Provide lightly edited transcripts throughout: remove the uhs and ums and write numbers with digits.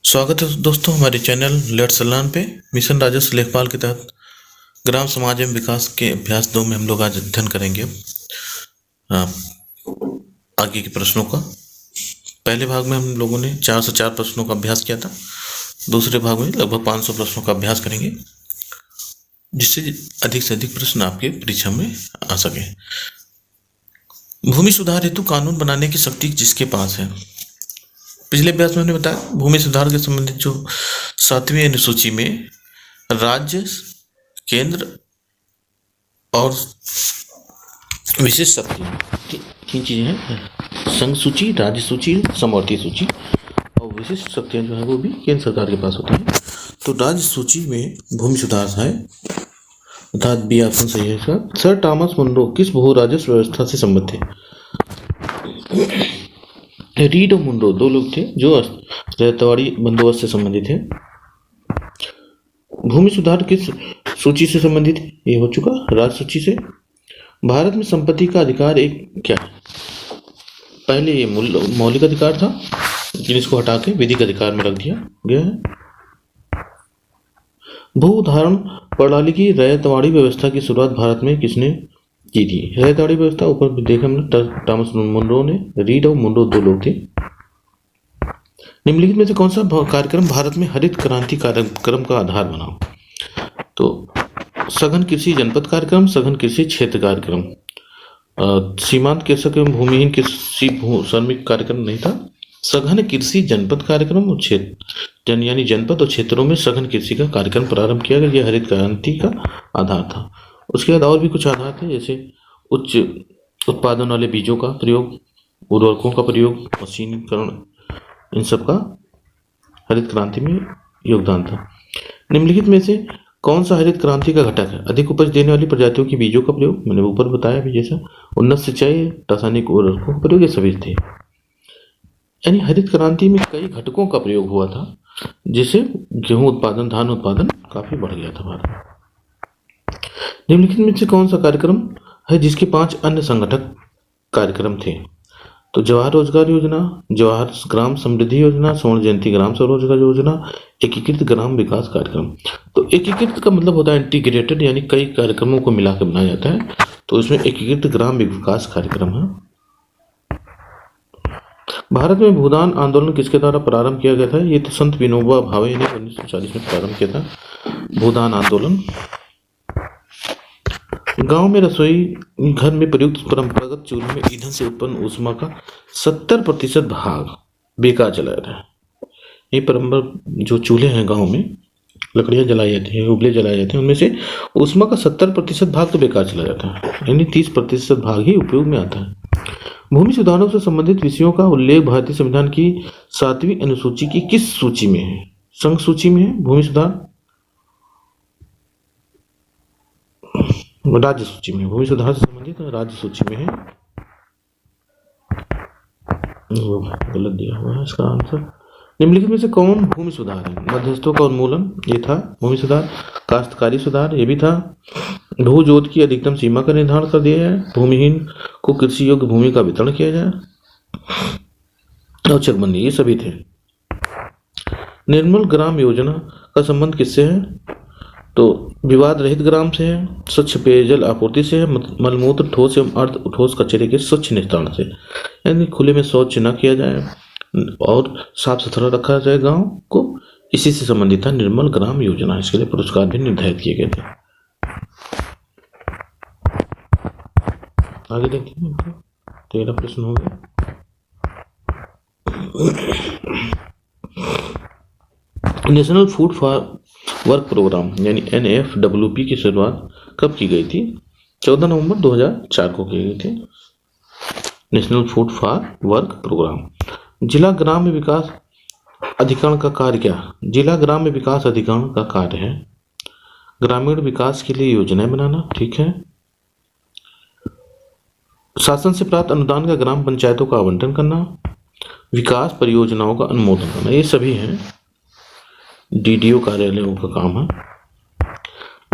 स्वागत है दोस्तों हमारे चैनल लेट्स लर्न पे। मिशन राजस्व लेखपाल के तहत ग्राम समाज एवं विकास के अभ्यास 2 में हम लोग आज अध्ययन करेंगे आ, आगे के प्रश्नों का। पहले भाग में हम लोगों ने 4 से 4 प्रश्नों का अभ्यास किया था। दूसरे भाग में लगभग 500 प्रश्नों का अभ्यास करेंगे, जिससे अधिक से अधिक प्रश्न आपके परीक्षा में आ सके। भूमि सुधार हेतु कानून बनाने की शक्ति जिसके पास है। पिछले अभ्यास में हमने बताया भूमि सुधार के संबंधित जो 7वीं अनुसूची में राज्य, केंद्र और विशेष शक्तियाँ तीन चीजें हैं। संघ सूची, राज्य सूची, समवर्ती सूची और विशिष्ट शक्तियाँ जो है वो भी केंद्र सरकार के पास होती हैं। तो राज्य सूची में भूमि सुधार है, अर्थात बी ऑप्शन सही है इसका। सर थॉमस मुनरो किस भू राजस्व व्यवस्था से संबद्ध थे? रीड और मुनरो 2 लोग थे जो रैयतवाड़ी बंदोबस्त से संबंधित है। भूमि सुधार किस सूची से संबंधित? ये हो चुका राज्य सूची से। भारत में संपत्ति का अधिकार एक क्या है? पहले ये मौलिक अधिकार था, लेकिन इसको हटा के विधिक अधिकार में रख दिया गया है। भू धारण प्रणाली की रैयतवाड़ी व्यवस्था की शुरुआत भारत में किसने की थी? रैयतवाड़ी व्यवस्था ऊपर देखा हमने थॉमस मुनरो ने। रीड और मुनरो 2 लोग थे। निम्नलिखित में से कौन सा कार्यक्रम भारत में हरित क्रांति कार्यक्रम का आधार बना? तो सघन कृषि जनपद कार्यक्रम, सघन कृषि क्षेत्र कार्यक्रम, सीमांत कृषक एवं भूमिहीन कृषि श्रमिक कार्यक्रम नहीं था। सघन कृषि जनपद कार्यक्रम और क्षेत्र यानी जनपद और क्षेत्रों में सघन कृषि का कार्यक्रम प्रारंभ किया गया। यह हरित क्रांति का आधार था। उसके बाद और भी कुछ आधार थे, जैसे उच्च उत्पादन वाले बीजों का प्रयोग, उर्वरकों का प्रयोग, मशीनीकरण, इन सब का हरित क्रांति में योगदान था। निम्नलिखित में से कौन सा हरित क्रांति का घटक है? अधिक उपज देने वाली प्रजातियों की बीजों का प्रयोग, मैंने ऊपर बताया भी, जैसा उन्नत सिंचाई, रासायनिक उर्वरकों का प्रयोग, ये सभी थे। यानी हरित क्रांति में कई घटकों का प्रयोग हुआ था, जिससे गेहूं उत्पादन, धान उत्पादन काफी बढ़ गया था भारत में। निम्नलिखित में से कौन सा कार्यक्रम है जिसके 5 अन्य संगठक कार्यक्रम थे? तो जवाहर रोजगार योजना, जवाहर ग्राम समृद्धि योजना, स्वर्ण जयंती ग्राम स्वरोजगार योजना, एकीकृत ग्राम विकास कार्यक्रम। तो एकीकृत का मतलब होता है इंटीग्रेटेड, यानी कई कार्यक्रमों को मिलाकर बनाया जाता है। तो इसमें एकीकृत ग्राम विकास कार्यक्रम है। भारत में भूदान आंदोलन किसके द्वारा प्रारंभ किया गया था? ये तो संत विनोबा भावे ने 1940 में प्रारंभ किया था भूदान आंदोलन। गांव में रसोई घर में प्रयुक्त परंपरागत चूल्हे में ईंधन से उत्पन्न ऊष्मा का 70% भाग बेकार चला जाता है। ये परंपरा जो चूल्हे हैं गांव में लकड़ियां जलाई जाती हैं, उपले जलाए जाते हैं, उनमें से ऊष्मा का 70% भाग तो बेकार चला जाता है, यानी 30% भाग ही उपयोग में आता है। भूमि सुधारों से संबंधित विषयों का उल्लेख भारतीय संविधान की 7वीं अनुसूची की किस सूची में है? संघ सूची में है भूमि सुधार, राज्य सूची में। भूमि सुधार से संबंधित राज्य सूची में है। वो गलत दिया हुआ है इसका आंसर। निम्नलिखित में से कौन भूमि सुधार है? मध्यस्थों का उन्मूलन, ये था भूमि सुधार। काश्तकारी सुधार, ये भी था। भू जोत की अधिकतम सीमा का निर्धारण कर दिया है। भूमिहीन को कृषि योग्य भूमि का वितरण किया जाए और चकबंदी, ये सभी थे। निर्मल ग्राम योजना का संबंध किससे है? तो विवाद रहित ग्राम से है, स्वच्छ पेयजल आपूर्ति से है, मलमूत्र, ठोस एवं अर्ध ठोस कचरे के स्वच्छ निस्तारण से, यानी खुले में शौच न किया जाए और साफ सुथरा रखा जाए गांव को, इसी से संबंधित था निर्मल ग्राम योजना। इसके लिए पुरस्कार भी निर्धारित किए गए थे। आगे देखते हैं, 13 प्रश्न हो गए। National food for work programme यानी NFWP की शुरुआत कब की गई थी? 14 नवंबर 2004 को की गई थी। National food for work programme. जिला ग्राम्य विकास अधिकरण का कार्य क्या? जिला ग्राम्य विकास अधिकरण का कार्य है ग्रामीण विकास के लिए योजनाएं बनाना, ठीक है। शासन से प्राप्त अनुदान का ग्राम पंचायतों का आवंटन करना, विकास परियोजनाओं का अनुमोदन करना, ये सभी हैं DDO कार्यालयों का काम है।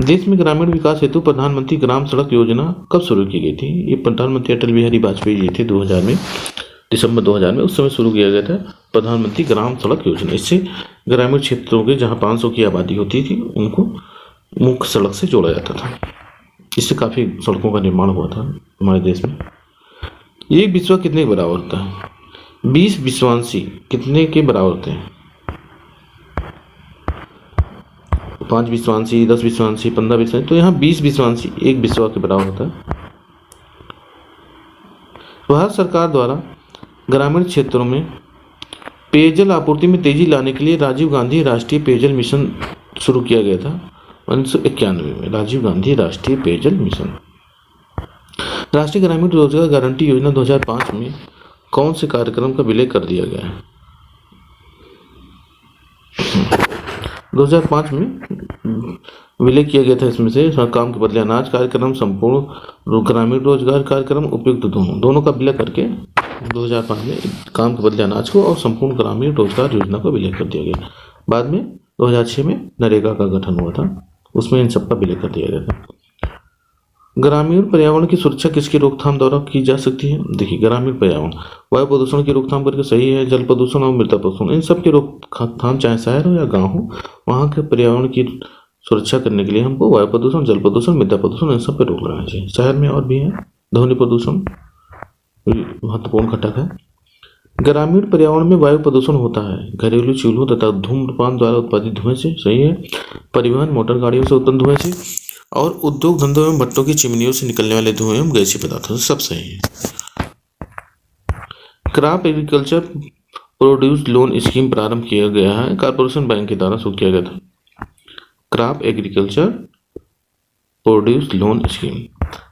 देश में ग्रामीण विकास हेतु प्रधानमंत्री ग्राम सड़क योजना कब शुरू की गई थी? ये प्रधानमंत्री अटल बिहारी वाजपेयी जी थे 2000 में, दिसंबर 2000 में, उस समय शुरू किया गया था। प्रधानमंत्री ग्राम सड़क योजना। इससे ग्रामीण क्षेत्रों के जहाँ 500 की आबादी होती थी उनको मुख्य सड़क से जोड़ा जाता था। इससे काफ़ी सड़कों का निर्माण हुआ था हमारे देश में। एक बिस्वा कितने के बराबर होता है? 20 विश्वांशी कितने के बराबर होते हैं? 5 विश्वांशी, 10 विश्वांशी, 15 विश्वांशी। तो यहाँ 20 विश्वांशी एक बिस्वा के बराबर होता है। भारत सरकार द्वारा ग्रामीण क्षेत्रों में पेयजल आपूर्ति में तेजी लाने के लिए राजीव गांधी राष्ट्रीय पेयजल मिशन शुरू किया गया था 1991 में। राजीव गांधी राष्ट्रीय पेयजल मिशन। राष्ट्रीय ग्रामीण रोजगार गारंटी योजना 2005 में कौन से कार्यक्रम का विलय कर दिया गया है? 2005 में विलय किया गया था इसमें से काम के बदले अनाज कार्यक्रम, संपूर्ण ग्रामीण रोजगार कार्यक्रम, उपयुक्त दोनों का विलय करके 2005 में काम के बदले अनाज को और संपूर्ण ग्रामीण रोजगार योजना को विलय कर दिया गया। बाद में 2006 में नरेगा का गठन हुआ था, उसमें इन सब का विलय कर दिया गया था। ग्रामीण पर्यावरण की सुरक्षा किसकी रोकथाम द्वारा की जा सकती है? देखिए, ग्रामीण पर्यावरण वायु प्रदूषण की रोकथाम करके सही है, जल प्रदूषण और मृदा प्रदूषण, इन सब की रोकथाम चाहे शहर हो या गांव हो, वहाँ के पर्यावरण की सुरक्षा करने के लिए हमको वायु प्रदूषण, जल प्रदूषण, मृदा प्रदूषण, इन सब पे रोक लगाना चाहिए। शहर में और भी है, ध्वनि प्रदूषण महत्वपूर्ण घटक है। ग्रामीण पर्यावरण में वायु प्रदूषण होता है घरेलू चूल्हों तथा धूम्रपान द्वारा उत्पादित धुएं से, सही है, परिवहन मोटर गाड़ियों से उत्पन्न धुएं से, और उद्योग धंधों एवं भट्टों की चिमनियों से निकलने वाले धुएं एवं गैसीय पदार्थों से, सब सही है। Crop agriculture produce loan scheme प्रारंभ किया गया है, कॉर्पोरेशन बैंक के द्वारा शुरू किया गया था। Crop agriculture produce loan scheme.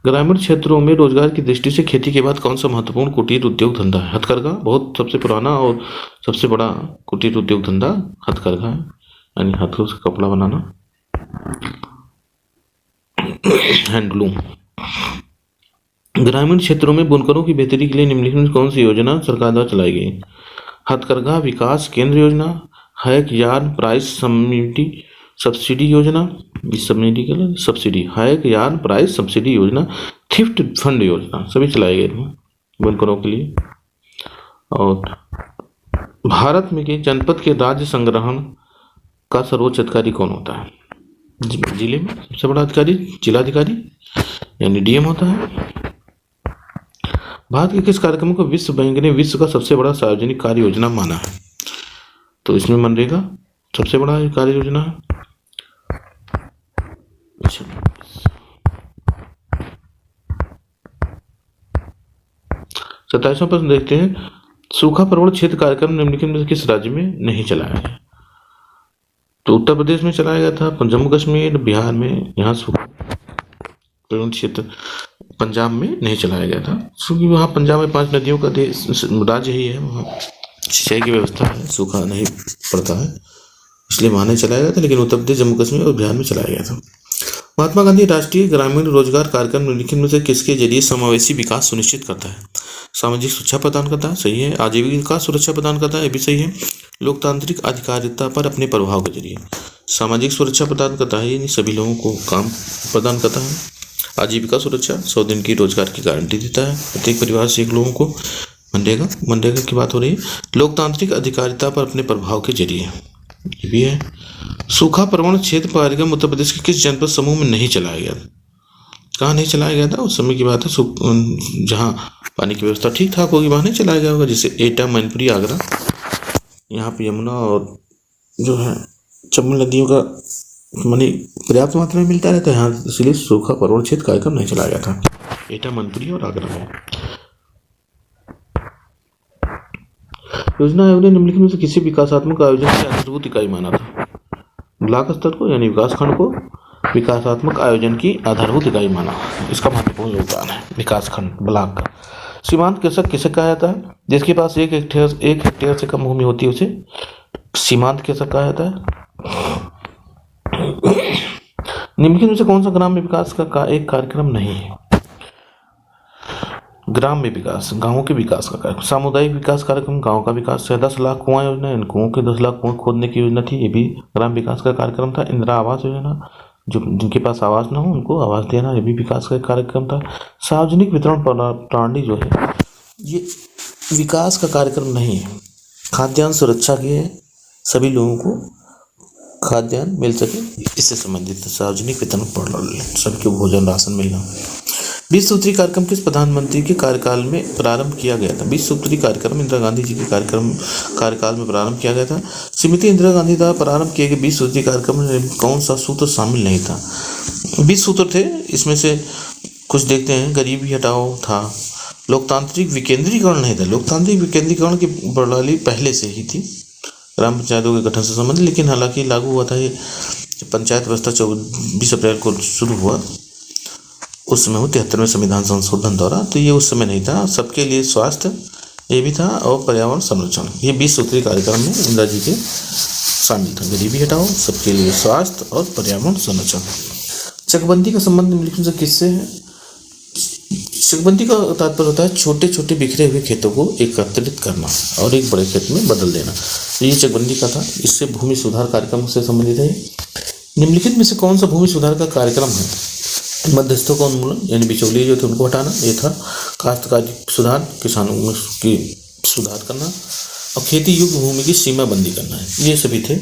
ग्रामीण क्षेत्रों में रोजगार की दृष्टि से खेती के बाद कौन सा महत्वपूर्ण कुटीर उद्योग धंधा है? हथकरघा बहुत सबसे पुराना और सबसे बड़ा कुटीर उद्योग धंधा हथकरघा है, यानी हाथों से कपड़ा बनाना, हैंडलूम। ग्रामीण क्षेत्रों में बुनकरों की बेहतरी के लिए निम्नलिखित में कौन सी योजना सरकार द्वारा चलाई गई? हथकरघा विकास केंद्र योजना, हैक यार्न प्राइस सब्सिडी योजना, सब्सिडी के लिए subsidy, hack yarn price subsidy योजना, थ्रिफ्ट फंड योजना, सभी चलाए गए थे बुनकरों के लिए। और भारत में के जनपद के राज्य संग्रहण का सर्वोच्च अधिकारी कौन होता है? जिले में सबसे बड़ा अधिकारी जिलाधिकारी यानी डीएम होता है। भारत के किस कार्यक्रम को विश्व बैंक ने विश्व का सबसे बड़ा सार्वजनिक कार्य योजना माना है? तो इसमें मनरेगा सबसे बड़ा कार्य योजना है। 27वां प्रश्न देखते हैं, सूखा प्रवण क्षेत्र कार्यक्रम निम्नलिखित में से किस राज्य में नहीं चलाया है? तो उत्तर प्रदेश में चलाया गया था, जम्मू कश्मीर, बिहार में। यहाँ सूखा प्रवण क्षेत्र पंजाब में नहीं चलाया गया था, क्योंकि वहाँ पंजाब में 5 नदियों का राज्य ही है, वहाँ सिंचाई की व्यवस्था है, सूखा नहीं पड़ता है, इसलिए वहाँ नहीं चलाया गया था। लेकिन उत्तर प्रदेश, जम्मू कश्मीर और बिहार में चलाया गया था। महात्मा गांधी राष्ट्रीय ग्रामीण रोजगार कार्यक्रम निम्नलिखित में से किसके जरिए समावेशी विकास सुनिश्चित करता है? सामाजिक सुरक्षा प्रदान करता है, सही है। आजीविका सुरक्षा प्रदान करता है, ये भी सही है। लोकतांत्रिक अधिकारिता पर अपने प्रभाव के जरिए, सामाजिक सुरक्षा प्रदान करता है, यानी सभी लोगों को काम प्रदान करता है। आजीविका सुरक्षा 100 दिन की रोजगार की गारंटी देता है प्रत्येक परिवार से 1 लोगों को। मनरेगा की बात हो रही है। लोकतांत्रिक अधिकारिता पर अपने प्रभाव के जरिए, ये भी है। सूखा प्रवण क्षेत्र कार्यक्रम उत्तर प्रदेश के किस जनपद समूह में नहीं चलाया गया था? कहाँ नहीं चलाया गया था? उस समय की बात है, जहाँ पानी की व्यवस्था ठीक ठाक होगी वहाँ नहीं चलाया गया होगा, जैसे एटा, मैनपुरी, आगरा। यहाँ पे यमुना और जो है चंबल नदियों का पानी पर्याप्त मात्रा में मिलता रहता है यहाँ, इसलिए सूखा प्रवण क्षेत्र कार्यक्रम नहीं चलाया गया था एटा, मैनपुरी और आगरा में। योजना आयोग ने निम्नलिखित में से किसी विकासात्मक आयोजन की आधारभूत इकाई माना था? ब्लॉक स्तर को, यानी विकास खंड को विकासात्मक आयोजन की आधारभूत इकाई माना। इसका महत्वपूर्ण योगदान है विकास खंड, ब्लॉक का। सीमांत कृषक किसे कहा जाता है? जिसके पास 1 हेक्टेयर से कम भूमि होती है उसे सीमांत कृषक कहा जाता है। निम्नलिखित में से कौन सा ग्राम में विकास का एक कार्यक्रम नहीं है? ग्राम में विकास, गांवों के विकास का कार्यक्रम। सामुदायिक विकास कार्यक्रम गांव का विकास है। 10 लाख कुआं योजना, इन कुओं के 10 लाख कुआं खोदने की योजना थी, ये भी ग्राम विकास का कार्यक्रम था। इंदिरा आवास योजना, जो जिनके पास आवास ना हो उनको आवास देना, ये भी विकास का कार्यक्रम था। सार्वजनिक वितरण प्रणाली जो है ये विकास का कार्यक्रम नहीं है, खाद्यान्न सुरक्षा के सभी लोगों को खाद्यान्न मिल सके, इससे संबंधित सार्वजनिक वितरण प्रणाली, सबको भोजन राशन मिलना। 20 सूत्री कार्यक्रम किस प्रधानमंत्री के कार्यकाल में प्रारंभ किया गया था? 20 सूत्री कार्यक्रम इंदिरा गांधी जी के कार्यकाल में प्रारंभ किया गया था। श्रीमती इंदिरा गांधी द्वारा प्रारंभ किए गए 20 सूत्री कार्यक्रम में कौन सा सूत्र शामिल नहीं था? 20 सूत्र थे, इसमें से कुछ देखते हैं। गरीबी हटाओ था, लोकतांत्रिक विकेंद्रीकरण नहीं था, लोकतांत्रिक विकेंद्रीकरण की प्रणाली पहले से ही थी, ग्राम पंचायतों के गठन से संबंधित, लेकिन हालांकि लागू हुआ था ये पंचायत व्यवस्था 20 अप्रैल को शुरू हुआ, उस समय 73वें संविधान संशोधन द्वारा, तो ये उस समय नहीं था। सबके लिए स्वास्थ्य ये भी था, और पर्यावरण संरक्षण, ये 20 सूत्री कार्यक्रम में इंदिरा जी के शामिल था। गरीबी हटाओ, सबके लिए स्वास्थ्य और पर्यावरण संरक्षण। चकबंदी का संबंध निम्नलिखित में से किससे है? चकबंदी का तात्पर्य होता है छोटे छोटे बिखरे हुए खेतों को एकत्रित करना और एक बड़े खेत में बदल देना, तो ये चकबंदी का था। इससे भूमि सुधार कार्यक्रम से संबंधित है। निम्नलिखित में से कौन सा भूमि सुधार का कार्यक्रम है? मध्यस्थों का उन्मूलन, यानी बिचौलिए जो थे उनको हटाना, ये था। काश्तकारी सुधार, किसानों की सुधार करना, और खेती योग्य भूमि की सीमा बंदी करना है, ये सभी थे।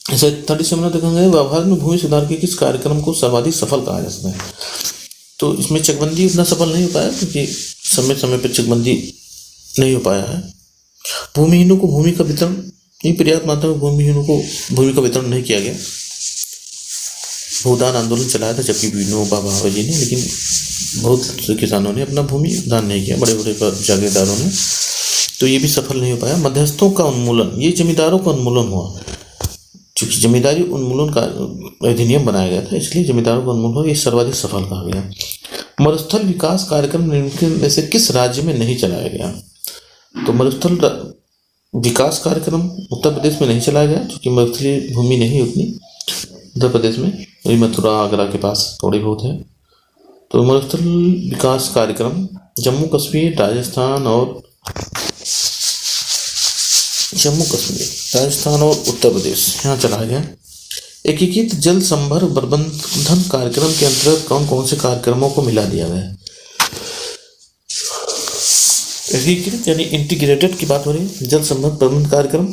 ऐसे 37 देखेंगे, व्यवहार में भूमि सुधार के किस कार्यक्रम को सर्वाधिक सफल कहा जा सकता है? तो इसमें चकबंदी उतना सफल नहीं हो पाया, क्योंकि समय समय पर चकबंदी नहीं हो पाया है। भूमिहीनों को भूमि का वितरण, नहीं पर्याप्त मात्रा में भूमिहीनों को भूमि का वितरण नहीं किया गया। भूदान आंदोलन चलाया था जबकि विनोबा भावे जी ने, लेकिन बहुत से किसानों ने अपना भूमि दान नहीं किया, बड़े बड़े जागीरदारों ने, तो ये भी सफल नहीं हो पाया। मध्यस्थों का उन्मूलन, ये जमींदारों का उन्मूलन हुआ, चूँकि जमींदारी उन्मूलन का अधिनियम बनाया गया था, इसलिए जमींदारों का उन्मूलन, ये सर्वाधिक सफल कहा गया। मरुस्थल विकास कार्यक्रम निम्नलिखित में से किस राज्य में नहीं चलाया गया? तो मरुस्थल विकास कार्यक्रम उत्तर प्रदेश में नहीं चलाया गया, क्योंकि मरुस्थलीय भूमि नहीं उतनी उत्तर प्रदेश में, वही मथुरा आगरा के पास थोड़ी बहुत है। तो मरुस्थल विकास कार्यक्रम जम्मू कश्मीर, राजस्थान और उत्तर प्रदेश यहाँ चलाया गया। एकीकृत जल संभर प्रबंधन कार्यक्रम के अंतर्गत कौन कौन से कार्यक्रमों को मिला दिया गया? एकीकृत यानी इंटीग्रेटेड की बात हो रही है। जल संभर प्रबंधन कार्यक्रम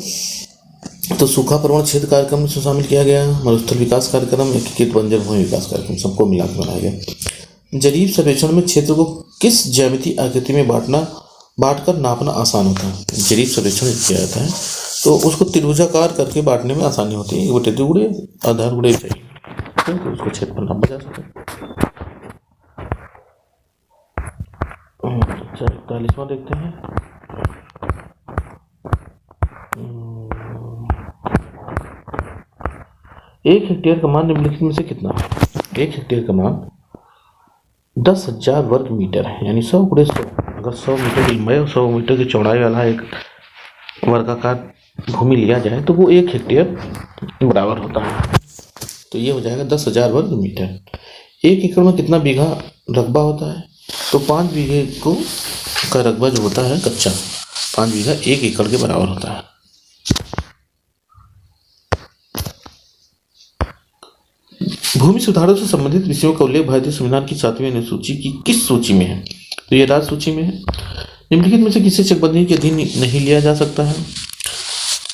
तो सूखा प्रवण क्षेत्र कार्यक्रम में शामिल किया गया। मरुस्थल विकास कार्यक्रम, एकीकृत बंजर भूमि विकास कार्यक्रम, सबको मिलाकर बनाया गया। जरीब सर्वेक्षण में क्षेत्र को किस ज्यामितीय आकृति में बांटकर नापना आसान होता है? जरीब सर्वेक्षण किया जाता है तो उसको त्रिभुजाकार करके बांटने में आसानी होती है। बटे दुगुड़े आधार गुड़े चाहिए, तो उसको क्षेत्रफल नापा जा सकता है। 41वां देखते हैं। एक हेक्टेयर का मान निम्नलिखित में से कितना? एक हेक्टेयर का मान 10,000 वर्ग मीटर है, यानी 100 × 100। अगर 100 मीटर की लंबाई और 100 मीटर की चौड़ाई वाला एक वर्गाकार भूमि लिया जाए तो वो 1 हेक्टेयर बराबर होता है। तो ये हो जाएगा 10,000 वर्ग मीटर। 1 एकड़ में कितना बीघा रकबा होता है? तो 5 बीघे का रकबा जो होता है कच्चा, 5 बीघा 1 एकड़ के बराबर होता है। भूमि सुधारों से संबंधित विषयों का उल्लेख भारतीय संविधान की 7वीं अनुसूची की किस सूची में है? तो ये राज्य सूची में है। निम्नलिखित में से किसे चकबंदी के अधीन नहीं लिया जा सकता है?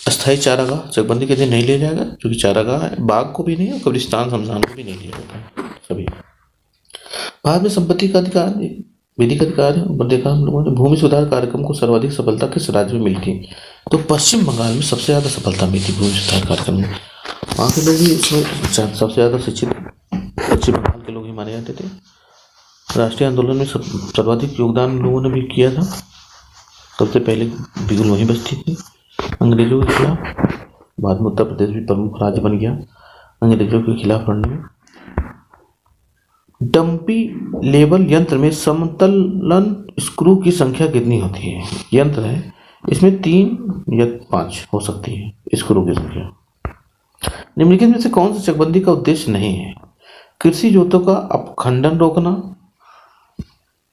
अस्थायी चारागाह चकबंदी के अधीन नहीं लिया जाएगा, क्योंकि चारागाह है। बाघ को भी नहीं और कब्रिस्तान शमशान को भी नहीं लिया जाता है। सभी भारत में संपत्ति का अधिकार विधिक अधिकार है। ऊपर देखा हम लोगों ने। भूमि सुधार कार्यक्रम को सर्वाधिक सफलता किस राज्य में मिली थी? तो पश्चिम बंगाल में सबसे ज़्यादा सफलता मिली थी भूमि सुधार कार्यक्रम में। वहाँ के लोग ही इसमें सबसे ज़्यादा शिक्षित पश्चिम बंगाल के लोग ही माने जाते थे। राष्ट्रीय आंदोलन में सर्वाधिक योगदान लोगों ने भी किया था। सबसे पहले बिगुल वहीं बसती थी अंग्रेजों के खिलाफ। बाद में उत्तर प्रदेश भी प्रमुख राज्य बन गया अंग्रेजों के खिलाफ लड़ने में। डंपी लेवल यंत्र में समतलन स्क्रू की संख्या कितनी होती है? यंत्र है, इसमें 3 या 5 हो सकती है स्क्रू की संख्या। निम्नलिखित में से कौन सा चकबंदी का उद्देश्य नहीं है? कृषि जोतों का अपखंडन रोकना,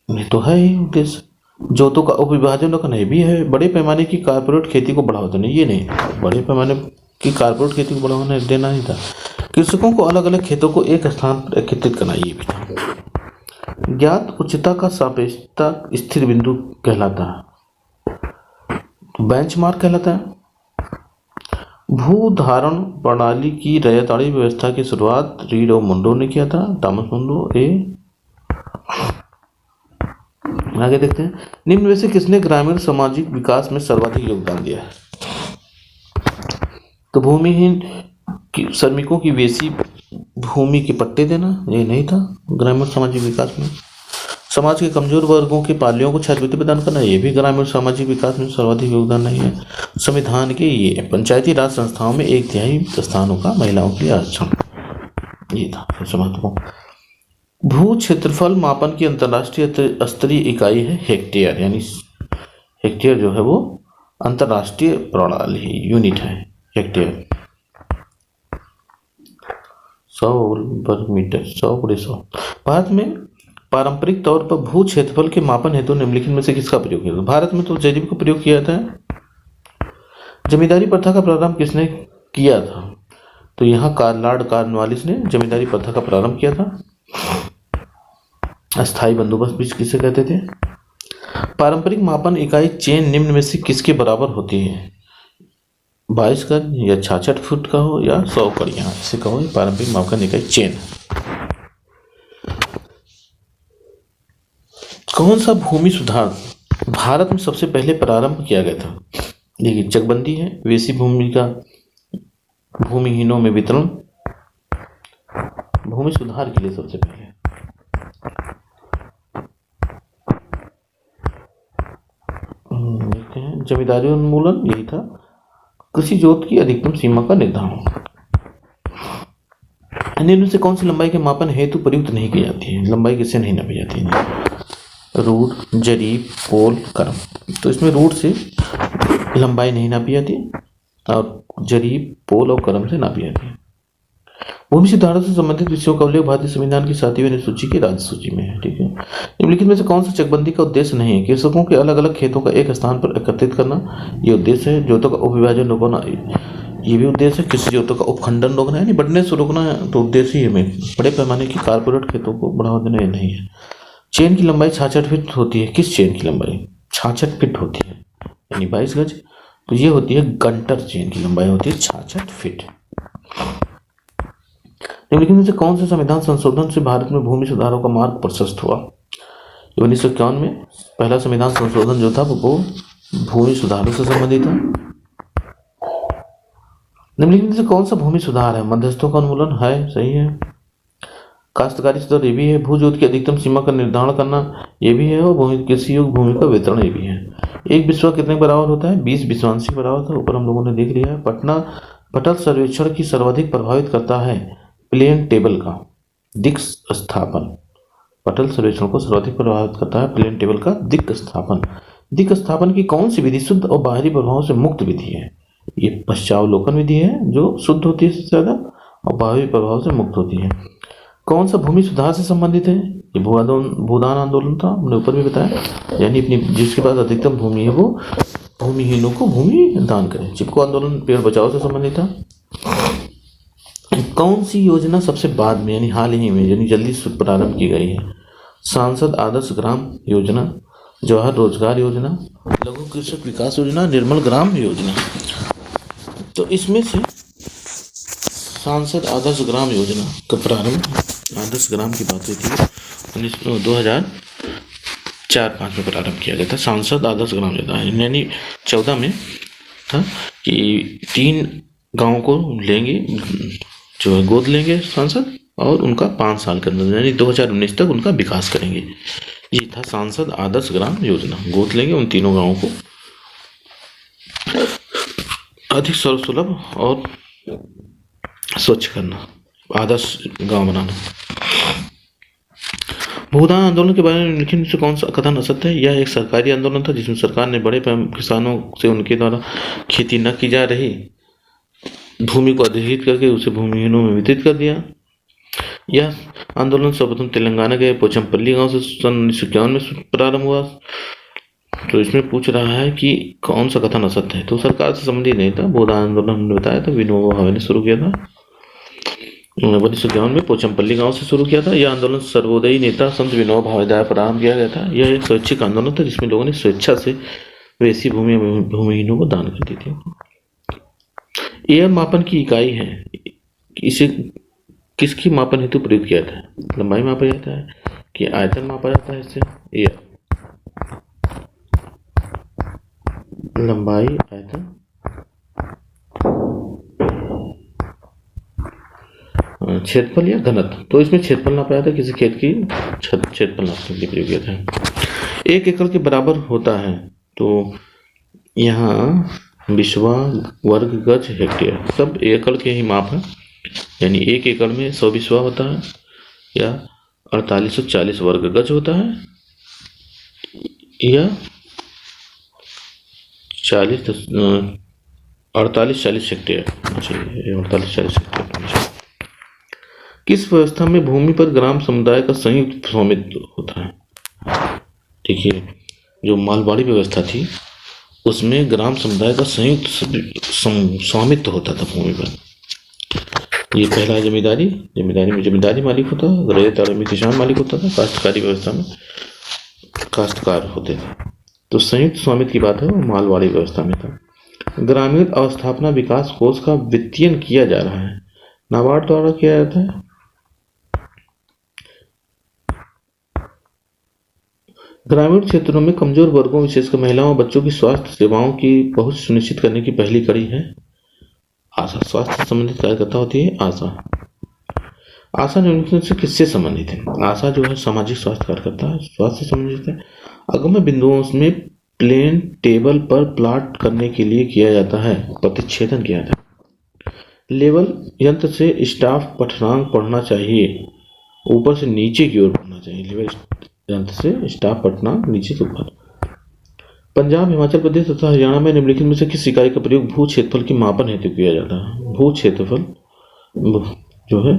ये तो है ही उद्देश्य। जोतों का उपविभाजन रोकना, ये भी है। बड़े पैमाने की कारपोरेट खेती को बढ़ावा देना, ये नहीं। बड़े पैमाने की कारपोरेट खेती को बढ़ावा देना नहीं था। कृषकों को अलग अलग खेतों को एक स्थान पर एकत्रित करना, ये भी था। ज्ञात उच्चता का सापेक्षता स्थिर बिंदु कहलाता है। बेंचमार्क कहलाता है। भूधारण प्रणाली की रैयताड़ी व्यवस्था की शुरुआत रीड और मुंडो ने किया था, थॉमस मुंडो। आगे देखते हैं, निम्न में से किसने ग्रामीण सामाजिक विकास में सर्वाधिक योगदान दिया है? तो भूमिहीन श्रमिकों की वेसी भूमि के पट्टे देना, ये नहीं था ग्रामीण सामाजिक विकास में। समाज के कमजोर वर्गों के पालियों को छात्रवृत्ति प्रदान करना, ये भी ग्रामीण सामाजिक विकास में सर्वाधिक योगदान नहीं है। संविधान के ये पंचायती राज संस्थाओं में 1/3 स्थानों का महिलाओं के लिए आरक्षण, ये था सबसे महत्वपूर्ण। भू क्षेत्रफल मापन की अंतर्राष्ट्रीय स्तरीय इकाई है हेक्टेयर, यानी हेक्टेयर जो है वो अंतर्राष्ट्रीय प्रणाली यूनिट है हेक्टेयर। 100 वर्ग मीटर, 100/100। भारत में पारंपरिक तौर पर भू क्षेत्रफल के मापन हेतु निम्नलिखित में से किसका प्रयोग किया? भारत में तो जेडीपी का प्रयोग किया था। जमींदारी प्रथा का प्रारंभ किसने किया था? तो यहाँ लॉर्ड कॉर्नवालिस ने जमींदारी प्रथा का प्रारंभ किया था। अस्थायी बंदोबस्त भी किसे कहते थे? पारंपरिक मापन इकाई चेन निम्न में से किसके बराबर होती है? 22 गज या 66 फुट का हो या 100 कड़ियाँ, इसे कहो पारंपरिक मापन इकाई चेन। कौन सा भूमि सुधार भारत में सबसे पहले प्रारंभ किया गया था? देखिए, चकबंदी है, वेसी भूमि का भूमिहीनों में वितरण, भूमि सुधार के लिए सबसे पहले। देखते हैं, जमींदारी उन्मूलन, यही था। कृषि जोत की अधिकतम सीमा का निर्धारण। निम्न से कौन सी लंबाई के मापन हेतु प्रयुक्त नहीं की जाती है? लंबाई किससे नहीं नापी जाती है? रूट, जरीब, पोल, क्रम। तो इसमें रूट से लंबाई नहीं नापी जाती और जरीब, पोल और क्रम से नापी जाती है। भूमि सुधार से संबंधित विषयों का उल्लेख भारतीय संविधान की 7वीं अनुसूची की राज्य सूची में है। ठीक है, निम्नलिखित में से कौन सा चकबंदी का उद्देश्य नहीं है? कृषकों के अलग अलग खेतों का एक स्थान पर एकत्रित करना, ये उद्देश्य है। जोतों का उपविभाजन रोकना, ये भी उद्देश्य है। कृषि जोतों का उपखंडन रोकना, यानी बढ़ने से रोकना है, तो उद्देश्य ही हमें बड़े पैमाने की कारपोरेट खेतों को बढ़ावा देना, ये नहीं है। चेन की लंबाई 66 फीट होती है। किस चेन की लंबाई 66 फीट होती है, यानी 22 गज? तो ये होती है गंटर चेन की लंबाई होती है 66 फीट। निम्नलिखित में से कौन से संविधान संशोधन से भारत में भूमि सुधारों का मार्ग प्रशस्त हुआ? 1951 में पहला संविधान संशोधन जो था वो भूमि सुधारों से संबंधित था। निम्नलिखित में से कौन सा भूमि सुधार है? मध्यस्थों का उन्मूलन है, सही है। काश्तकारी सुधार, ये भी है। भू जोत की अधिकतम सीमा का निर्धारण करना, ये भी है। और भूमि कृषि योग्य भूमि का वितरण, ये भी है। एक बिस्वा कितने बराबर होता है? 20 विश्वांशी बराबर था, ऊपर हम लोगों ने देख लिया है। पटल सर्वेक्षण की सर्वाधिक प्रभावित करता है प्लेन टेबल का दिक् स्थापन। पटल सर्वेक्षण को सर्वाधिक प्रभावित करता है प्लेन टेबल का दिक् स्थापन। दिक् स्थापन की कौन सी विधि शुद्ध और बाहरी प्रभावों से मुक्त विधि है? ये पश्चावलोकन विधि है, जो शुद्ध होती है सबसे ज्यादा और बाहरी प्रभाव से मुक्त होती है। कौन सा भूमि सुधार से संबंधित है? ये भूदान आंदोलन था, हमने ऊपर भी बताया। यानी अपनी जिसके पास अधिकतम भूमि है वो भूमिहीनों को भूमि दान करें। चिपको आंदोलन पेड़ बचाओ से संबंधित था। कौन सी योजना सबसे बाद में, यानी हाल ही में, यानी जल्दी से प्रारंभ की गई है? सांसद आदर्श ग्राम योजना, जवाहर रोजगार योजना, लघु कृषक विकास योजना, निर्मल ग्राम योजना। तो इसमें से सांसद आदर्श ग्राम योजना का प्रारंभ, आदर्श ग्राम की बात हुई थी 2004-05 में प्रारंभ किया गया था। सांसद आदर्श ग्राम योजना, यानी 14 में था कि 3 गाँव को लेंगे, जो है गोद लेंगे सांसद, और उनका 5 साल के अंदर यानी 2019 तक उनका विकास करेंगे। ये था सांसद आदर्श ग्राम योजना। गोद लेंगे उन तीनों गाँवों को, अधिक सर्वसुलभ और स्वच्छ करना, आदर्श गांव बनाना। भूदान आंदोलन के बारे में निम्नलिखित से कौन सा कथन असत्य है? यह एक सरकारी आंदोलन था जिसमें सरकार ने बड़े किसानों से उनके द्वारा खेती न की जा रही भूमि को अधिकृत करके उसे भूमिहीनों में वितरित कर दिया। यह आंदोलन सर्वप्रथम तेलंगाना के पोचमपल्ली गांव से सन 1951 में प्रारंभ हुआ। तो इसमें पूछ रहा है कि कौन सा कथन असत्य है? तो सरकार से संबंधित नहीं था। भूदान आंदोलन हमने बताया था, विनोबा भावे ने शुरू किया था 1951 में पोचमपल्ली गांव से शुरू किया था। यह आंदोलन सर्वोदयी नेता संत विनोबा भावे द्वारा प्रारंभ किया गया था। यह एक स्वैच्छिक आंदोलन था जिसमें लोगों ने स्वेच्छा से वैसी भूमि भूमिहीनों को दान कर दी थी। एयर मापन की इकाई है, इसे किसकी मापन हेतु प्रयुक्त किया जाता है? लंबाई मापा जाता है कि आयतन मापा जाता है इससे? एयर लंबाई, आयतन, क्षेत्रफल या घनत्व। तो इसमें क्षेत्रफल नापा जाता है, किसी खेत की क्षेत्रफल नापने के लिए प्रयोग किया जाता है। 1 एकड़ के बराबर होता है, तो यहाँ बिस्वा, वर्ग, गज, हेक्टेयर सब एकड़ के ही माप है। यानी 1 एकड़ में 100 बिस्वा होता है या 4840 वर्ग गज होता है या 48-40 हेक्टेयर। 48-40 हेक्टेयर। किस व्यवस्था में भूमि पर ग्राम समुदाय का संयुक्त स्वामित्व होता है? देखिए, जो मालवाड़ी व्यवस्था थी उसमें ग्राम समुदाय का संयुक्त स्वामित्व होता था भूमि पर। ये पहला है जमींदारी में जमींदारी मालिक होता था, रैयत में किसान मालिक होता था, काश्तकारी व्यवस्था में काश्तकार होते थे। तो संयुक्त स्वामित्व की बात है वो मालवाड़ी व्यवस्था में था। ग्रामीण अवस्थापना विकास कोष का वित्तीयन किया जा रहा है, नाबार्ड द्वारा किया जाता है। ग्रामीण क्षेत्रों में कमजोर वर्गों विशेषकर महिलाओं और बच्चों की स्वास्थ्य सेवाओं की पहुंच सुनिश्चित करने की पहली कड़ी है आशा। स्वास्थ्य से संबंधित कार्यकर्ता होती है आशा। आशा निम्नलिखित में से किससे संबंधित है? आशा जो है सामाजिक स्वास्थ्य कार्यकर्ता है, स्वास्थ्य से संबंधित है। अगम्य बिंदुओं में प्लेन टेबल पर प्लॉट करने के लिए किया जाता है, प्रतिच्छेदन किया जाता है। लेवल यंत्र से स्टाफ पठनांक पढ़ना चाहिए, ऊपर से नीचे की ओर पढ़ना चाहिए। लेवल यंत्र से स्टाफ पठनांक नीचे से ऊपर। पंजाब, हिमाचल प्रदेश तथा हरियाणा में निम्नलिखित में से किस इकाई का प्रयोग भू क्षेत्रफल की मापन हेतु किया जाता है? भू क्षेत्रफल जो है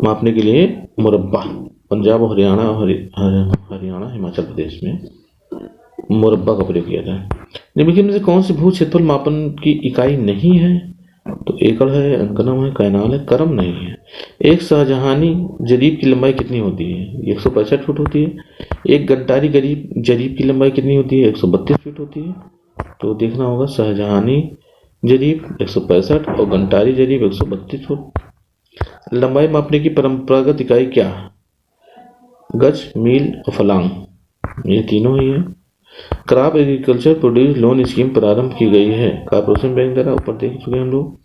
मापने के लिए मुरब्बा। पंजाब और हरियाणा हिमाचल प्रदेश में मुरब्बा का प्रयोग किया जाता है। निम्नलिखित में से कौन सी भू क्षेत्रफल मापन की इकाई नहीं है? तो एकड़ है, अंकनम है, कैनाल है, करम नहीं है। एक शाहजहानी जरीब की लंबाई कितनी होती है? 165 फुट होती है। एक गंटारी जरीब की लंबाई कितनी होती है? 132 फीट होती है। तो देखना होगा शाहजहानी जरीब 165 और गंटारी जरीब 132 फुट। लंबाई मापने की परंपरागत इकाई क्या है? गज, मील और फलांग, ये तीनों ही है। Crop agriculture produce loan scheme प्रारंभ की गई है कॉर्पोरेशन बैंक द्वारा, ऊपर देख चुके हैं हम लोग।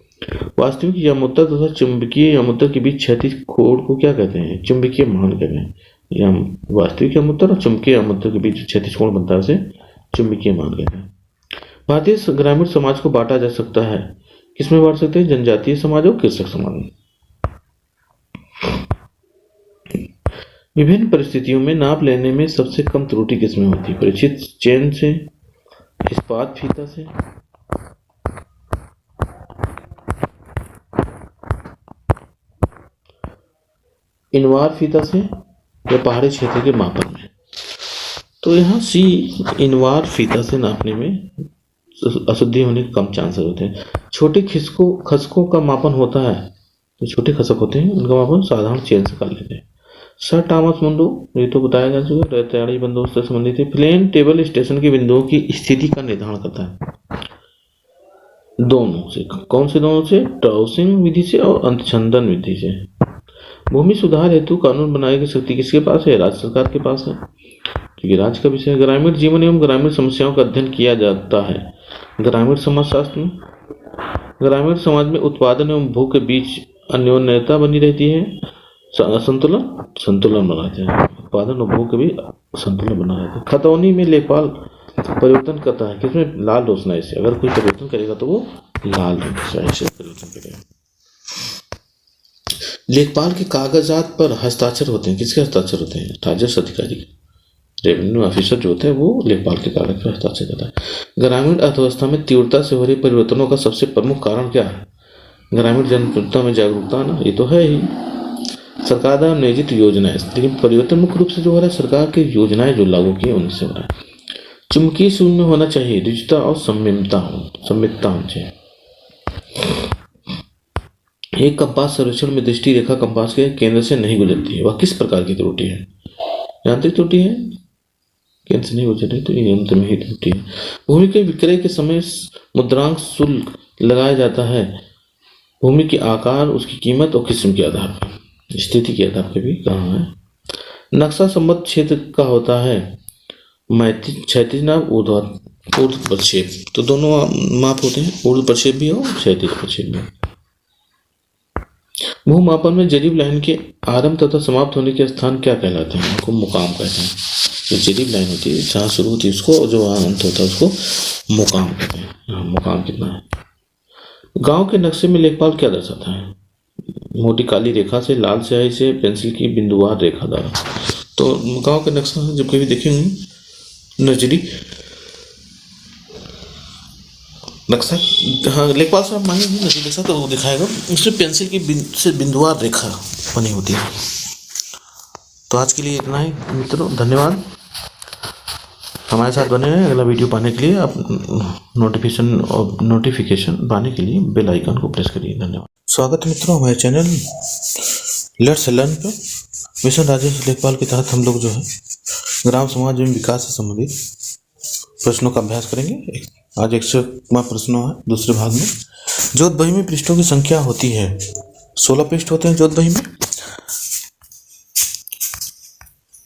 वास्तविक यामोत्तर तथा चुंबकीय यामोत्तर के बीच क्षैतिज कोण को क्या कहते हैं? चुंबकीय मान कहते हैं। वास्तविक यामोत्तर और चुंबकीय यामोत्तर के बीच क्षैतिज कोण बनता है, उसे चुंबकीय मान कहते हैं। भारतीय ग्रामीण समाज को बांटा जा सकता है, किसमें बांट सकते हैं? जनजातीय समाज और कृषक समाज में। विभिन्न परिस्थितियों में नाप लेने में सबसे कम त्रुटि किसमें होती है? परिचित चेन से, इस्पात फीता से, इनवार फीता से या पहाड़ी क्षेत्र के मापन में? तो यहाँ सी, इनवार फीता से नापने में अशुद्धि होने के कम चांसेस होते हैं। छोटे खसकों का मापन होता है, जो छोटे खसक होते हैं उनका मापन साधारण चेन से कर लेते हैं। सर टॉमस मुंडो, ये तो बताया जा चुका है, रैत्याड़ी बंदोबस्त से संबंधित है। प्लेन टेबल स्टेशन के बिंदुओं की स्थिति का निर्धारण करता है दोनों से। कौन से दोनों से? टाउसिंग विधि से और अंतछंदन विधि से। भूमि सुधार हेतु कानून बनाने की शक्ति किसके पास है? राज्य सरकार के पास है, क्योंकि राज्य का विषय है। ग्रामीण जीवन एवं ग्रामीण समस्याओं का अध्ययन किया जाता है ग्रामीण समाज शास्त्र में। ग्रामीण समाज में उत्पादन एवं भूख के बीच अन्योन्यता बनी रहती है, संतुलन बना रहता है। उत्पादन और भूख के बीच संतुलन बना रहता है। खतौनी में लेखपाल परिवर्तन करता है किसमें? लाल रोशनाई से। अगर कोई परिवर्तन करेगा तो वो लाल रोशनाई से परिवर्तन करेगा। लेखपाल के कागजात पर हस्ताक्षर होते हैं, किसके हस्ताक्षर होते हैं? राजस्व अधिकारी, रेवेन्यू ऑफिसर जो होते हैं वो लेखपाल के कागज पर हस्ताक्षर करता है। ग्रामीण अर्थव्यवस्था में तीव्रता से हो रही परिवर्तनों का सबसे प्रमुख कारण क्या है? ग्रामीण जनता में जागरूकता ना, ये तो है ही। सरकार द्वारा नियोजित योजनाएं, लेकिन परिवर्तन मुख्य रूप से जो हो रहा है सरकार की योजनाएं जो लागू की उनसे हो रहा है। चुंबकीय शून्य होना चाहिए, रुचिता और संमितता होनी चाहिए। एक कंपास सर्वेक्षण में दृष्टि रेखा कंपास के केंद्र से नहीं गुजरती है, वह किस प्रकार की त्रुटि है? यांत्रिक त्रुटि है, केंद्र से नहीं गुजरे तो ये अंत में ही टूटी है। भूमि के विक्रय के समय मुद्रांक शुल्क लगाया जाता है भूमि के आकार, उसकी कीमत और किस्म के आधार पर, स्थिति के आधार पर भी कहा है। नक्शा संबद्ध क्षेत्र का होता है क्षैतिज नाप, ऊर्ध्व प्रक्षेप। तो दोनों माप होते हैं, ऊर्ध्व प्रक्षेप भी और क्षैतिज प्रक्षेप भी। भूमापन में जरीब लाइन के आरंभ तथा समाप्त होने के स्थान क्या कहलाते हैं? उनको मुकाम कहते हैं। जो जरीब लाइन होती है जहाँ शुरू होती है उसको, जो अंत होता है उसको मुकाम कहते हैं। हाँ, मुकाम कितना है? गांव के नक्शे में लेखपाल क्या दर्शाता है? मोटी काली रेखा से, लाल स्याही से, पेंसिल की बिंदुवार रेखा द्वारा। तो गांव के नक्शा जब कभी देखेंगे नजरी नक्शा, हाँ लेखपाल साहब मांगेंगे नजरी नक्शा तो वो दिखाएगा, उसमें पेंसिल की से बिंदुवार रेखा बनी होती है। तो आज के लिए इतना ही मित्रों, धन्यवाद। हमारे साथ बने हैं। अगला वीडियो पाने के लिए आप नोटिफिकेशन पाने के लिए बेल आइकन को प्रेस करिए। धन्यवाद। स्वागत है मित्रों हमारे चैनल लेट्स लर्न पे। मिशन राजेश लेखपाल के तहत हम लोग जो है ग्राम समाज एवं विकास से संबंधित प्रश्नों का अभ्यास करेंगे। आज 101वां प्रश्न है दूसरे भाग में। जोत बही में पृष्ठों की संख्या होती है 16 पृष्ठ होते हैं जोत बही में।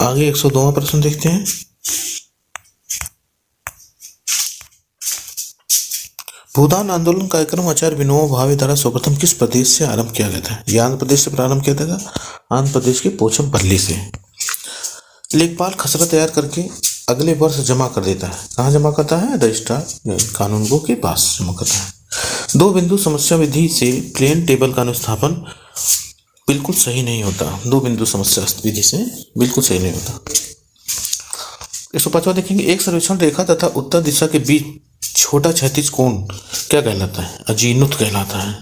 आगे 102वां प्रश्न देखते हैं। भूदान आंदोलन कार्यक्रम आचार्य विनोबा भावे द्वारा सर्वप्रथम किस प्रदेश से आरंभ किया गया था? यह आंध्र प्रदेश से प्रारंभ किया था, आंध्र प्रदेश के पोचमपल्ली से। लेखपाल खसरा तैयार करके अगले वर्ष जमा कर देता है। कहाँ जमा करता है? रजिस्ट्रार कानूनगो के पास जमा करता है। दो बिंदु समस्या विधि से प्लेन टेबल का अनुस्थापन बिल्कुल सही नहीं होता। दो बिंदु समस्या विधि से बिल्कुल सही नहीं होता। 105वां देखेंगे। एक सर्वेक्षण रेखा तथा उत्तर दिशा के बीच छोटा क्षैतिज कोण क्या कहलाता है? अजीमुथ कहलाता है।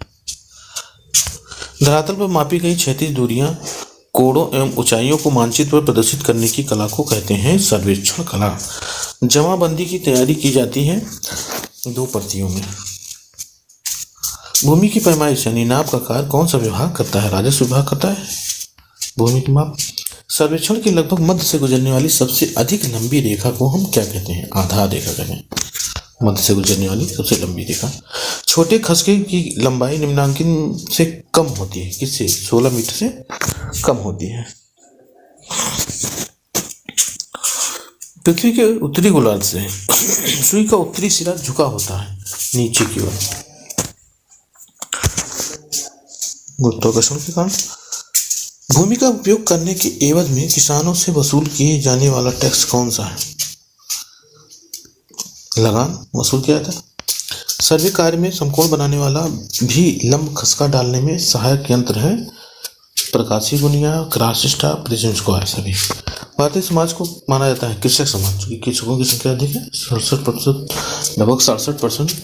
धरातल पर मापी गई क्षैतिज दूरियां, कोणों एवं ऊंचाइयों को मानचित्र पर प्रदर्शित करने की कला को कहते हैं सर्वेक्षण कला। जमाबंदी की तैयारी की जाती है 2 प्रतियों में। भूमि की पैमाइश यानी नाप का कार्य कौन सा विभाग करता है? राजस्व विभाग करता है भूमि की माप। सर्वेक्षण के लगभग मध्य से गुजरने वाली सबसे अधिक लंबी रेखा को हम क्या कहते हैं? आधार रेखा कहते हैं। मध्य से गुजरने वाली सबसे लंबी रेखा। छोटे खसके की लंबाई निम्नांकित से कम होती है। किससे? 16 मीटर से कम होती है। पृथ्वी के उत्तरी गोलार्ध से सूर्य का उत्तरी सिरा झुका होता है नीचे की ओर गुरुत्वाकर्षण के कारण। भूमि का उपयोग करने के एवज में किसानों से वसूल किए जाने वाला टैक्स कौन सा है? लगान वसूल किया जाता है। सर्वे कार्य में समकोण बनाने वाला भी लंब खसका डालने में सहायक यंत्र है प्रकाशीय गुनिया, क्रॉस स्टाफ, प्रिज्म स्क्वायर। सभी भारतीय समाज को माना जाता है कृषक समाज, क्योंकि कृषकों की संख्या अधिक है। 67%, लगभग 67%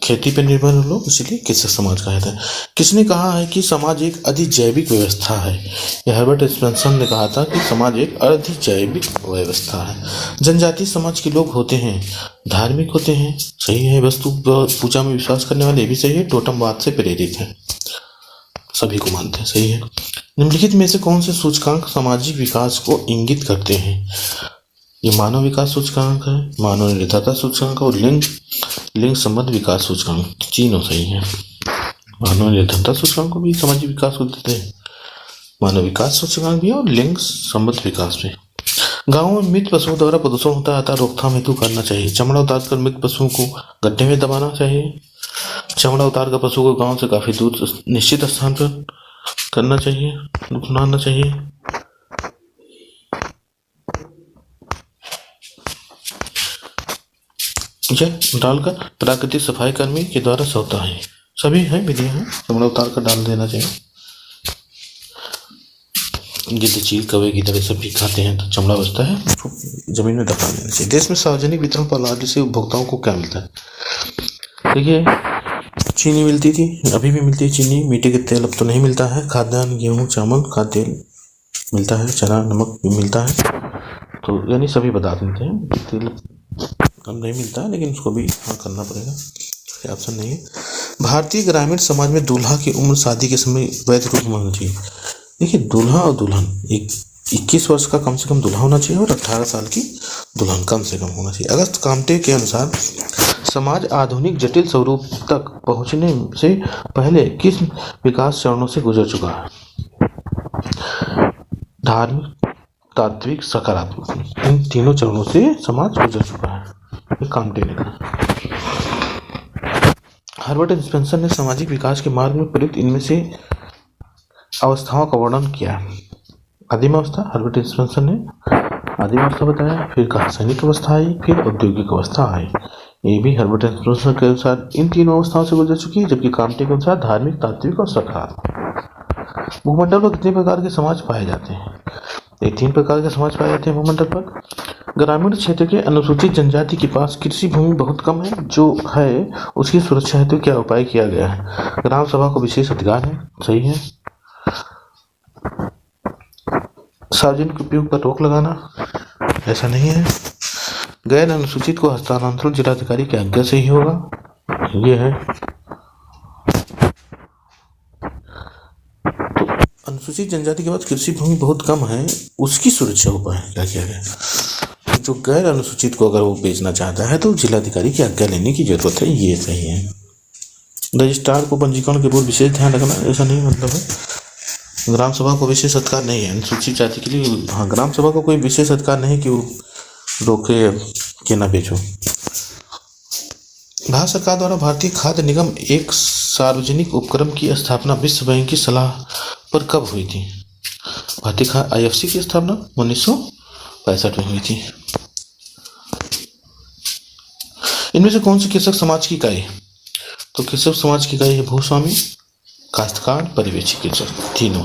खेती पर निर्भर लोग, इसलिए कृषक समाज कहा जाता है। किसने कहा है कि समाज एक अधिजैविक व्यवस्था है? यह हर्बर्ट स्पेंसर ने कहा था कि समाज एक अधिजैविक व्यवस्था है। जनजातीय समाज के लोग होते हैं धार्मिक होते हैं, सही है। वस्तु पूजा में विश्वास करने वाले भी सही है। टोटमवाद से प्रेरित है, सभी को मानते हैं, सही है। निम्नलिखित में से कौन से सूचकांक सामाजिक विकास को इंगित करते हैं? ये मानव विकास सूचकांक है, मानव निर्भरता सूचकांक और लिंग संबंध विकास सूचकांक। तीनों सही है। मानव निर्भरता सूचकांक को भी सामाजिक विकास को देते हैं, मानव विकास सूचकांक भी और लिंग संबंध विकास भी। गाँवों में मृत पशुओं द्वारा प्रदूषण होता है, रोकथाम हेतु करना चाहिए। चमड़ा उतार कर मृत पशुओं को गड्ढे में दबाना चाहिए। चमड़ा उतार कर पशु को गांव से काफी दूर निश्चित स्थान पर करना चाहिए, दफनाना चाहिए। डालकर प्राकृतिक सफाई कर्मी के द्वारा होता है। सभी हैं विधियां हैं। चमड़ा उतार कर डाल देना चाहिए। गिद्ध, चील, कौवे की तरह सभी खाते हैं तो चमड़ा बचता है, जमीन में दफना देना चाहिए। देश में सार्वजनिक वितरण प्रणाली से उपभोक्ताओं को क्या मिलता है? देखिए, चीनी मिलती थी, अभी भी मिलती है चीनी। मिट्टी के तेल अब तो नहीं मिलता है। खाद्यान्न, गेहूँ, चावल, खाद्य तेल मिलता है। चना, नमक भी मिलता है। तो यानी सभी पदार्थ मिलते हैं। तेल कम नहीं मिलता है, लेकिन उसको भी हाँ करना पड़ेगा, ऑप्शन नहीं है। भारतीय ग्रामीण समाज में दूल्हा की उम्र शादी के समय वैध रूप में होनी चाहिए। देखिए, दूल्हा और दुल्हन एक 21 वर्ष का कम से कम दूल्हा होना चाहिए और 18 साल की दुल्हन कम से कम होना चाहिए। अगस्त कामटे के अनुसार समाज आधुनिक जटिल स्वरूप तक पहुंचने से पहले किस विकास चरणों से गुजर चुका है? धार्मिक, तात्विक, सकारात्मक, इन तीनों चरणों से समाज गुजर चुका है, ये कामटे ने कहा। हर्बर्ट स्पेंसर ने सामाजिक विकास के मार्ग में प्रयुक्त इनमें से अवस्थाओं का वर्णन किया है। आदिम अवस्था, हर्बर्ट स्पेंसर ने आदिम अवस्था बताया, फिर रासायनिक अवस्था आई, फिर औद्योगिक अवस्था आई। ये भी हर्बर्ट स्पेंसर के अनुसार इन तीनों अवस्थाओं से गुजर चुकी है, जबकि कामटे के अनुसार धार्मिक, तात्विक और सकारात्मक। भूमंडल पर कितने प्रकार के समाज पाए जाते हैं? ये 3 प्रकार के समाज पाए जाते हैं भूमंडल पर। ग्रामीण क्षेत्र के अनुसूचित जनजाति के पास कृषि भूमि बहुत कम है, जो है उसकी सुरक्षा हेतु क्या उपाय किया गया है? ग्राम सभा को विशेष अधिकार है, सही है। सार्वजनिक उपयोग पर रोक लगाना, ऐसा नहीं है। गैर अनुसूचित को हस्तांतरण जिलाधिकारी की आज्ञा से ही होगा, ये है। तो अनुसूचित जनजाति के पास कृषि भूमि बहुत कम है, उसकी सुरक्षा उपाय क्या किया गया? जो गैर अनुसूचित को अगर वो बेचना चाहता है तो जिलाधिकारी की आज्ञा लेने की जरूरत है, ये सही है। रजिस्ट्रार को पंजीकरण के पूर्व विशेष ध्यान रखना, ऐसा नहीं मतलब है। ग्राम सभा को विशेष अधिकार नहीं है अनुसूचित जाति के लिए। हाँ, ग्राम सभा को कोई विशेष अधिकार नहीं कि वो रोके कि ना बेचो। भारत सरकार द्वारा भारतीय खाद्य निगम एक सार्वजनिक उपक्रम की स्थापना विश्व बैंक की सलाह पर कब हुई थी? भारतीय IFC की स्थापना 1965 में हुई थी। इनमें से कौन सी कृषक समाज की इकाई? तो कृषक समाज की इकाई है भूस्वामी, काश्तकार, पर्यवेक्षी कृषक, तीनों।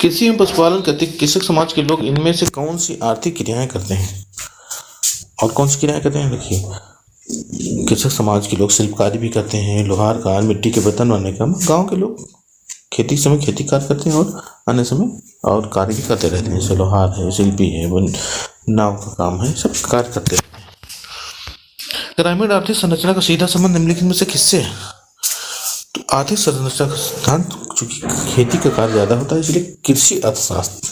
कृषि एवं पशुपालन करते कृषक समाज के लोग इनमें से कौन सी आर्थिक क्रियाएं करते हैं? और कौन सी क्रियाएं करते हैं? देखिए, कृषक समाज के लोग शिल्पकारी भी करते हैं, लोहार कार्य, मिट्टी के बर्तन बनाने का। गांव के लोग खेती के समय खेती कार्य करते हैं और अन्य समय और कार्य भी करते रहते हैं, जैसे लोहार है, शिल्पी है, नाव का काम है, सब कार्य करते रहते हैं। ग्रामीण आर्थिक संरचना का सीधा संबंध निम्नलिखित में से किससे है? तो आर्थिक संरचना का सिद्धांत, चूंकि खेती का कार्य ज्यादा होता है इसलिए कृषि अर्थशास्त्र।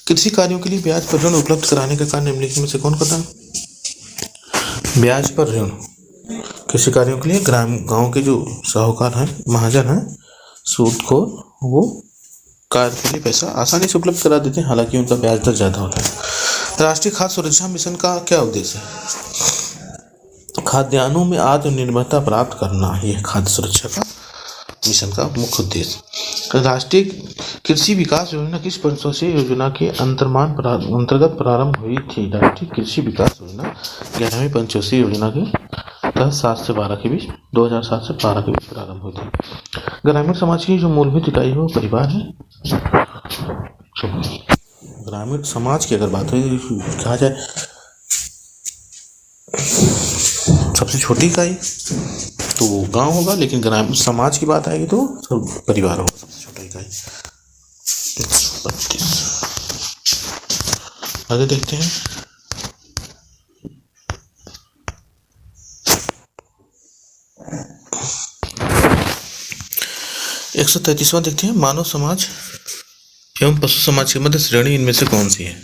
कृषि कार्यों के लिए ब्याज पर ऋण उपलब्ध कराने का कार्य निम्नलिखित में से कौन करता है? ब्याज पर ऋण कृषि कार्यों के लिए गांव के जो साहूकार हैं, महाजन हैं, सूदखोर, वो कार्य के लिए पैसा आसानी से उपलब्ध करा देते हैं, हालांकि उनका ब्याज दर ज्यादा होता है। राष्ट्रीय खाद्य सुरक्षा मिशन का क्या उद्देश्य है? खाद्यान्नों में आत्मनिर्भरता प्राप्त करना, यह खाद्य सुरक्षा का मिशन का मुख्य उद्देश्य। राष्ट्रीय कृषि विकास योजना किस पंचवर्षीय योजना के अंतर्गत प्रारंभ हुई थी? राष्ट्रीय कृषि विकास योजना 11वीं पंचवर्षीय योजना के तहत 7 से 12 के बीच 2007 से 12 के बीच प्रारंभ हुई थी। ग्रामीण समाज की जो मूलभूत इकाई है वो परिवार है। ग्रामीण समाज की अगर बात हो कहा जाए सबसे छोटी इकाई तो वो गांव होगा, लेकिन ग्रामीण समाज की बात आएगी तो सब परिवार होगा सबसे छोटा इकाई। 132 आगे देखते हैं। 133वां देखते हैं, मानव समाज एवं पशु समाज के मध्य श्रेणी इनमें से कौन सी है?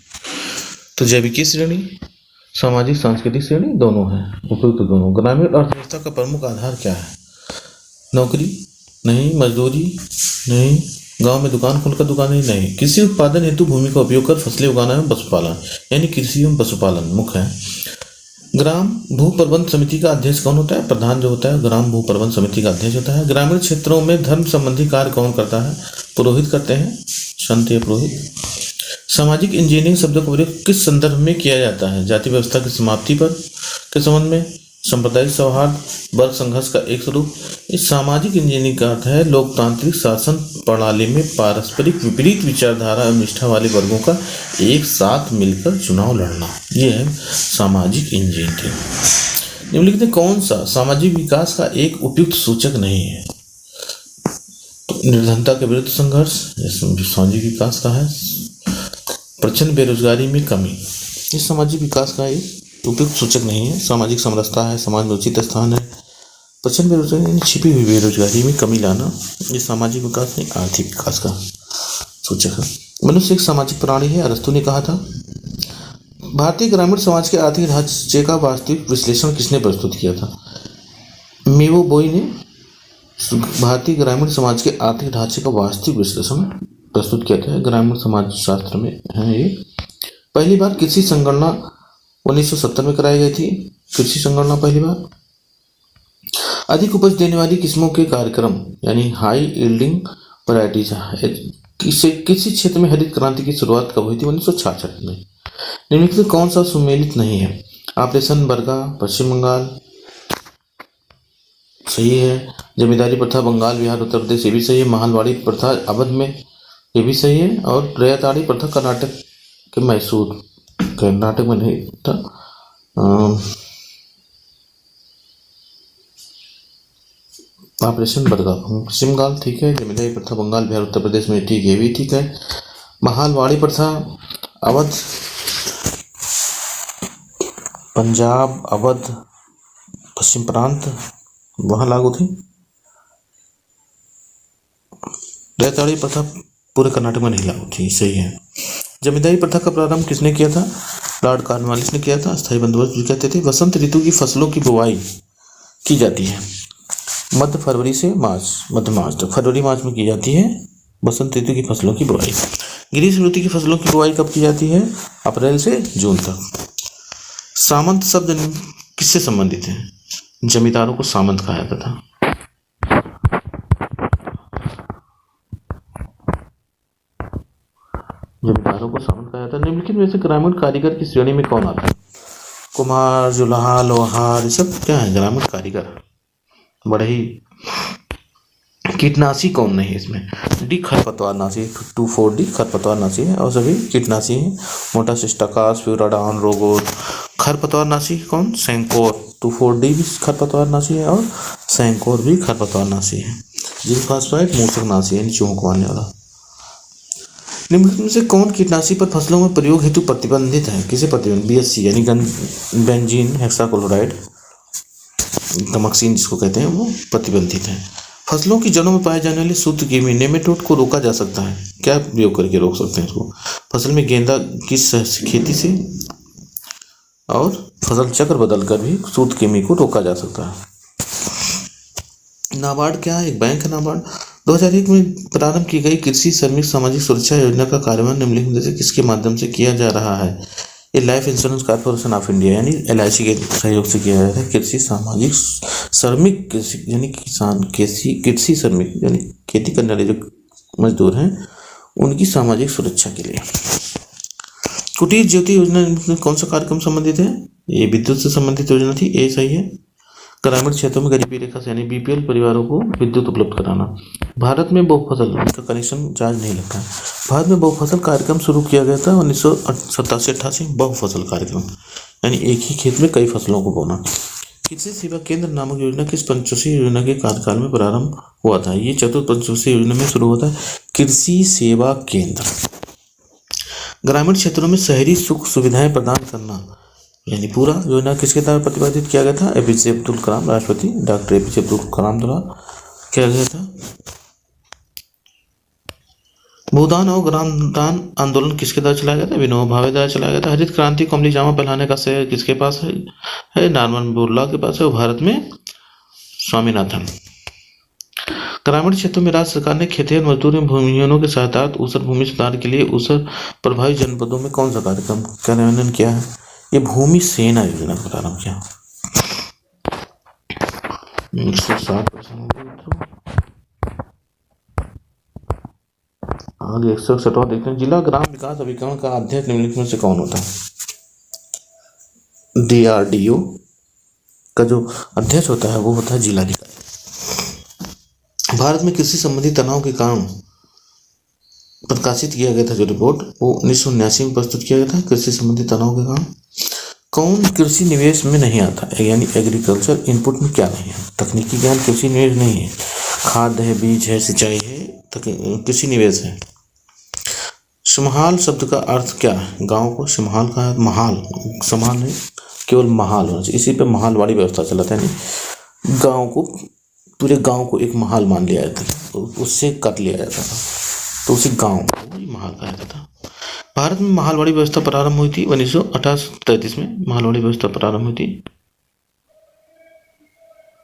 तो जैविकी श्रेणी, सामाजिक सांस्कृतिक श्रेणी, दोनों है, उपयुक्त दोनों। ग्रामीण अर्थव्यवस्था का प्रमुख आधार क्या है? नौकरी नहीं, मजदूरी नहीं, गांव में दुकान खोलकर दुकानें नहीं, कृषि उत्पादन हेतु भूमि का उपयोग कर फसलें उगाना एवं पशुपालन, यानी कृषि एवं पशुपालन मुख्य है। ग्राम भू प्रबंध समिति का अध्यक्ष कौन होता है? प्रधान जो होता है ग्राम भू प्रबंध समिति का अध्यक्ष होता है। ग्रामीण क्षेत्रों में धर्म संबंधी कार्य कौन करता है? पुरोहित करते हैं, संत या पुरोहित। सामाजिक इंजीनियरिंग शब्द का प्रयोग किस संदर्भ में किया जाता है? जाति व्यवस्था की समाप्ति पर के संबंध में, सांप्रदायिक सौहार्द, वर्ग संघर्ष का एक स्वरूप। इस सामाजिक इंजीनियरिंग का अर्थ है लोकतांत्रिक शासन प्रणाली में पारस्परिक विपरीत विचारधारा एवं निष्ठा वाले वर्गों का एक साथ मिलकर चुनाव लड़ना, यह है सामाजिक इंजीनियरिंग। निम्नलिखित में कौन सा सामाजिक विकास का एक उपयुक्त सूचक नहीं है? तो निर्धनता के विरुद्ध संघर्ष सामाजिक विकास का है। प्रचंड बेरोजगारी में कमी, इस सामाजिक विकास का एक उपयुक्त सूचक नहीं है। सामाजिक समरसता है, समाज में उचित स्थान है। प्रचंड बेरोजगारी, छिपी हुई बेरोजगारी में कमी लाना, ये सामाजिक विकास नहीं आर्थिक विकास का सूचक है। मनुष्य एक सामाजिक प्राणी है, अरस्तु ने कहा था। भारतीय ग्रामीण समाज के आर्थिक ढांचे का वास्तविक विश्लेषण किसने प्रस्तुत किया था? मेवो बोई ने भारतीय ग्रामीण समाज के आर्थिक ढांचे का वास्तविक विश्लेषण प्रस्तुत किया था। ग्रामीण समाज शास्त्र में है ये। पहली बार कृषि संगणना 1970 में कराई गई थी। कृषि संगणना पहली बार। अधिक उपज देने वाली किस्मों के कार्यक्रम यानी हाई यील्डिंग वैरायटीज किसी क्षेत्र में हरित क्रांति की शुरुआत कब हुई थी? 1966 में। निम्नलिखित में कौन सा सुमेलित नहीं है? ऑपरेशन बरगा पश्चिम बंगाल सही है। जमींदारी प्रथा बंगाल बिहार उत्तर प्रदेश ये भी सही है। महलवाड़ी प्रथा अवध में ये भी सही है। और रैयताड़ी प्रथा कर्नाटक के मैसूर, कर्नाटक में नहीं था। ऑपरेशन बरगा पश्चिम बंगाल ठीक है। जमींदारी प्रथा बंगाल बिहार उत्तर प्रदेश में ठीक है, भी ठीक है। महलवाड़ी प्रथा अवध पंजाब अवध पश्चिम प्रांत वहाँ लागू थी। रैयताड़ी प्रथा पूरे कर्नाटक में नहीं लागू थी, सही है। जमींदारी प्रथा का प्रारंभ किसने किया था? लॉर्ड कॉर्नवालिस ने किया था। स्थायी बंदोबस्त भी कहते थे। वसंत ऋतु की फसलों की बुवाई की जाती है मध्य फरवरी से मार्च, मध्य मार्च तक, फरवरी मार्च में की जाती है बसंत ऋतु की फसलों की बुवाई। ग्रीष्म ऋतु की फसलों की बुवाई कब की जाती है? अप्रैल से जून तक। सामंत शब्द किससे संबंधित है? जमींदारों को सामंत कहा जाता था। जमींदारों को सामंत कहा जाता है। निम्नलिखित में से ग्रामीण कारीगर की श्रेणी में कौन आता है? कुम्हार, जुलाहा, लोहार, ये सब क्या है? ग्रामीण कारीगर। बड़े ही कीटनाशी कौन नहीं है इसमें? डी खरपतवार नाशी, 2,4-D खरपतवार नाशी है और सभी कीटनाशी हैं। मोटासिस्टाकास, फ्यूराडान, रोगोर। खरपतवार नाशी कौन? सेंकोर। 2,4-D भी खरपतवार नाशी है और सेंकोर भी खरपतवार नाशी है। जिंक फॉस्फेट मूसक नाशी है, चूहों को मारने वाला। निम्नलिखित में से कौन कीटनाशी पर फसलों में प्रयोग हेतु प्रतिबंधित है? किसे प्रतिबंधित? BSC यानी बेंजीन हेक्साक्लोराइड, तमक्सिन जिसको कहते हैं, वो प्रतिबंधित है। फसलों की जड़ों में पाए जाने वाले सूत्रकृमि नेमेटोड को रोका जा सकता है। क्या प्रयोग करके रोक सकते हैं इसको? फसल में गेंदा की खेती से और फसल चक्र बदलकर भी सूत्रकृमि को रोका जा सकता है। नाबार्ड क्या है? एक बैंक है नाबार्ड। 2001 में प्रारंभ की गई कृषि श्रमिक सामाजिक सुरक्षा योजना का कार्यान्वयन निम्नलिखित में से किसके माध्यम से किया जा रहा है? ये life insurance corporation of India यानी LIC के सहयोग से किया जाता है। कृषि सामाजिक श्रमिक यानी किसान, कृषि श्रमिक यानी खेती करने वाले जो मजदूर हैं उनकी सामाजिक सुरक्षा के लिए। कुटीर ज्योति योजना में कौन सा कार्यक्रम संबंधित है? ये विद्युत से संबंधित योजना थी, ये सही है। ग्रामीण क्षेत्रों में गरीबी रेखा से यानी BPL परिवारों को विद्युत उपलब्ध कराना। भारत में बहुफसल का कनेक्शन चार्ज नहीं लगता है। भारत में बहुफसल कार्यक्रम शुरू किया गया था 1987-88 बहुफसल कार्यक्रम यानी एक ही खेत में कई फसलों को बोना। कृषि सेवा केंद्र नामक योजना किस पंचवर्षीय योजना के कार्यकाल में प्रारंभ हुआ था? ये चतुर्थ पंचवर्षीय योजना में शुरू होता है कृषि सेवा केंद्र। ग्रामीण क्षेत्रों में शहरी सुख सुविधाएं प्रदान करना यानी पूरा योजना किसके द्वारा प्रतिपादित किया गया था? APJ अब्दुल कलाम, राष्ट्रपति डॉक्टर APJ अब्दुल कलाम द्वारा किया गया था। भूदान और ग्रामदान आंदोलन किसके द्वारा चलाया गया था? विनोबा भावे द्वारा चलाया गया था। हरित क्रांति को अमली जामा पहनाने का श्रेय किसके पास है? नॉर्मन बोरलॉग के पास है और भारत में स्वामीनाथन। ग्रामीण क्षेत्रों में राज्य सरकार ने खेतिहर मजदूर भूमिहीनों के सहायतार्थ ऊसर भूमि सुधार के लिए ऊसर प्रभावित जनपदों में कौन सा कार्यक्रम कार्यान्वयन किया है? ये भूमि सेना योजना का प्रारंभ किया। 160% आगे 161 देखते हैं। जिला ग्राम विकास अभिकरण का अध्यक्ष निम्नलिखित में से कौन होता है? DRDO का जो अध्यक्ष होता है वो होता है जिलाधिकारी। भारत में कृषि संबंधी तनाव के कारण प्रकाशित किया गया था जो रिपोर्ट वो 1979 में प्रस्तुत किया गया था। कृषि संबंधी तनाव के कारण कौन कृषि निवेश में नहीं आता है? यानी एग्रीकल्चर इनपुट में क्या नहीं है? तकनीकी ज्ञान कृषि निवेश नहीं है। खाद है, बीज है, सिंचाई है, कृषि निवेश है। समहाल शब्द का अर्थ क्या है? गांव को समहाल कहा है। महाल समाल नहीं, केवल महाल होना चाहिए। इसी पे महालवाड़ी व्यवस्था चलाता है। नहीं, गांव को पूरे गांव को एक महाल मान लिया जाता था, उससे कट लिया जाता था। तो उसी गांव को ही महल कहा जाता था। भारत में महलवाड़ी व्यवस्था प्रारंभ हुई थी 1938 में। महलवाड़ी व्यवस्था प्रारंभ हुई थी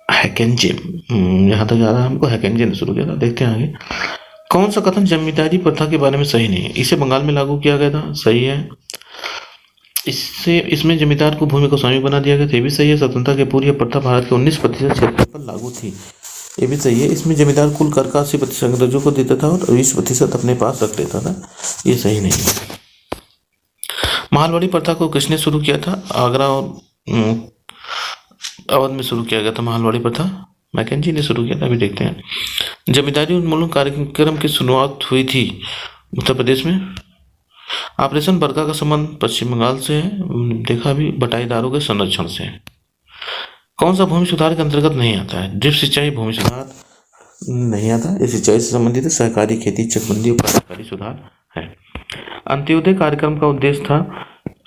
हैकेंजे, यहाँ तक याद है हमको, हैकेंजे ने शुरू किया था। देखते हैं आगे। कौन सा कथन जमींदारी प्रथा के बारे में सही नहीं है? इसे बंगाल में लागू किया गया था, सही है। इसमें जमींदार को भूमि को स्वामी बना दिया गया था, ये भी सही है। स्वतंत्रता के पूर्व यह प्रथा भारत के 19% क्षेत्र पर लागू थी, ये भी सही है। इसमें जमींदार कुल कर का 80% अंग्रेजों को देता था और 20% अपने पास रख लेता था, ये सही नहीं है। महलवाड़ी प्रथा को किसने शुरू किया था? आगरा और अवध में शुरू किया गया था महलवाड़ी प्रथा, मैकेंजी ने शुरू किया था। अभी देखते हैं। जमींदारी उन्मूलन कार्यक्रम की शुरुआत हुई थी उत्तर प्रदेश में। ऑपरेशन बरका का संबंध पश्चिम बंगाल से है, देखा भी, बटाईदारों के संरक्षण से है। कौन सा भूमि सुधार के अंतर्गत नहीं आता है? ड्रिप सिंचाई भूमि सुधार नहीं आता, ये सिंचाई से संबंधित है। सहकारी खेती, चकबंदी और सहकारी सुधार है। अंत्योदय कार्यक्रम का उद्देश्य था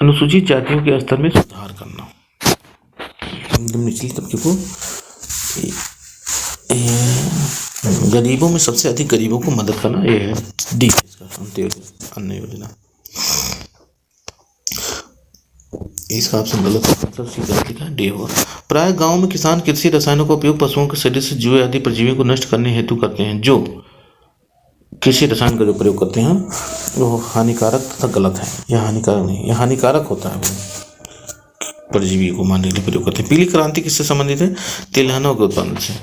अनुसूचित जातियों के स्तर में सुधार करना, एकदम निचली तबके को, गरीबों में सबसे अधिक गरीबों को मदद करना, ये है डी इसका अंत्योदय अन्न योजना। इसका ऑप्शन गलत है, गलत लिखा डी होगा। प्राय गांव में किसान कृषि रसायनों का उपयोग पशुओं के शरीर से जुए आदि परजीवियों को नष्ट करने हेतु करते हैं। जो कृषि रसायन का जो प्रयोग करते हैं वो हानिकारक तथा गलत है, यह हानिकारक नहीं, यह हानिकारक होता है, वो परजीवी को मारने के लिए प्रयोग करते हैं। पीली क्रांति किससे संबंधित है? तिलहनों के उत्पादन से।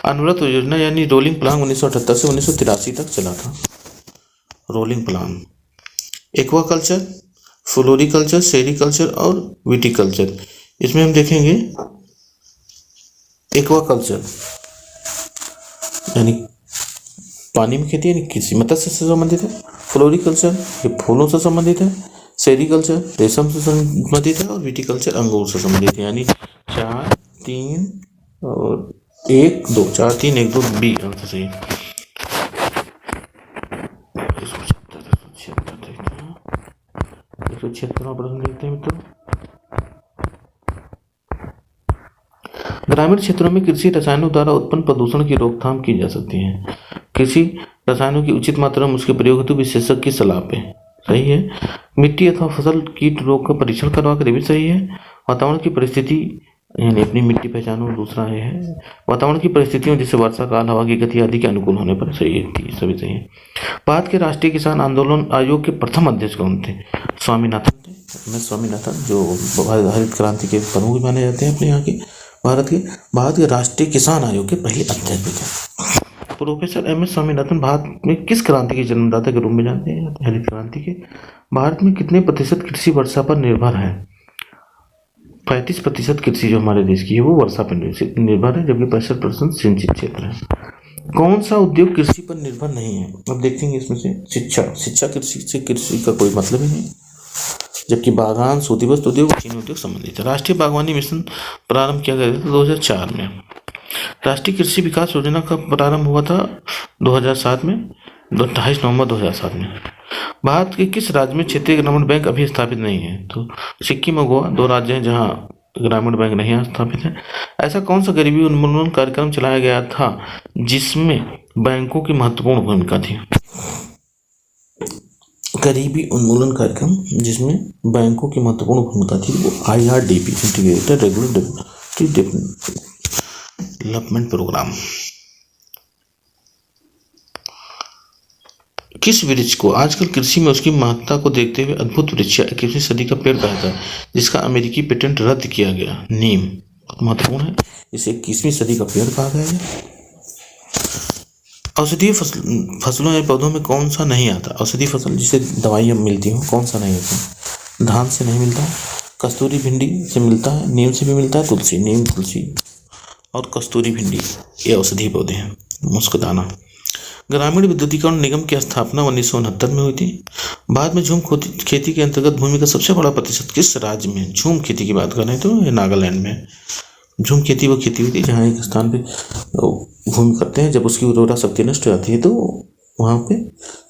अनवरत योजना यानी रोलिंग प्लान 1978 से 1983 तक चला था। Rolling plan aquaculture, floriculture, sericulture और विटिकल्चर। इसमें हम देखेंगे एक्वाकल्चर यानी पानी में खेती, यानी कृषि मत्स्य से संबंधित है। फ्लोरिकल्चर ये फूलों से संबंधित है। सेरिकल्चर रेशम से संबंधित है। और विटिकल्चर अंगूर से संबंधित है। यानी 4, 3 और 1, 2, 4, 3, 1, 2 बी आंसर सही। 176वां प्रश्न देखते हैं मित्रों। ग्रामीण क्षेत्रों में कृषि रसायनों द्वारा उत्पन्न प्रदूषण की रोकथाम की जा सकती है। कृषि रसायनों की उचित मात्रा में उसके प्रयोग हेतु विशेषज्ञ की सलाह पे, सही है। मिट्टी अथवा फसल कीट रोग का परीक्षण करवा कर, भी सही है। वातावरण की परिस्थिति यानी अपनी मिट्टी पहचानो, दूसरा है वातावरण की परिस्थितियों जैसे वर्षा काल, हवा की गति आदि के अनुकूल होने पर, सही है, सभी सही है। भारत के राष्ट्रीय किसान आंदोलन आयोग के प्रथम अध्यक्ष कौन थे? स्वामीनाथन थे, स्वामीनाथन, जो हरित क्रांति के प्रमुख माने जाते हैं अपने यहाँ के भारत के राष्ट्रीय किसान आयोग के पहले अध्यक्ष थे। Professor M S Swaminathan Bharat में किस क्रांति के जन्मदाता के रूप में जानते हैं? हरित क्रांति के। भारत में कितने प्रतिशत कृषि वर्षा पर निर्भर है? 35% कृषि जो हमारे देश की है वो वर्षा पर निर्भर है, जबकि 65% सिंचित क्षेत्र है। कौन सा उद्योग कृषि पर निर्भर नहीं है? अब देखेंगे इसमें से शिक्षा कृषि से, कृषि का कोई मतलब ही नहीं, जबकि बागान, सूती वस्त्र उद्योग, चीनी उद्योग संबंधित है। राष्ट्रीय बागवानी मिशन प्रारंभ किया गया था 2004 में। राष्ट्रीय कृषि विकास योजना का प्रारंभ हुआ था 2007 में, 28 नवंबर 2007 में। भारत के किस राज्य में क्षेत्रीय ग्रामीण बैंक अभी स्थापित नहीं है? तो सिक्किम और गोवा 2 राज्य हैं जहां ग्रामीण बैंक नहीं स्थापित है। ऐसा कौन सा गरीबी उन्मूलन कार्यक्रम चलाया गया था जिसमें बैंकों की महत्वपूर्ण भूमिका थी? गरीबी उन्मूलन कार्यक्रम जिसमें बैंकों की महत्वपूर्ण भूमिका थी वो IRDP, integrated regulatory development programme. किस वृक्ष को आजकल कृषि में उसकी महत्ता को देखते हुए अद्भुत वृक्ष या 21वीं सदी का पेड़ कहता है, जिसका अमेरिकी पेटेंट रद्द किया गया? नीम महत्वपूर्ण है, इसे 21वीं सदी का पेड़ कहा गया है। औषधीय फसलों या पौधों में कौन सा नहीं आता? औषधीय फसल जिसे दवाइयाँ मिलती हो, कौन सा नहीं आता? धान से नहीं मिलता, कस्तूरी भिंडी से मिलता है, नीम से भी मिलता है, तुलसी, नीम, तुलसी और कस्तूरी भिंडी ये औषधीय पौधे हैं। मुस्कदाना। ग्रामीण विद्युतीकरण निगम की स्थापना 1969 में हुई थी। भारत में झूम खेती के अंतर्गत भूमि का सबसे बड़ा प्रतिशत किस राज्य में? झूम खेती की बात करें तो नागालैंड में। झूम खेती वो खेती हुई थी जहाँ एक स्थान पे भूमि करते हैं, जब उसकी उर्वरा शक्ति नष्ट हो जाती है तो वहाँ पे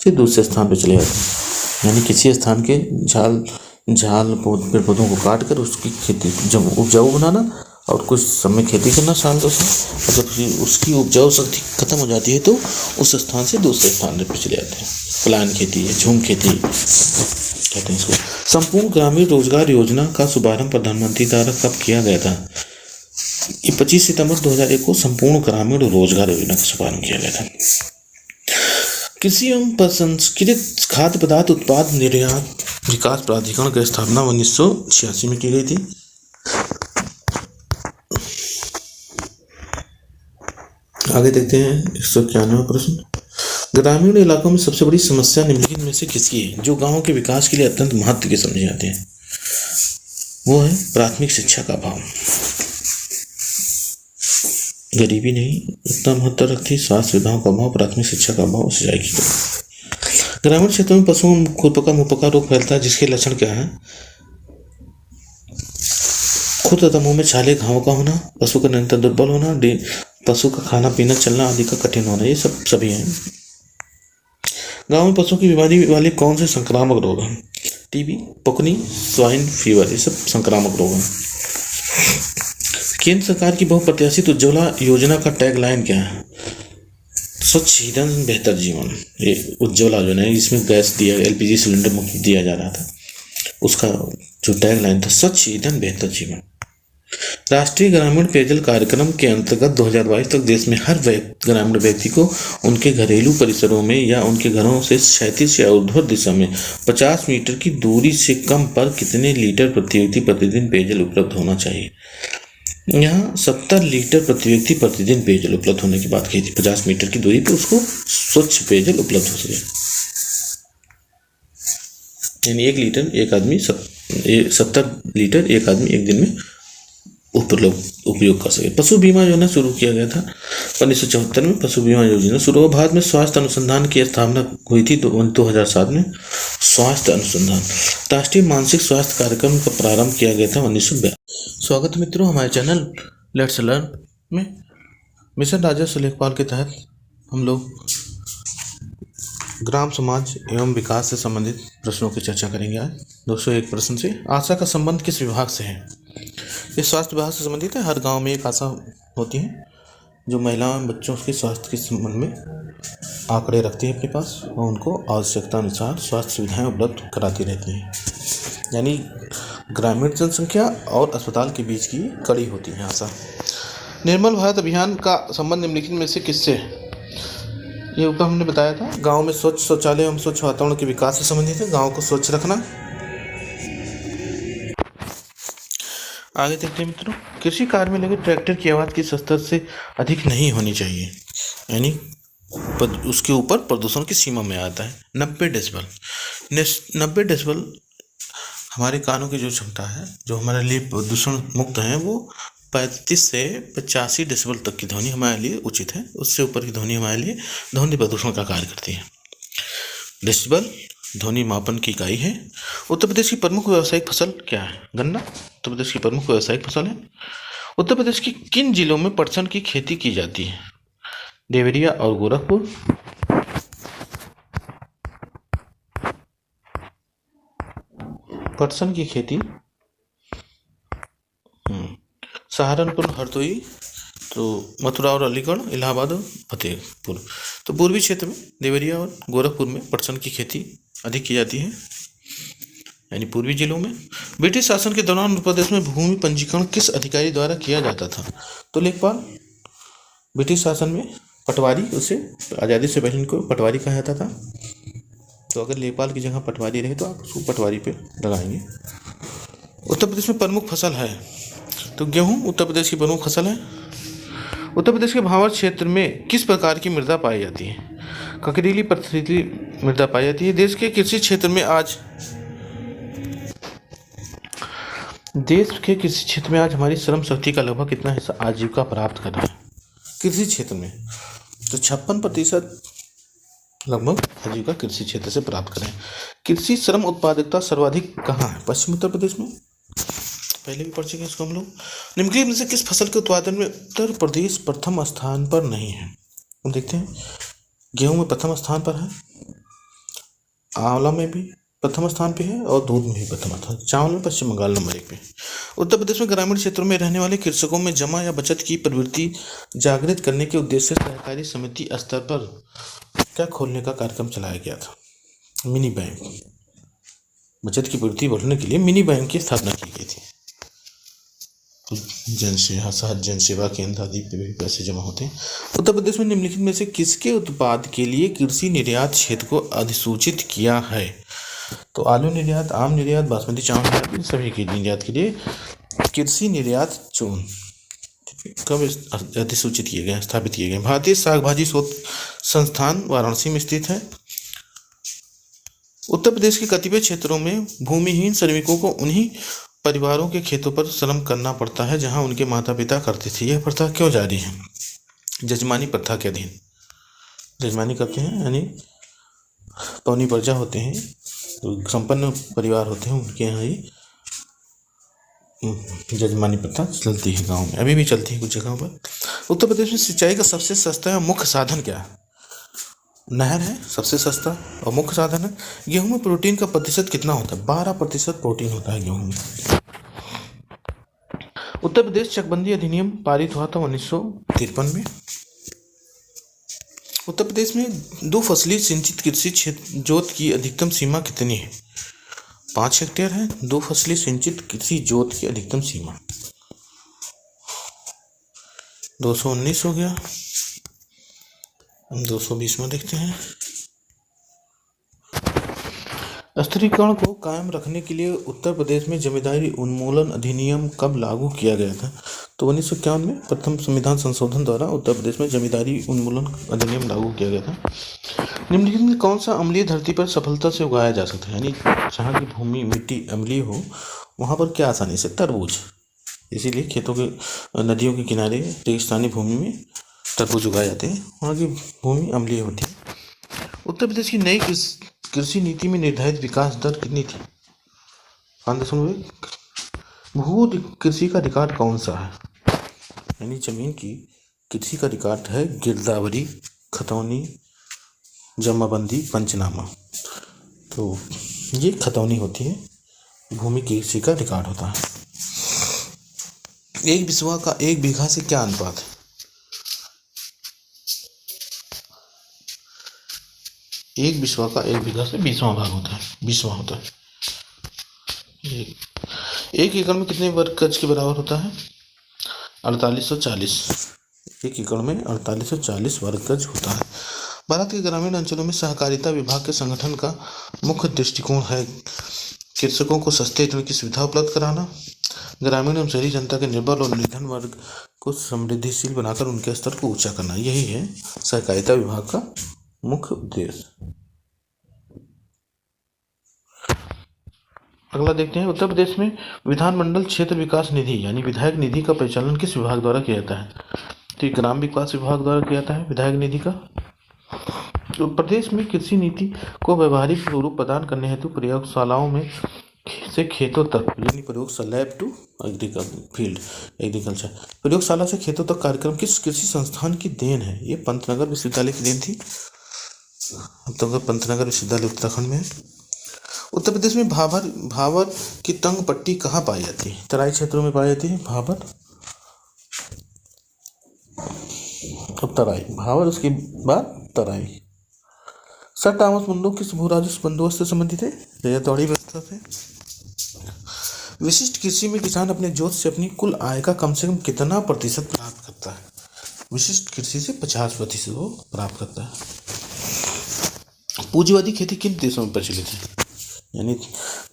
फिर दूसरे स्थान पे चले जाते हैं। यानी किसी स्थान के झाल पेड़ पौधों को काट कर उसकी खेती जब उपजाऊ बनाना और कुछ समय खेती करना साल 2 साल, और जब उसकी उपजाऊ शक्ति खत्म हो जाती है तो उस स्थान से दूसरे स्थान पर चले जाते हैं। पलायन खेती है, झूम खेती कहते हैं इसको। संपूर्ण ग्रामीण रोजगार योजना का शुभारंभ प्रधानमंत्री द्वारा कब किया गया था? ये 25 सितंबर 2001 को संपूर्ण ग्रामीण रोजगार योजना का शुभारंभ किया गया था। कृषि एवं प्रसंस्कृत खाद्य पदार्थ उत्पाद निर्यात विकास प्राधिकरण की स्थापना 1986 में की गई थी। आगे देखते हैं 191वां प्रश्न। ग्रामीण इलाकों में सबसे बड़ी समस्या निम्नलिखित में से किसकी है, जो गांवों के विकास के लिए अत्यंत महत्व के समझे जाते हैं? वो है प्राथमिक शिक्षा का अभाव। गरीबी नहीं उतना महत्व रखती, स्वास्थ्य सुविधाओं का अभाव, प्राथमिक शिक्षा का अभाव, सिंचाई की कमी। ग्रामीण क्षेत्रों में पशुओं में खुरपका मुंहपका रोग फैलता है, जिसके लक्षण क्या है? खुद तथा मुंह में छाले घावों का होना, पशु का निरंतर दुर्बल होना, पशु का खाना पीना चलना आदि का कठिन होना, ये सब सभी हैं। गांव में पशुओं की बीमारी वाले कौन से संक्रामक रोग हैं? टीबी, पकनी, स्वाइन फीवर, ये सब संक्रामक रोग हैं। केंद्र सरकार की बहुप्रत्याशित उज्ज्वला योजना का टैगलाइन क्या है? स्वच्छ ईंधन बेहतर जीवन। ये उज्ज्वला योजना है, इसमें गैस दिया, एलपीजी सिलेंडर मुफ्त दिया जा रहा था, उसका जो टैगलाइन था स्वच्छ ईंधन बेहतर जीवन। राष्ट्रीय ग्रामीण पेयजल कार्यक्रम के अंतर्गत 2022 तक देश में हर ग्रामीण व्यक्ति को उनके घरेलू परिसरों में या उनके घरों से क्षैतिज या ऊर्ध्वाधर दिशा में 50 मीटर की दूरी से कम पर कितने लीटर प्रति व्यक्ति प्रतिदिन पेयजल उपलब्ध होना चाहिए? यहाँ 70 लीटर प्रति व्यक्ति प्रतिदिन पेयजल उपलब्ध होने की बात कही थी। 50 मीटर की दूरी पर उसको स्वच्छ पेयजल उपलब्ध हो सके, यानी 1 लीटर एक आदमी 70 लीटर एक आदमी एक दिन में उपयोग कर सके। पशु बीमा योजना शुरू किया गया था 1974 में। पशु बीमा योजना शुरू हुआ। भारत में स्वास्थ्य अनुसंधान की स्थापना हुई थी 2007 में। स्वास्थ्य अनुसंधान राष्ट्रीय मानसिक स्वास्थ्य कार्यक्रम का प्रारंभ किया गया था 1942। स्वागत मित्रों हमारे चैनल लेट्स लर्न में। मिशन राजस्व लेखपाल के तहत हम लोग ग्राम समाज एवं विकास से संबंधित प्रश्नों की चर्चा करेंगे आज। 201 प्रश्न से आशा का संबंध किस विभाग से है? ये स्वास्थ्य विभाग से संबंधित है। हर गांव में एक आशा होती है जो महिलाओं एवं बच्चों के स्वास्थ्य के संबंध में आंकड़े रखती है अपने पास और उनको आवश्यकता अनुसार स्वास्थ्य सुविधाएं उपलब्ध कराती रहती हैं। यानी ग्रामीण जनसंख्या और अस्पताल के बीच की कड़ी होती है आशा। निर्मल भारत अभियान का संबंध निम्नलिखित में से किससे है? ये ऊपर हमने बताया था। गांव में स्वच्छ शौचालय एवं स्वच्छ वातावरण के विकास से संबंधित है, गांव को स्वच्छ रखना। आगे देखते हैं मित्रों, कृषि कार्य में लगे ट्रैक्टर की आवाज़ किस स्तर से अधिक नहीं होनी चाहिए? यानी उसके ऊपर प्रदूषण की सीमा में आता है 90 डेसिबल। 90 डेसिबल हमारे कानों की जो क्षमता है, जो हमारे लिए प्रदूषण मुक्त है, वो 35 से 85 डेसिबल तक की ध्वनि हमारे लिए उचित है। उससे ऊपर की ध्वनि हमारे लिए ध्वनि प्रदूषण का कार्य करती है। डेसिबल ध्वनि मापन की इकाई है। उत्तर प्रदेश की प्रमुख व्यावसायिक फसल क्या है? गन्ना उत्तर प्रदेश की प्रमुख व्यावसायिक फसल है। उत्तर प्रदेश के किन जिलों में पटसन की खेती की जाती है? देवरिया और गोरखपुर। पटसन की खेती सहारनपुर, हरदोई, तो मथुरा और अलीगढ़, इलाहाबाद और फतेहपुर। तो पूर्वी क्षेत्र में देवरिया और गोरखपुर में पटसन की खेती अधिक की जाती है, यानी पूर्वी जिलों में। ब्रिटिश शासन के दौरान उत्तर प्रदेश में भूमि पंजीकरण किस अधिकारी द्वारा किया जाता था? तो लेखपाल। ब्रिटिश शासन में पटवारी, उसे आज़ादी से पहले इनको पटवारी कहा जाता था। तो अगर लेखपाल की जगह पटवारी रहे तो आप उसको पटवारी पे लगाएंगे। उत्तर प्रदेश में प्रमुख फसल है, तो गेहूँ उत्तर प्रदेश की प्रमुख फसल है। उत्तर प्रदेश के भावर क्षेत्र में किस प्रकार की मृदा पाई जाती है? ककरीली पथरीली मृदा पाई जाती है। देश के कृषि क्षेत्र में आज हमारी श्रम शक्ति का लगभग कितना हिस्सा आजीविका प्राप्त कर रहा है? कृषि क्षेत्र में तो 56% लगभग आजीविका कृषि क्षेत्र से प्राप्त करें। कृषि श्रम उत्पादकता सर्वाधिक कहाँ है? पश्चिम उत्तर प्रदेश में। पहले भी पढ़ चुके हैं इसको हम लोग। निम्नलिखित में से किस फसल के उत्पादन में उत्तर प्रदेश प्रथम स्थान पर नहीं है? हम देखते हैं, गेहूं में प्रथम स्थान पर है, आंवला में भी प्रथम स्थान पे है और दूध में भी प्रथम स्थान। चावल में पश्चिम बंगाल नंबर 1 पे। उत्तर प्रदेश में ग्रामीण क्षेत्रों में रहने वाले कृषकों में जमा या बचत की प्रवृत्ति जागृत करने के उद्देश्य से सहकारी समिति स्तर पर क्या खोलने का कार्यक्रम चलाया गया था? Mini bank. बचत की प्रवृत्ति बढ़ाने के लिए मिनी बैंक की स्थापना की गई थी। सहज जन सेवा केंद्र आदि पे भी पैसे जमा होते हैं। उत्तर प्रदेश में निम्नलिखित में से किसके उत्पाद के लिए कृषि निर्यात क्षेत्र को अधिसूचित किया है? तो आलू निर्यात, आम निर्यात, बासमती चावल निर्यात, इन सभी के निर्यात के लिए कृषि निर्यात जोन कब अधिसूचित किए गए, स्थापित किए गए? भारतीय शाक भाजी शोध संस्थान वाराणसी में स्थित है। उत्तर प्रदेश के कतिपय क्षेत्रों में भूमिहीन श्रमिकों को उन्हीं परिवारों के खेतों पर श्रम करना पड़ता है जहां उनके माता पिता करते थे। यह प्रथा क्यों जारी है? जजमानी प्रथा के अधीन। जजमानी करते हैं यानी पौनी प्रजा होते हैं, तो संपन्न परिवार होते हैं, उनके यहाँ ही जजमानी प्रथा चलती है गांव में, अभी भी चलती है कुछ जगहों पर। उत्तर प्रदेश में सिंचाई का सबसे सस्ता या मुख्य साधन क्या है? नहर है सबसे सस्ता और मुख्य साधन है। गेहूं में प्रोटीन का प्रतिशत कितना होता है? 12% प्रोटीन होता है गेहूं में। उत्तर प्रदेश चकबंदी अधिनियम पारित हुआ था 1953 में। उत्तर प्रदेश में 2 फसली सिंचित कृषि क्षेत्र जोत की अधिकतम सीमा कितनी है? 5 हेक्टेयर है 2 फसली सिंचित कृषि जोत की अधिकतम सीमा। 219 हो गया, 220 में देखते हैं। स्थिरीकरण को कायम रखने के लिए उत्तर प्रदेश में जमींदारी उन्मूलन अधिनियम कब लागू किया गया था? तो 1951 में प्रथम संविधान संशोधन द्वारा उत्तर प्रदेश में जमींदारी उन्मूलन अधिनियम लागू किया गया था। निम्नलिखित में कौन सा अम्लीय धरती पर सफलता से उगाया जा सकता है? यानी जहाँ की भूमि मिट्टी अम्लीय हो वहाँ पर क्या आसानी से? तरबूज। इसीलिए खेतों के, नदियों के किनारे रेगिस्तानी भूमि में तरबूज उगाए जाते हैं, वहाँ की भूमि अम्लीय होती है। उत्तर प्रदेश की नई कृषि नीति में निर्धारित विकास दर कितनी थी? 5.1। भू कृषि का रिकॉर्ड कौन सा है? यानी जमीन की कृषि का रिकॉर्ड है गिरदावरी, खतौनी, जमाबंदी, पंचनामा। तो ये खतौनी होती है, भूमि कृषि का रिकॉर्ड होता है। एक बिस्वा का 1 बीघा से क्या अनुपात है? 1 बिस्वा का 1 बीघा से 20वां भाग होता है, 20वां होता है। 1 एकड़ में कितने वर्ग गज के बराबर होता है? 4840। 1 एकड़ में 4840 वर्ग गज होता है। भारत के ग्रामीण अंचलों में सहकारिता विभाग के संगठन का मुख्य दृष्टिकोण है कृषकों को सस्ते ऋण की सुविधा उपलब्ध कराना, ग्रामीण एवं शहरी जनता के निर्बल और निर्धन वर्ग को समृद्धिशील बनाकर उनके स्तर को ऊंचा करना। यही है सहकारिता विभाग का मुख्य उद्देश्य। अगला देखते हैं, उत्तर प्रदेश में विधानमंडल क्षेत्र विकास निधि यानी विधायक निधि का परिचालन किस विभाग द्वारा किया जाता है? तो ये ग्राम विकास विभाग द्वारा किया जाता है विधायक निधि का। तो प्रदेश में कृषि नीति को व्यवहारिक स्वरूप प्रदान करने हेतु प्रयोगशालाओं में से खेतों तक यानी प्रयोगशाला लैब टू फील्ड एग्रीकल्चर, प्रयोगशाला से खेतों तक कार्यक्रम किस कृषि संस्थान की देन है? ये पंतनगर विश्वविद्यालय की देन थी। तो पंतनगर विश्वविद्यालय उत्तराखंड में है। उत्तर प्रदेश में भाबर की तंग पट्टी कहाँ पाई जाती है? तराई क्षेत्रों में पाई जाती है भाबर। अब तराई, भाबर, उसके बाद तराई। सर टॉमस मुंडो किस भू राजस्व बंदोबस्त से संबंधित है? रैयतवाड़ी व्यवस्था से। विशिष्ट कृषि में किसान अपने जोत से अपनी कुल आय का कम से कम कितना प्रतिशत प्राप्त करता है? विशिष्ट कृषि से 50% वो प्राप्त करता है। पूंजीवादी खेती किन देशों में प्रचलित है? यानी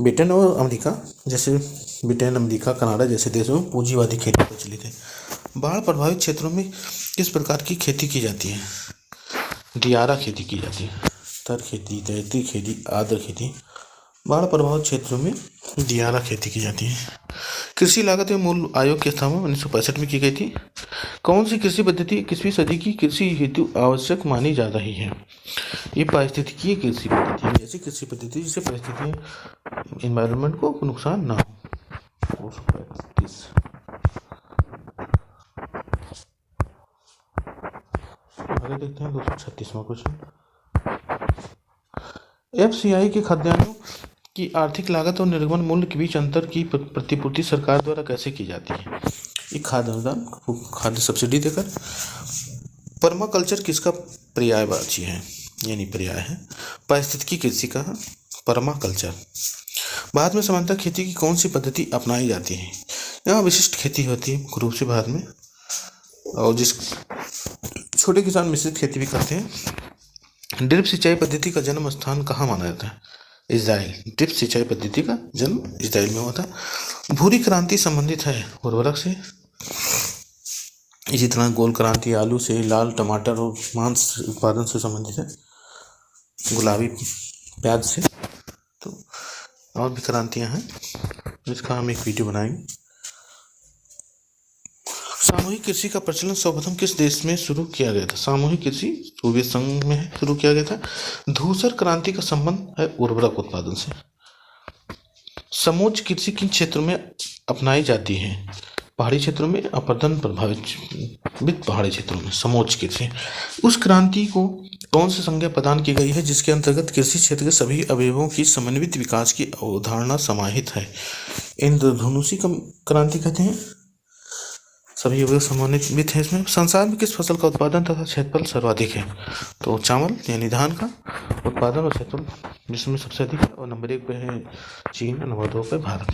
ब्रिटेन और अमेरिका जैसे, ब्रिटेन, अमेरिका, कनाडा जैसे देशों में पूंजीवादी खेती प्रचलित है। बाढ़ प्रभावित क्षेत्रों में किस प्रकार की खेती की जाती है? दियारा खेती की जाती है। तर खेती, तैती खेती, आद्र खेती। बाढ़ प्रभावित क्षेत्रों में दियारा खेती की जाती है। कृषि लागत एवं मूल्य आयोग की स्थापना 1965 में की गई थी। कौन सी कृषि पद्धति 21वीं सदी की कृषि हेतु आवश्यक मानी जा रही है? ये पारिस्थितिकीय कृषि पद्धति है, ऐसी कृषि पद्धति जिससे परिस्थितियाँ एनवायरनमेंट को नुकसान ना हो। आगे देखते हैं 236वां क्वेश्चन। FCI के खाद्यान्नों कि आर्थिक लागत और निर्गमन मूल्य के बीच अंतर की प्रतिपूर्ति सरकार द्वारा कैसे की जाती है। ये खाद्य अनुदान, खाद्य सब्सिडी देकर। पर्माकल्चर किसका पर्यायवाची है, यानी पर्याय है। पारिस्थितिकी कृषि का पर्माकल्चर। भारत में सामान्यतः खेती की कौन सी पद्धति अपनाई जाती है। यहाँ विशिष्ट खेती होती है मुख्य रूप से भारत में, और जिस छोटे किसान मिश्रित खेती भी करते हैं। ड्रिप सिंचाई पद्धति का जन्म स्थान कहाँ माना जाता है। इजराइल। ड्रिप सिंचाई पद्धति का जन्म इजराइल में हुआ था। भूरी क्रांति संबंधित है उर्वरक से। इसी तरह गोल क्रांति आलू से, लाल टमाटर और मांस उत्पादन से संबंधित है, गुलाबी प्याज से। तो और भी क्रांतियां हैं जिसका हम एक वीडियो बनाएंगे। सामूहिक कृषि का प्रचलन सर्वप्रथम किस देश में शुरू किया गया था। सामूहिक कृषि सोवियत संघ में शुरू किया गया था। धूसर क्रांति का संबंध है उर्वरक उत्पादन से। समोच्च कृषि किन क्षेत्रों में अपनाई जाती है। पहाड़ी क्षेत्रों में, अपरदन प्रभावित पहाड़ी क्षेत्रों में समोच्च कृषि। उस क्रांति को कौन सी संज्ञा प्रदान की गई है जिसके अंतर्गत कृषि क्षेत्र के सभी अवयवों की समन्वित विकास की अवधारणा समाहित है। इंद्रधनुषी क्रांति कहते हैं। सभी अवयव समन्वित हैं इसमें। संसार में किस फसल का उत्पादन तथा क्षेत्रफल सर्वाधिक है। तो चावल यानी धान का उत्पादन और क्षेत्रफल विश्व में सबसे अधिक है, और नंबर 1 पे है चीन, नंबर 2 पे भारत।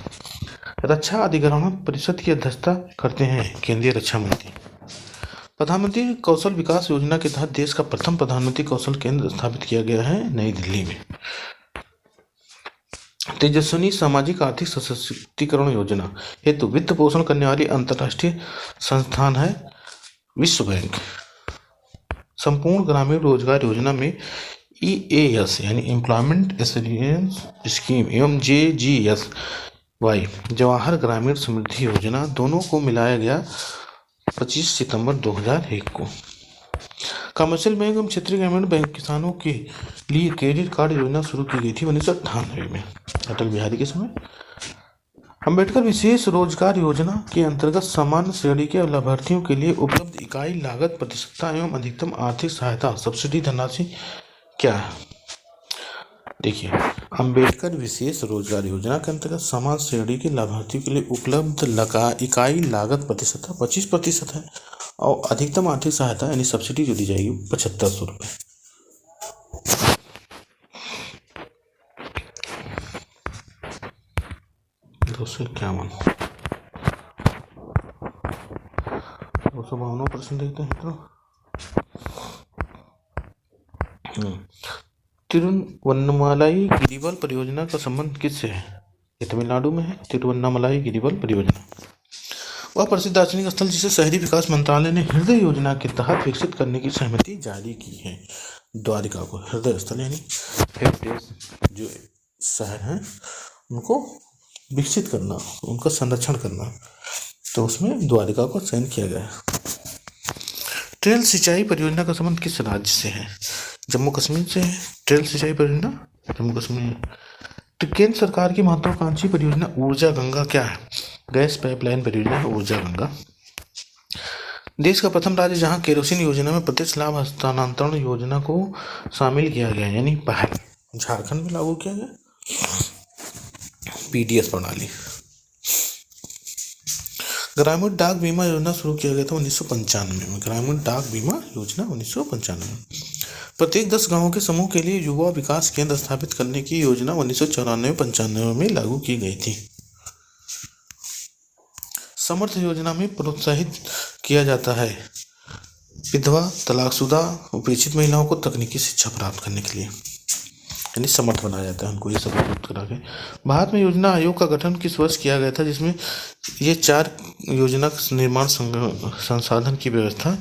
रक्षा अधिग्रहण परिषद की अध्यक्षता करते हैं केंद्रीय रक्षा मंत्री। प्रधानमंत्री कौशल विकास योजना के तहत देश का प्रथम प्रधानमंत्री कौशल केंद्र स्थापित किया गया है नई दिल्ली में। तेजस्विनी सामाजिक आर्थिक सशक्तिकरण योजना हेतु वित्त पोषण करने वाली अंतर्राष्ट्रीय संस्थान है विश्व बैंक। संपूर्ण ग्रामीण रोजगार योजना में EAS यानी एम्प्लॉयमेंट एश्योरेंस स्कीम एवं JGSY जवाहर ग्रामीण समृद्धि योजना दोनों को मिलाया गया 25 सितंबर 2001 को। कमर्शियल बैंक एवं क्षेत्रीय ग्रामीण बैंक किसानों के लिए क्रेडिट कार्ड योजना शुरू की गई थी 1998 में अटल बिहारी के समय। अम्बेडकर विशेष रोजगार योजना के अंतर्गत सामान्य श्रेणी के लाभार्थियों के लिए उपलब्ध इकाई लागत प्रतिशतता एवं अधिकतम आर्थिक सहायता सब्सिडी धनराशि क्या है। देखिए, अम्बेडकर विशेष रोजगार योजना के अंतर्गत समान श्रेणी के लाभार्थियों के लिए उपलब्ध इकाई लागत प्रतिशतता 25% है, और अधिकतम आर्थिक सहायता यानी सब्सिडी जो दी जाएगी 7500 रुपये। 252% देखते हैं। तो तिरुवन्नामलाई गिरिबल परियोजना का संबंध किससे है। ये तमिलनाडु में है। तिरुवन्नामलाई गिरिबल परियोजना वह प्रसिद्ध दार्शनिक स्थल जिसे शहरी विकास मंत्रालय ने हृदय योजना के तहत विकसित करने की सहमति जारी की है। द्वारिका को हृदय स्थल यानी हेरिटेज जो शहर हैं उनको विकसित करना, उनका संरक्षण करना, तो उसमें द्वारिका को चयन किया गया है। ट्रेल सिंचाई परियोजना का संबंध किस राज्य से है। जम्मू कश्मीर से है। ट्रेल सिंचाई परियोजना जम्मू कश्मीर। तो केंद्र सरकार की महत्वाकांक्षी परियोजना ऊर्जा गंगा क्या है। गैस पाइपलाइन परियोजना है ऊर्जा गंगा। देश का प्रथम राज्य जहां केरोसिन योजना में प्रत्यक्ष लाभ हस्तांतरण योजना को शामिल किया गया यानी पहल झारखंड में लागू किया गया PDS प्रणाली। ग्रामीण डाक बीमा योजना शुरू किया गया था 1995 में। ग्रामीण डाक बीमा योजना 1995 में। प्रत्येक 10 गांवों के समूह के लिए युवा विकास केंद्र स्थापित करने की योजना 1994-95 में लागू की गई थी। समर्थ योजना में प्रोत्साहित किया जाता है विधवा, तलाकशुदा, उपेक्षित महिलाओं को तकनीकी शिक्षा प्राप्त करने के लिए, यानी समर्थ बनाया जाता है उनको ये सब प्राप्त करा के। भारत में योजना आयोग का गठन किस वर्ष किया गया था जिसमें ये 4 योजना निर्माण संसाधन की व्यवस्था,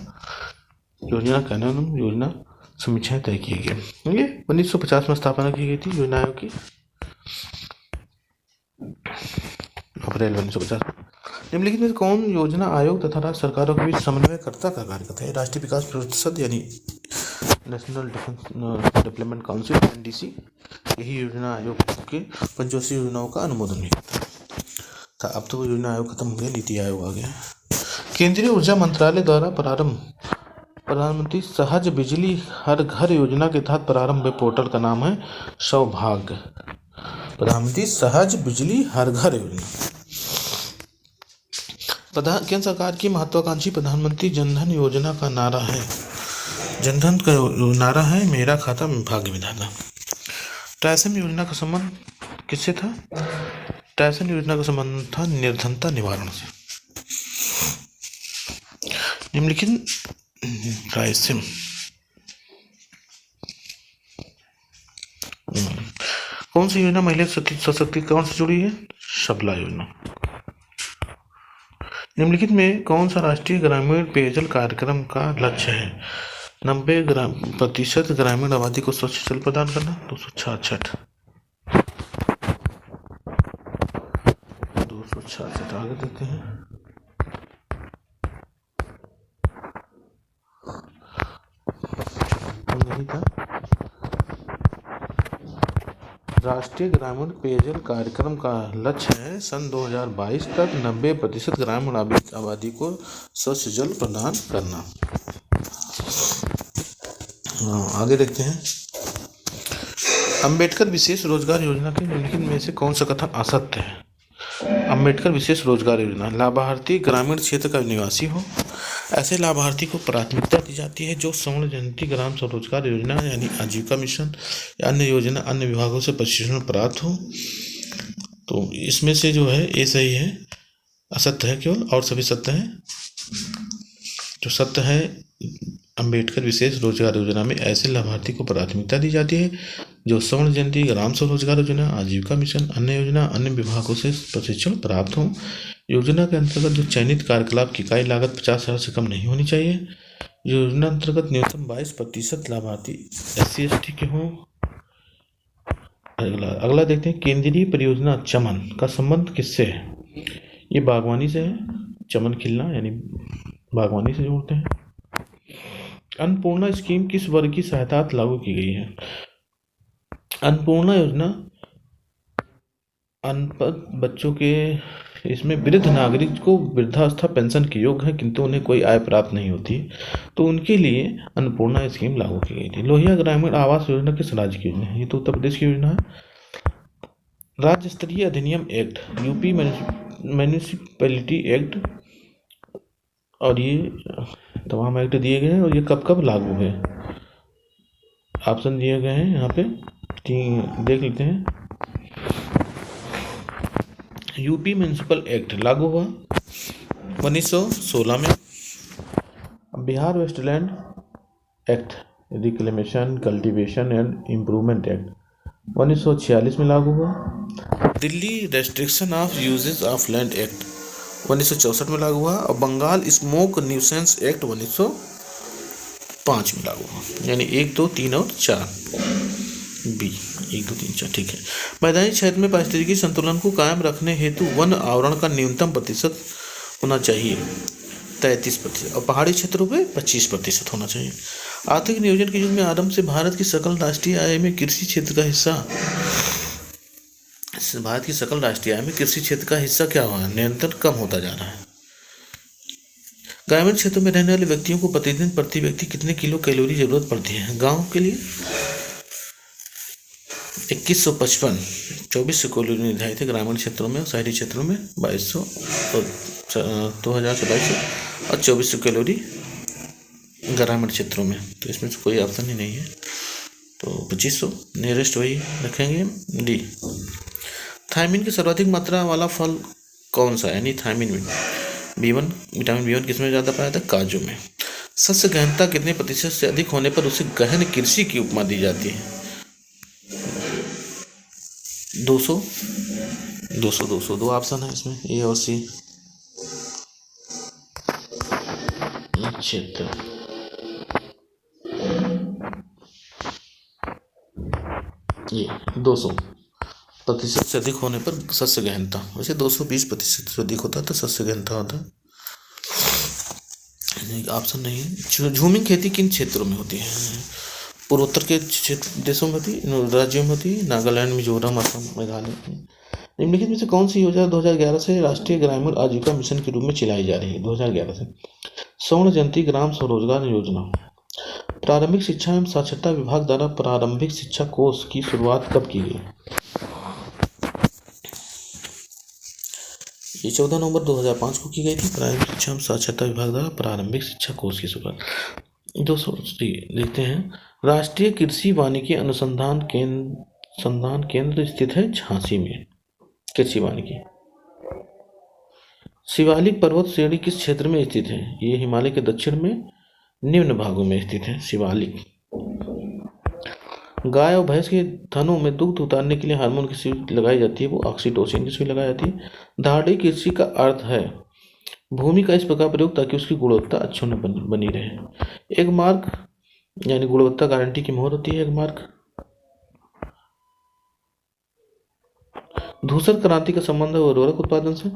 योजना कानून, योजना समीक्षाएं तय की गई। ये 1950 में स्थापना की गई थी योजना आयोग की, अप्रैल 1950। निम्नलिखित में कौन योजना आयोग तथा राज्य सरकारों के बीच समन्वयकर्ता का कार्य करता है। राष्ट्रीय विकास परिषद यानी नेशनल डेवलपमेंट काउंसिल NDC यही योजना आयोग के पंचवर्षीय योजनाओं का अनुमोदन भी करता था। अब तो योजना आयोग खत्म हो गया, नीति आयोग आ गया। केंद्रीय ऊर्जा मंत्रालय द्वारा प्रारंभ प्रधानमंत्री सहज बिजली हर घर योजना के तहत प्रारंभ हुए पोर्टल का नाम है सौभाग्य। प्रधानमंत्री सहज बिजली हर घर योजना। केंद्र सरकार की महत्वाकांक्षी प्रधानमंत्री जनधन योजना का नारा है, जनधन का नारा है मेरा खाता भाग्य विधाता। ट्राइसन योजना का संबंध किससे था? ट्राइसन योजना का संबंध था निर्धनता निवारण से। निम्नलिखित ट्राइसन कौन सी योजना महिला सशक्तिकरण से जुड़ी है? सबला योजना। निम्नलिखित में कौन सा राष्ट्रीय ग्रामीण पेयजल कार्यक्रम का लक्ष्य है? 90% ग्रामीण आबादी को स्वच्छ जल प्रदान करना। 266 आगे देखते हैं। यही था राष्ट्रीय ग्रामीण पेयजल कार्यक्रम का लक्ष्य है सन 2022 तक 90% ग्रामीण आबादी को स्वच्छ जल प्रदान करना। आगे देखते हैं। अंबेडकर विशेष रोजगार योजना के निम्नलिखित में से कौन सा कथन असत्य है? अंबेडकर विशेष रोजगार योजना, लाभार्थी ग्रामीण क्षेत्र का निवासी हो। ऐसे लाभार्थी को प्राथमिकता दी जाती है जो स्वर्ण जयंती ग्राम स्वरोजगार योजना यानी आजीविका मिशन या अन्य योजना अन्य विभागों से प्रशिक्षण प्राप्त हो। तो इसमें से जो है ये सही है, असत्य है केवल, और सभी सत्य है। जो सत्य है, अंबेडकर विशेष रोजगार योजना में ऐसे लाभार्थी को प्राथमिकता दी जाती है जो स्वर्ण जयंती ग्राम स्वरोजगार योजना आजीविका मिशन अन्य योजना अन्य विभागों से प्रशिक्षण प्राप्त हो। योजना के अंतर्गत जो चयनित कार्यकलाप की इकाई लागत 50,000 से कम नहीं होनी चाहिए। योजना अंतर्गत न्यूनतम 22% लाभार्थी SC/ST के हों। अगला देखते हैं। केंद्रीय परियोजना चमन का संबंध किससे है? ये बागवानी से है। चमन खिलना यानी बागवानी से जोड़ते हैं। अन्नपूर्णा स्कीम किस वर्ग की सहायता लागू की गई है? अन्नपूर्णा योजना अनपढ़ बच्चों के, इसमें वृद्ध नागरिक को वृद्धावस्था पेंशन के योग्य है किंतु उन्हें कोई आय प्राप्त नहीं होती, तो उनके लिए अन्नपूर्णा स्कीम लागू की गई थी। लोहिया ग्रामीण आवास योजना किस राज्य की योजना है? ये तो उत्तर प्रदेश की योजना है। राज्य स्तरीय अधिनियम एक्ट, यूपी म्यूनिसिपैलिटी एक्ट, और ये तमाम एक्ट दिए गए हैं और ये कब कब लागू है? ऑप्शन दिए गए हैं यहाँ पे, देख लेते हैं। यूपी म्यूनिसिपल एक्ट लागू हुआ 1916 में। Bihar wasteland act, reclamation cultivation and improvement act 1946 में लागू हुआ। Delhi restriction of usages of land act 1964 में लागू हुआ। और बंगाल स्मोक न्यूसेंस एक्ट 1905 में लागू हुआ। यानी 1, 2, 3 और 4 बी, 1, 2, 3, 4 ठीक है। मैदानी क्षेत्र में पारिस्थितिकी संतुलन को कायम रखने हेतु वन आवरण का न्यूनतम प्रतिशत होना चाहिए 33%, और पहाड़ी क्षेत्रों में 25% होना चाहिए। आर्थिक नियोजन के युग में आरंभ से भारत की सकल राष्ट्रीय आय में कृषि क्षेत्र का हिस्सा क्या हुआ है? निरंतर कम होता जा रहा है। ग्रामीण क्षेत्रों में रहने वाले व्यक्तियों को प्रतिदिन प्रति व्यक्ति कितने किलो कैलोरी जरूरत पड़ती है? गाँव के लिए 2155 2400 कैलोरी निर्धारित है। ग्रामीण क्षेत्रों में और शहरी क्षेत्रों में 2200 और 2000 से 2200 और 2400 कैलोरी ग्रामीण क्षेत्रों में। तो इसमें से कोई ऑप्शन ही नहीं है, तो 2500 नियरेस्ट वही रखेंगे। डी। थायमिन की सर्वाधिक मात्रा वाला फल कौन सा है? यानी थायमिन B1 विटामिन B1 किसमें ज़्यादा पाया जाता है? काजू में। शस्य गहनता कितने प्रतिशत से अधिक होने पर उसे गहन कृषि की उपमा दी जाती है? 200 दो ऑप्शन है इसमें, ए और सी। क्षेत्र ये 200% से अधिक होने पर शस्य गहनता, वैसे 220% से अधिक होता है तो शस्य गहनता होता है। ऑप्शन नहीं है। झूमिंग खेती किन क्षेत्रों में होती है? पूर्वोत्तर के देशों में होती, राज्यों में होती, नागालैंड, मिजोरम, असम, मेघालय। निम्नलिखित में से कौन सी योजना 2011 से राष्ट्रीय ग्रामीण आजीविका मिशन के रूप में चलाई जा रही है? 2011 से स्वर्ण जयंती ग्राम स्वरोजगार योजना। प्रारंभिक शिक्षा एवं साक्षरता विभाग द्वारा प्रारंभिक शिक्षा कोष की शुरुआत कब की गई? ये 14 नवंबर 2005 को की गई थी। प्राइमरी शिक्षा एवं साक्षरता विभाग द्वारा प्रारंभिक शिक्षा कोर्स की शुरुआत। 200 देखते हैं। राष्ट्रीय कृषि वानिकी संधान केंद्र स्थित है झांसी में। कृषि वानिकी। शिवालिक पर्वत श्रेणी किस क्षेत्र में स्थित है? ये हिमालय के दक्षिण में निम्न भागों में स्थित है शिवालिक। गाय और भैंस के थनों में दुग्ध उतारने के लिए हार्मोन की सुई लगाई जाती है, वो ऑक्सीटोसिन की सुई लगाई जाती है। धाड़ी कृषि का अर्थ है भूमि का इस प्रकार प्रयोग ताकि उसकी गुणवत्ता अच्छी न बनी रहे। एक मार्क यानी गुणवत्ता गारंटी की मोहर होती है एक मार्क। धूसर क्रांति का संबंध है उर्वरक उत्पादन से।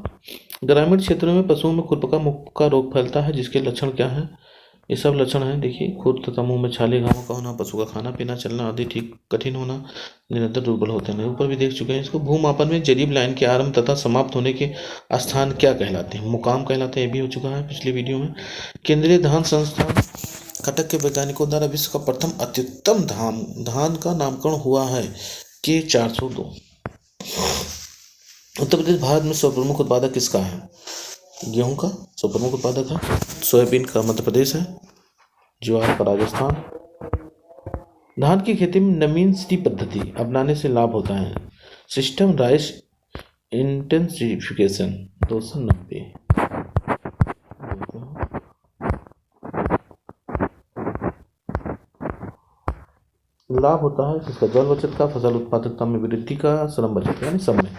ग्रामीण क्षेत्रों में पशुओं में खुरपका मुख का रोग फैलता है, जिसके लक्षण क्या है? ये सब लक्षण हैं, देखिए। खुर तथा मुंह में छाले, घावों का होना, पशु का खाना पीना चलना आदि ठीक कठिन होना, निरंतर दुर्बल होते हैं। ऊपर भी देख चुके हैं इसको। भूमापन में जरीब लाइन के आरंभ तथा समाप्त होने के स्थान क्या कहलाते हैं? मुकाम कहलाते हैं, ये भी हो चुका है पिछली वीडियो में। केंद्रीय धान संस्थान कटक के वैज्ञानिकों द्वारा विश्व का प्रथम अत्युत्तम धान का नामकरण हुआ है के 402। उत्तर प्रदेश भारत में सर्वप्रमुख उत्पादक किसका है? गेहूं का सर्वप्रमुख उत्पादक है। सोयाबीन का मध्य प्रदेश है। ज्वार का राजस्थान। धान की खेती में नमीनशीरी पद्धति अपनाने से लाभ होता है। System rice intensification 290। लाभ होता है किसका? जल बचत का, फसल उत्पादकता में वृद्धि का, श्रम बचत यानी समय।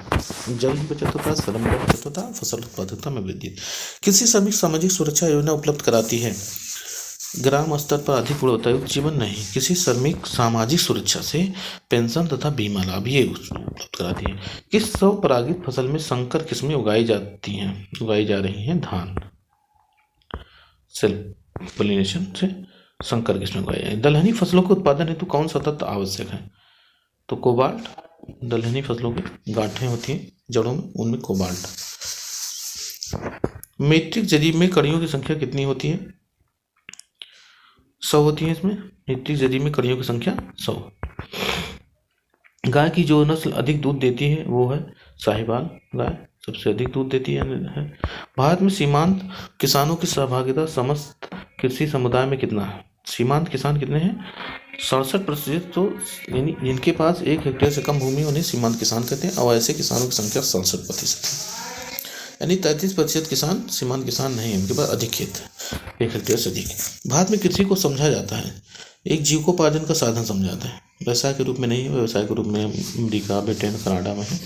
जल की बचत होता है, श्रम का बचत होता है, फसल उत्पादकता में वृद्धि। किसी श्रमिक सामाजिक सुरक्षा योजना उपलब्ध कराती है? ग्राम स्तर पर अधिक गुणवत्तायुक्त जीवन नहीं, किसी श्रमिक सामाजिक सुरक्षा से पेंशन तथा बीमा लाभ ये उपलब्ध कराती है। किस स्वपरागित फसल में संकर किस्में उगाई जा रही हैं? धान। सेल्फ पोलिनेशन से संकर किस्में उगाई जाए। दलहनी फसलों के उत्पादन हेतु कौन सा तत्व आवश्यक है? तो कोबाल्ट। दलहनी फसलों की गांठें होती हैं जड़ों में, उनमें कोबाल्ट। मीट्रिक जरीब में कड़ियों की संख्या कितनी होती है? 100 होती है इसमें। मीट्रिक जरीब में कड़ियों की संख्या 100। गाय की जो नस्ल अधिक दूध देती है वो है साहिवाल गाय, सबसे अधिक दूध देती है। भारत में सीमांत किसानों की सहभागिता समस्त कृषि समुदाय में कितना है? सीमांत किसान कितने हैं? 67%। तो यानी जिनके पास 1 हेक्टेयर से कम भूमि उन्हें सीमांत किसान कहते हैं, और ऐसे किसानों की संख्या 67% है। यानी 33% किसान सीमांत किसान नहीं है, उनके पास अधिक खेत है, 1 हेक्टेयर से अधिक। भारत में कृषि को समझा जाता है एक जीविकोपार्जन का साधन समझा जाता है, व्यवसाय के रूप में नहीं है। व्यवसाय के रूप में अमेरिका, ब्रिटेन, कनाडा में है।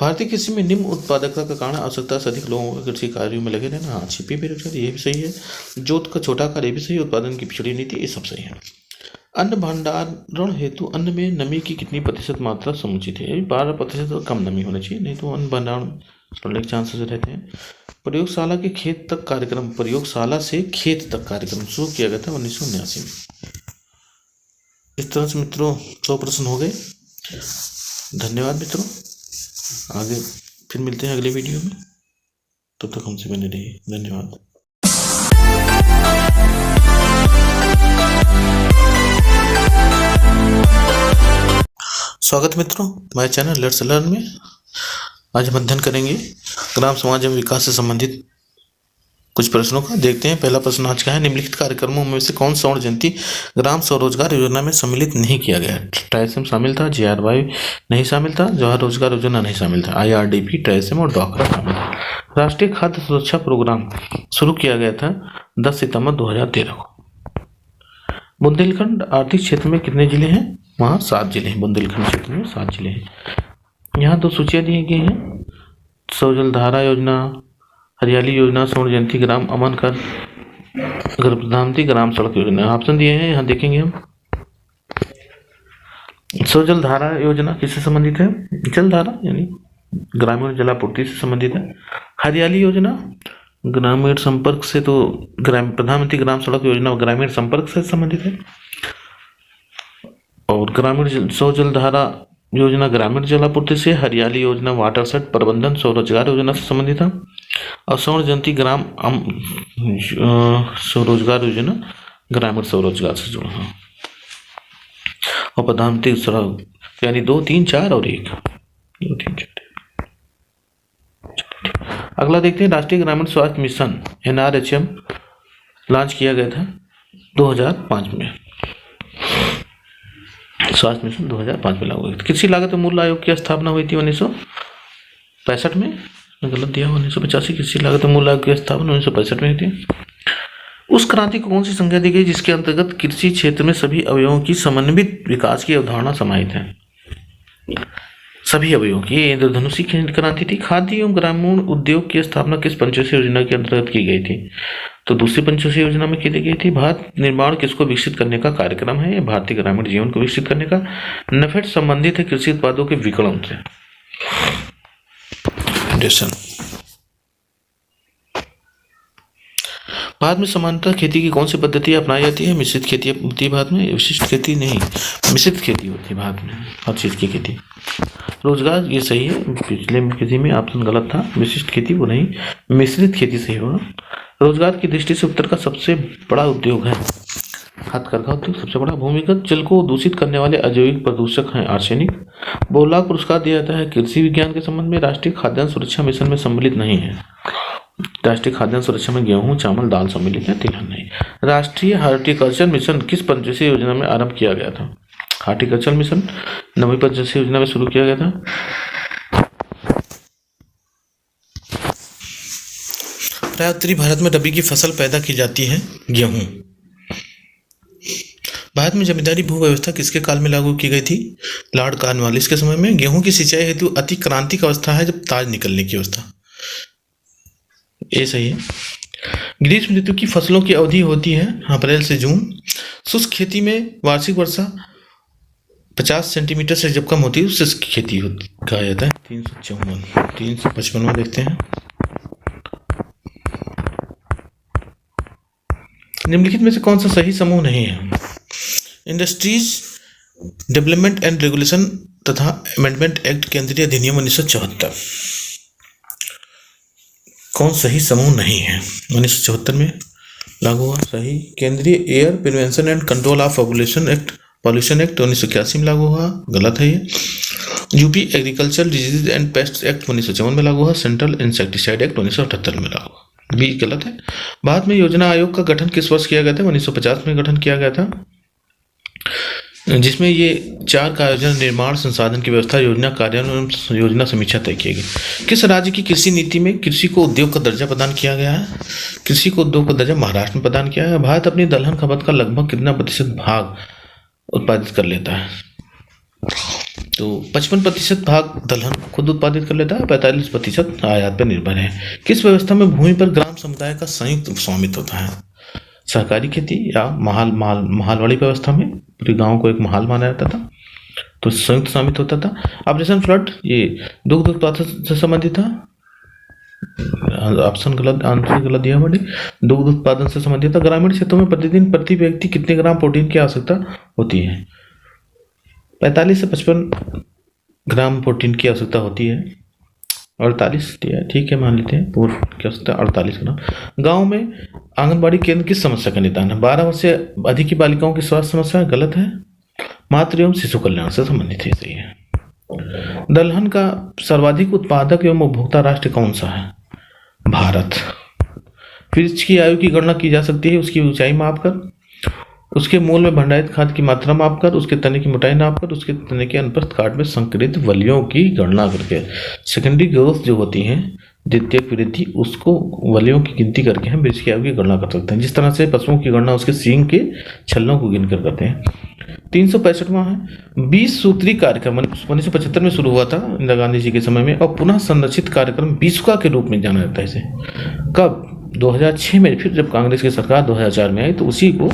भारतीय कृषि में निम्न उत्पादकता का कारण आवश्यकता से अधिक लोगों का कृषि कार्यों में लगे रहना। हाँ, छिपी बेरोजगारी ये भी सही है। जोत का छोटा आकार ये भी सही है। उत्पादन की पिछड़ी नीति ये सब सही है। अन्न भंडारण हेतु अन्न में नमी की कितनी प्रतिशत मात्रा समुचित है? 12% कम नमी होनी चाहिए, नहीं तो अन्न भंडारण होने के चांसेस रहते हैं। प्रयोगशाला से खेत तक कार्यक्रम शुरू किया गया था 1979 में। इस तरह से मित्रों 100 प्रश्न हो गए। धन्यवाद मित्रों, आगे फिर मिलते हैं अगले वीडियो में, तब तक हमसे बने रहिए। धन्यवाद। स्वागत मित्रों हमारे चैनल लेट्स लर्न में। आज हम अध्ययन करेंगे ग्राम समाज एवं विकास से संबंधित कुछ प्रश्नों का। देखते हैं पहला प्रश्न आज का है, निम्नलिखित कार्यक्रमों में से कौन स्वर्ण जयंती ग्राम स्वरोजगार योजना में सम्मिलित नहीं किया गया? ट्राइसम शामिल था, JRY नहीं शामिल था, जवाहर रोजगार योजना नहीं शामिल था, IRDP, ट्राइसम और डॉकरा शामिल था। राष्ट्रीय खाद्य सुरक्षा प्रोग्राम शुरू किया गया था 10 सितंबर 2013 को। बुंदेलखंड आर्थिक क्षेत्र में कितने जिले हैं? वहाँ 7 जिले हैं। बुंदेलखंड क्षेत्र में 7 जिले हैं। यहाँ 2 सूचियाँ दी गई हैं, सौजल धारा योजना, हरियाली योजना, स्वर्ण जयंती, ग्राम अमन कर, प्रधानमंत्री ग्राम सड़क योजना। ऑप्शन दिए हैं, यहाँ देखेंगे हम। सौजल धारा योजना किससे संबंधित है? जल धारा यानी ग्रामीण जलापूर्ति से संबंधित है। हरियाली योजना ग्रामीण संपर्क से, तो प्रधानमंत्री ग्राम सड़क योजना ग्रामीण संपर्क से संबंधित है। और ग्रामीण सौजल धारा योजना ग्रामीण जलापूर्ति से। हरियाली योजना वाटरशेड प्रबंधन स्वरोजगार योजना से संबंधित है। और स्वर्ण जयंती ग्राम स्वरोजगार योजना ग्रामीण स्वरोजगार से जुड़ा है। और प्रधानमंत्री सड़क यानी 2, 3, 4 और 1, 2, 3, 4। अगला देखते हैं, राष्ट्रीय ग्रामीण स्वास्थ्य मिशन NRHM लॉन्च किया गया था 2005 में। स्वास्थ्य मिशन 2005 में लागू हुआ। कृषि लागत मूल्य आयोग की स्थापना हुई थी 1965 में, गलत दिया 1985। कृषि लागत मूल्य आयोग की स्थापना 1965 में हुई थी। उस क्रांति को कौन सी संज्ञा दी गई जिसके अंतर्गत कृषि क्षेत्र में सभी अवयवों की समन्वित विकास की अवधारणा समाहित है? सभी अवयवों की, ये इंद्रधनुषी क्रांति थी। खाद्य एवं ग्रामीण उद्योग की स्थापना किस पंचवर्षीय योजना के अंतर्गत की गई थी? तो दूसरी पंचवर्षीय योजना में की गई थी। भारत निर्माण किसको विकसित करने का कार्यक्रम है? भारतीय ग्रामीण जीवन को विकसित करने का। नेफेड संबंधित है कृषि उत्पादों के विपणन से। भारत में सामान्यतः खेती की कौन सी पद्धति अपनाई जाती है? मिश्रित खेती होती है भारत में, विशिष्ट खेती नहीं, मिश्रित खेती होती है भारत में हर चीज की खेती। रोजगार, ये सही है, पिछले खेती में ऑप्शन गलत था, विशिष्ट खेती वो नहीं, मिश्रित खेती सही होगा। रोजगार की दृष्टि से उत्तर का सबसे बड़ा उद्योग है हथकरघा उद्योग, सबसे बड़ा। भूमिगत जल को दूषित करने वाले अजैविक प्रदूषक हैं आर्सेनिक। बोलाक पुरस्कार दिया जाता है कृषि विज्ञान के संबंध में। राष्ट्रीय खाद्यान्न सुरक्षा मिशन में सम्मिलित नहीं है। राष्ट्रीय खाद्यान्न सुरक्षा में गेहूं, चावल, दाल सम्मिलित है, तिलहन नहीं। राष्ट्रीय हार्टिकल्चर मिशन किस पंचवर्षीय योजना में आरंभ किया गया था? हार्टिकल्चर मिशन 9वीं पंचवर्षीय योजना में शुरू किया गया था। प्राय उत्तरी भारत में रबी की फसल पैदा की जाती है गेहूं। भारत में जमींदारी भू व्यवस्था किसके काल में लागू की गई थी? लॉर्ड कॉर्नवालिस के समय में। गेहूं की सिंचाई हेतु अति क्रांतिक अवस्था है जब ताज निकलने की अवस्था, ये सही है। ग्रीष्म ऋतु की फसलों की अवधि होती है अप्रैल से जून। शुष्क खेती में वार्षिक वर्षा 50 सेंटीमीटर से जब कम होती है उससे खेती कहा जाता है। 355 देखते हैं। निम्नलिखित में से कौन सा सही समूह नहीं है? इंडस्ट्रीज डेवलपमेंट एंड रेगुलेशन तथा अमेंडमेंट एक्ट केंद्रीय अधिनियम 1974 कौन सही समूह नहीं है? 1974 में लागू हुआ, सही। केंद्रीय air prevention and control of pollution act 1981 में लागू हुआ, गलत है ये। UP agriculture disease and paste act 1954 में लागू हुआ। सेंट्रल इंसेक्टिसाइड एक्ट 1978 में लागू हुआ, भी गलत है। भारत में योजना आयोग का गठन किस वर्ष किया गया था? 1950 में गठन किया गया था, जिसमें ये 4 का आयोजन, निर्माण, संसाधन की व्यवस्था, योजना कार्यान्वयन, योजना समीक्षा तय किए गए। किस राज्य की कृषि नीति में कृषि को उद्योग का दर्जा प्रदान किया गया है? कृषि को उद्योग का दर्जा महाराष्ट्र में प्रदान किया है। भारत अपनी दलहन खपत का लगभग कितना प्रतिशत भाग उत्पादित कर लेता है? तो 55% भाग दलहन खुद उत्पादित कर लेता है, 45% आयात पर निर्भर है। किस व्यवस्था में भूमि पर ग्राम समुदाय का संयुक्त स्वामित्व होता है? सहकारी खेती या महालवाड़ी व्यवस्था में पूरे गांव को एक महाल माना जाता था, तो संयुक्त स्वामित्व होता था। ऑपरेशन फ्लड ये दुग्ध उत्पादन से संबंधित था, ऑप्शन गलत, आंसर गलत दिया बड़े, दुग्ध उत्पादन से संबंधित था। ग्रामीण क्षेत्रों में प्रतिदिन प्रति व्यक्ति कितने ग्राम प्रोटीन की आवश्यकता होती है? 45 से 55 ग्राम प्रोटीन की आवश्यकता होती है। 48 दिया, ठीक है, मान लेते हैं, पूर्व की आवश्यकता 48 ग्राम। गाँव में आंगनबाड़ी केंद्र किस समस्या का निदान है? 12 वर्ष से अधिक की बालिकाओं की स्वास्थ्य समस्या, गलत है। मातृ एवं शिशु कल्याण से संबंधित है, सही है। दलहन का सर्वाधिक उत्पादक एवं उपभोक्ता राष्ट्र कौन सा है? भारत। वृक्ष की आयु की गणना की जा सकती है उसकी ऊंचाई मापकर, उसके मूल में भंडारित खाद की मात्रा मापकर, उसके तने की मोटाई नापकर, उसके तने के अनुप्रस्थ काट में संकरित वलियों की गणना करके। सेकेंडरी ग्रोथ जो होती है, द्वितीयक वृद्धि, उसको वलियों की गिनती करके हम वृक्ष की आयु की गणना कर सकते हैं, जिस तरह से पशुओं की गणना उसके सींग के छल्लों को गिनकर करते हैं। 365वां है 20 सूत्री कार्यक्रम 1975 में शुरू हुआ था इंदिरा गांधी जी के समय में, और पुनः संरक्षित कार्यक्रम 20 के रूप में जाना जाता है इसे। कब? 2006 में, फिर जब कांग्रेस की सरकार 2004 में आई तो उसी को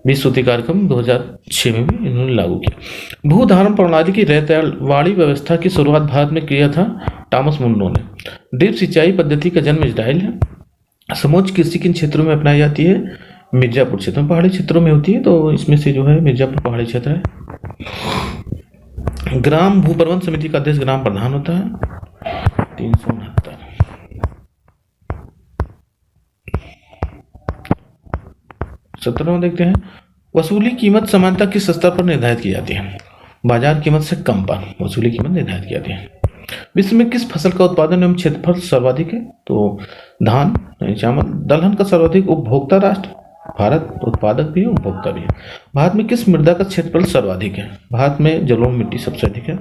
20 सूत्री कार्यक्रम 2006 में भी इन्होंने लागू किया। भूधारण प्रणाली की रैयतवाड़ी व्यवस्था की शुरुआत भारत में किया था टॉमस मुनरो ने। ड्रिप सिंचाई पद्धति का जन्म इजराइल है। समोच्च कृषि किन क्षेत्रों में अपनाई जाती है? मिर्जापुर क्षेत्र में, पहाड़ी क्षेत्रों में होती है, तो इसमें से जो है मिर्जापुर पहाड़ी क्षेत्र है। ग्राम भू प्रबंध समिति का अध्यक्ष ग्राम प्रधान होता है। 369। 17वां देखते हैं, वसूली कीमत समानता किस स्तर पर निर्धारित की जाती है? बाजार कीमत से कम पर वसूली कीमत निर्धारित की जाती है। विश्व में किस फसल का उत्पादन एवं क्षेत्रफल सर्वाधिक है? तो धान यानी चावल। दलहन का सर्वाधिक उपभोक्ता राष्ट्र भारत, उत्पादक भी है उपभोक्ता भी है। भारत में किस मृदा का क्षेत्रफल सर्वाधिक है? भारत में जलोढ़ मिट्टी सबसे अधिक है।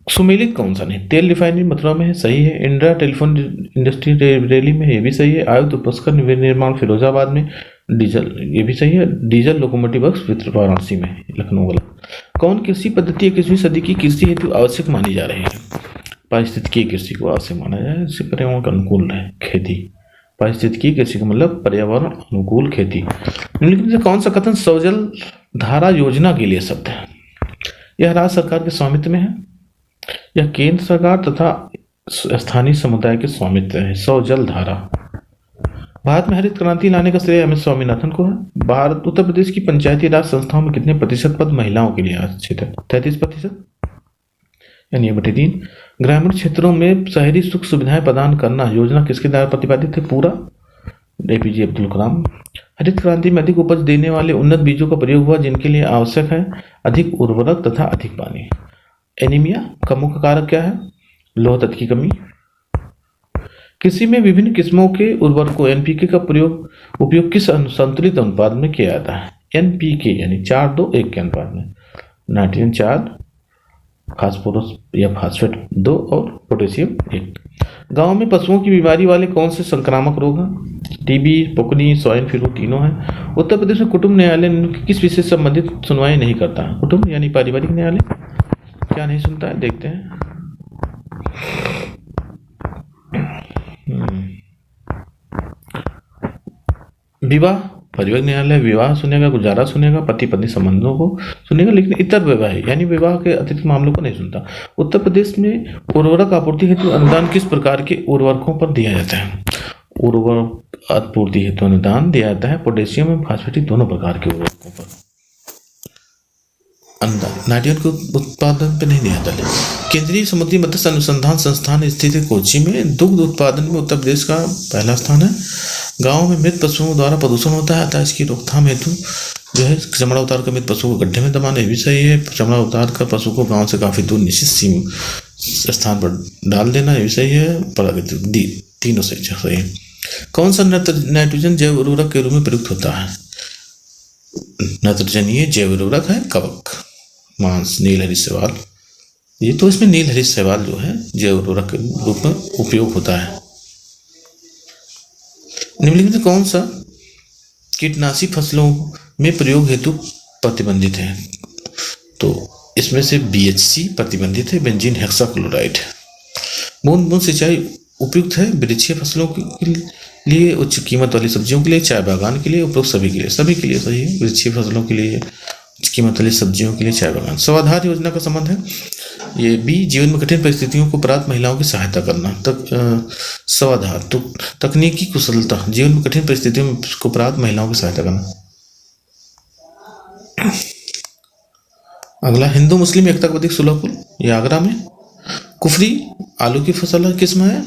सुमेलित कौन सा नहीं? तेल रिफाइनरी मथुरा में है, सही है। इंदिरा टेलीफोन इंडस्ट्री रेली में, ये भी सही है। आयुध पुष्कर निर्माण फिरोजाबाद में, डीजल, ये भी सही है। डीजल लोकोमोटिव वर्क्स वाराणसी में, लखनऊ वाला। कौन कृषि पद्धति 21वीं सदी की कृषि हेतु आवश्यक मानी जा रही है? पारिस्थितिकी कृषि को आवश्यक माना जाए, इससे पर्यावरण के अनुकूल है खेती। पारिस्थितिकी कृषि का मतलब पर्यावरण अनुकूल खेती। निम्नलिखित में से कौन सा कथन सौजल धारा योजना के लिए शब्द है? यह राज्य सरकार के स्वामित्व में है या केंद्र सरकार तथा स्थानीय समुदाय के स्वामित्व है? सौजल धारा। भारत में हरित क्रांति लाने का श्रेय एम एस स्वामीनाथन को है। भारत उत्तर प्रदेश की पंचायती राज संस्थाओं में कितने प्रतिशत पद महिलाओं के लिए आरक्षित है? 33%, यानी 3। ग्रामीण क्षेत्रों में शहरी सुख सुविधाएं प्रदान करना योजना किसके द्वारा प्रतिपादित है? पूरा एपीजे अब्दुल कलाम। हरित क्रांति में अधिक उपज देने वाले उन्नत बीजों का प्रयोग हुआ जिनके लिए आवश्यक है अधिक उर्वरक तथा अधिक पानी। एनीमिया का मुख्य कारक क्या है? लौह तत्व की कमी। कृषि में विभिन्न किस्मों के उर्वरकों एनपीके का उपयोग किस संतुलित अनुपात में किया जाता है? एनपीके यानी 4:2:1 के अनुपात में। नाइट्रोजन 4, फास्फोरस या फास्फेट 2 और पोटेशियम 1। गांव में पशुओं की बीमारी वाले कौन से संक्रामक रोग हैं? टीबी, पुकनी, स्वाइन फ्लू तीनों हैं। उत्तर प्रदेश में कुटुंब न्यायालय किस विषय से संबंधित सुनवाई नहीं करता है? कुटुंब यानी पारिवारिक न्यायालय क्या नहीं सुनता है? देखते हैं। विवाह, पारिवारिक न्यायालय विवाह सुनेगा, गुजारा सुनेगा, पति पत्नी संबंधों को सुनेगा, लेकिन इतर विवाह यानी विवाह के अतिरिक्त मामलों को नहीं सुनता। उत्तर प्रदेश में उर्वरक आपूर्ति हेतु अनुदान किस प्रकार के उर्वरकों पर दिया जाता है? उर्वरक आपूर्ति हेतु अनुदान दिया जाता है पोटेशियम एवं फास्फेट दोनों प्रकार के उर्वरकों पर अनुदान। नारियल के उत्पादन पर नहीं दिया जाता है। केंद्रीय समुद्री मत्स्य अनुसंधान संस्थान स्थित है कोच्चि में। दुग्ध उत्पादन में उत्तर प्रदेश का पहला स्थान है। गाँव में मृत पशुओं द्वारा प्रदूषण होता है, अतः इसकी रोकथाम हेतु जो है चमड़ा उतार कर मृत पशु को गड्ढे में दबाना, ये भी सही है। चमड़ा उतार कर पशु को गांव से काफी दूर निश्चित स्थान पर डाल देना, ये भी सही है। तीनों से सही है। कौन सा नाइट्रोजन जैव उर्वरक के रूप में प्रयुक्त होता है? नाइट्रोजनीय जैव उर्वरक है कवक, मांस, नीलहरी शैवाल। ये तो इसमें नीलहरी शैवाल जो है जैव उर्वरक के रूप में उपयोग होता है। निम्नलिखित में कौन सा कीटनाशी फसलों में प्रयोग हेतु प्रतिबंधित है? तो इसमें से बीएचसी प्रतिबंधित है, बेंजीन हेक्साक्लोराइड। बूंद बूंद सिंचाई उपयुक्त है वृक्षीय फसलों के लिए, उच्च कीमत वाली सब्जियों के लिए, चाय बागान के लिए, उपयुक्त सभी के लिए सही है। वृक्षीय फसलों के लिए, उच्च कीमत वाली सब्जियों के लिए, चाय बागान। स्वाधार योजना का संबंध है ये बी, जीवन में कठिन परिस्थितियों को प्राप्त महिलाओं की सहायता करना। स्वाधार तो तकनीकी कुशलता, जीवन में कठिन परिस्थितियों को प्राप्त महिलाओं की सहायता करना। अगला हिंदू मुस्लिम एकता का प्रतीक सुलह पुल, ये आगरा में। कुफरी आलू की फसल किस्म है।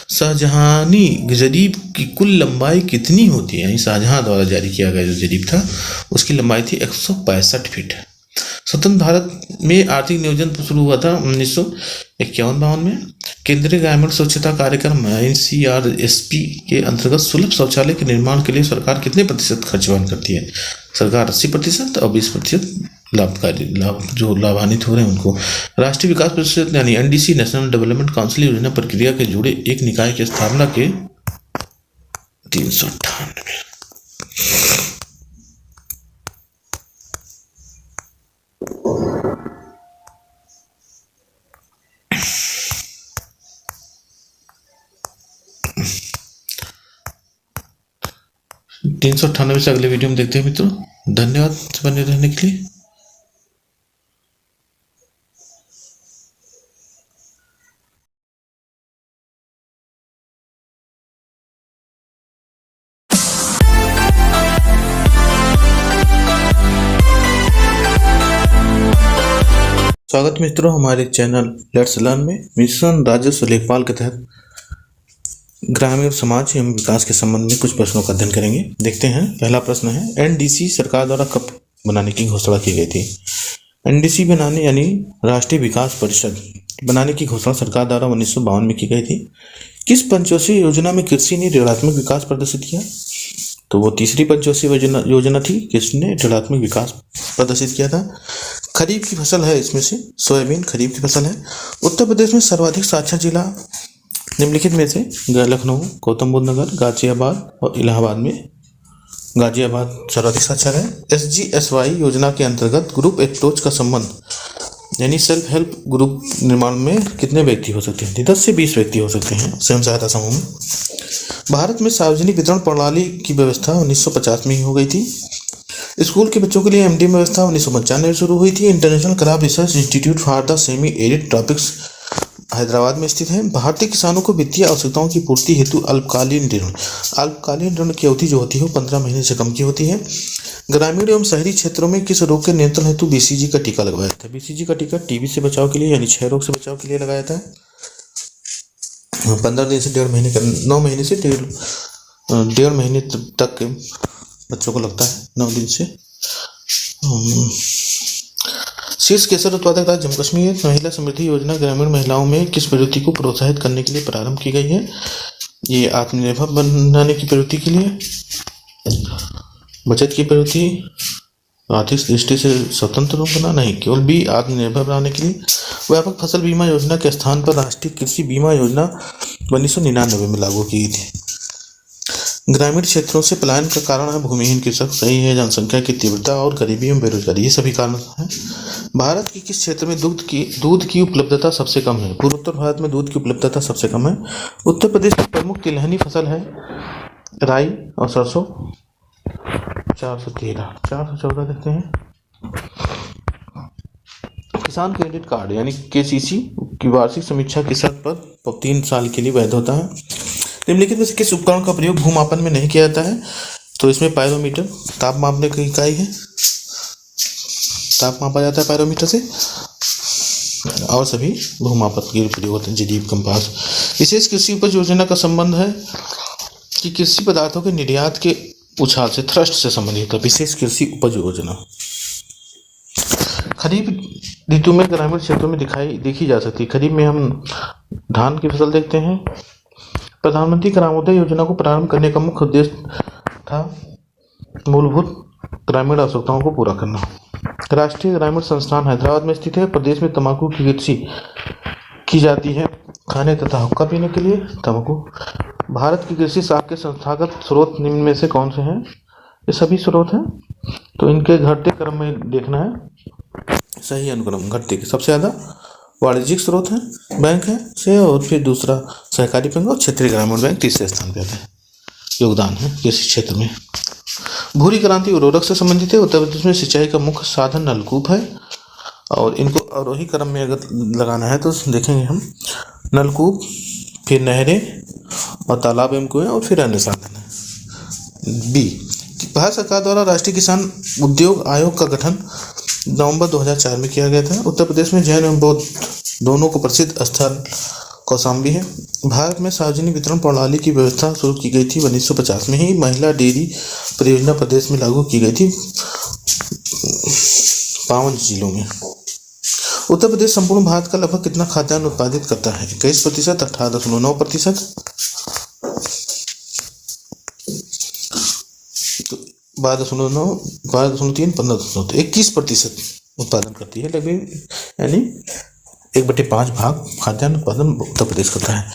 शाहजहानी जरीब की कुल लंबाई कितनी होती है? शाहजहां द्वारा जारी किया गया जो जरीब था उसकी लंबाई थी 165 फीट। स्वतंत्र भारत में आर्थिक नियोजन शुरू हुआ था 1951-52 में। केंद्रीय ग्रामीण स्वच्छता कार्यक्रम NCRSP के अंतर्गत सुलभ शौचालय के निर्माण के लिए सरकार कितने प्रतिशत खर्च वहन करती है? सरकार 80% और 20% जो लाभान्वित हो रहे हैं उनको। राष्ट्रीय विकास परिषद यानी NDC नेशनल डेवलपमेंट काउंसिल योजना प्रक्रिया के जुड़े एक निकाय की स्थापना के 398। से अगले वीडियो में देखते हैं मित्रों। धन्यवाद बने रहने के लिए। स्वागत मित्रों हमारे चैनल लेट्स लर्न में। मिशन राजस्व लेखपाल के तहत ग्रामीण समाज एवं विकास के संबंध में कुछ प्रश्नों का अध्ययन करेंगे। देखते हैं। पहला प्रश्न है, NDC सरकार द्वारा कब बनाने की घोषणा की गई थी? एनडीसी बनाने यानी राष्ट्रीय विकास परिषद बनाने की घोषणा सरकार द्वारा 1952 में की गई थी। किस पंचवर्षीय योजना में कृषि ने ऋणात्मक विकास प्रदर्शित किया? तो वो तीसरी पंचवर्षीय योजना थी, किसने ऋणात्मक विकास प्रदर्शित किया था। खरीफ की फसल है इसमें से सोयाबीन खरीफ की फसल है। उत्तर प्रदेश में सर्वाधिक साक्षर जिला निम्नलिखित में से लखनऊ, गौतम बुद्ध नगर, गाजियाबाद और इलाहाबाद में गाजियाबाद सर्वाधिक साक्षर है। SGSY योजना के अंतर्गत ग्रुप अप्रोच का संबंध यानी सेल्फ हेल्प ग्रुप निर्माण में कितने व्यक्ति हो सकते हैं? 10 से 20 व्यक्ति हो सकते हैं स्वयं सहायता समूह में। भारत में सार्वजनिक वितरण प्रणाली की व्यवस्था 1950 में ही हो गई थी। स्कूल के बच्चों के लिए MD व्यवस्था 1995 में शुरू हुई थी। International crop research institute for the semi arid tropics Hyderabad में स्थित है। भारतीय किसानों को वित्तीय आवश्यकताओं की पूर्ति हेतु अल्पकालीन ऋण की अवधि जो होती है वो 15 महीने से कम की होती है। ग्रामीण एवं शहरी क्षेत्रों में किस रोग के नियंत्रण हेतु BCG का टीका लगवाया जाता है? BCG का टीका TB से बचाव के लिए यानी क्षय रोग से बचाव के लिए लगाया जाता है। 15 दिन से 1.5 महीने का 9 महीने से 1.5 महीने तक के बच्चों को लगता है 9 दिन से। शीर्ष केसर उत्पादक राज्य जम्मू कश्मीर। महिला समृद्धि योजना ग्रामीण महिलाओं में किस प्रवृत्ति को प्रोत्साहित करने के लिए प्रारंभ की गई है? ये आत्मनिर्भर बनाने की प्रवृत्ति के लिए, बचत की प्रवृत्ति, आर्थिक दृष्टि से स्वतंत्र बना नहीं, केवल B आत्मनिर्भर बनाने के लिए। व्यापक फसल बीमा योजना के स्थान पर राष्ट्रीय कृषि बीमा योजना 1999 में लागू की गई थी। ग्रामीण क्षेत्रों से पलायन का कारण है भूमिहीन कृषक, सही है। जनसंख्या की तीव्रता और गरीबी एवं बेरोजगारी, ये सभी कारण हैं। भारत के किस क्षेत्र में दूध की उपलब्धता सबसे कम है? पूर्वोत्तर भारत में दूध की उपलब्धता सबसे कम है। उत्तर प्रदेश की प्रमुख तिलहनी फसल है राई और सरसों। 414 देखते हैं। किसान क्रेडिट कार्ड यानी KCC की वार्षिक समीक्षा की शर्त पर 3 साल के लिए वैध होता है। निम्नलिखित में से किस उपकरण का प्रयोग भूमापन में नहीं किया जाता है? तो इसमें पायरोमीटर ताप मापने की इकाई है, ताप मापा जाता है पायरोमीटर से, और सभी भूमापन के प्रयोग होते हैं, जरीब, कंपास। विशेष कृषि उपज योजना का संबंध है कि कृषि पदार्थों के निर्यात के उछाल से थ्रस्ट से संबंधित है। विशेष कृषि उपज योजना खरीफ ऋतु में ग्रामीण क्षेत्रों में देखी जा सकती है। खरीफ में हम धान की फसल देखते हैं। प्रधानमंत्री ग्रामोदय योजना को प्रारंभ करने का मुख्य उद्देश्य था मूलभूत ग्रामीण आवश्यकताओं को पूरा करना। राष्ट्रीय ग्रामीण संस्थान हैदराबाद में स्थित है। प्रदेश में तंबाकू की कृषि की जाती है खाने तथा हुक्का पीने के लिए। तंबाकू भारत की कृषि साख के संस्थागत स्रोत निम्न में से कौन से हैं? ये सभी स्रोत हैं, तो इनके घटते क्रम में देखना है, सही अनुक्रम घटते के। सबसे ज़्यादा वाणिज्यिक स्रोत है, बैंक है से, और फिर दूसरा सहकारी बैंक और क्षेत्रीय ग्रामीण बैंक तीसरे स्थान पर आते हैं। योगदान है कृषि क्षेत्र में। भूरी क्रांति उर्वरक से संबंधित है। उत्तर प्रदेश में सिंचाई का मुख्य साधन नलकूप है, और इनको अवरोही क्रम में अगर लगाना है तो देखेंगे हम, नलकूप, फिर नहरें और तालाब एवं कुएं, और फिर अन्य साधन है। B भारत सरकार द्वारा राष्ट्रीय किसान उद्योग आयोग का गठन नवंबर 2004 में किया गया था। उत्तर प्रदेश में जैन एवं बौद्ध दोनों को प्रसिद्ध स्थल कौशाम्बी है। भारत में सार्वजनिक वितरण प्रणाली की व्यवस्था शुरू की गई थी 1950 में ही। महिला डेयरी परियोजना प्रदेश में लागू की गई थी 52 जिलों में। उत्तर प्रदेश संपूर्ण भारत का लगभग कितना खाद्यान्न उत्पादित करता है? 21%, 18.9%, 12.9, 12.3, 15.9, 21% उत्पादन करती है। लगभग यानी 1/5 भाग खाद्यान्न उत्पादन उत्तर प्रदेश करता है।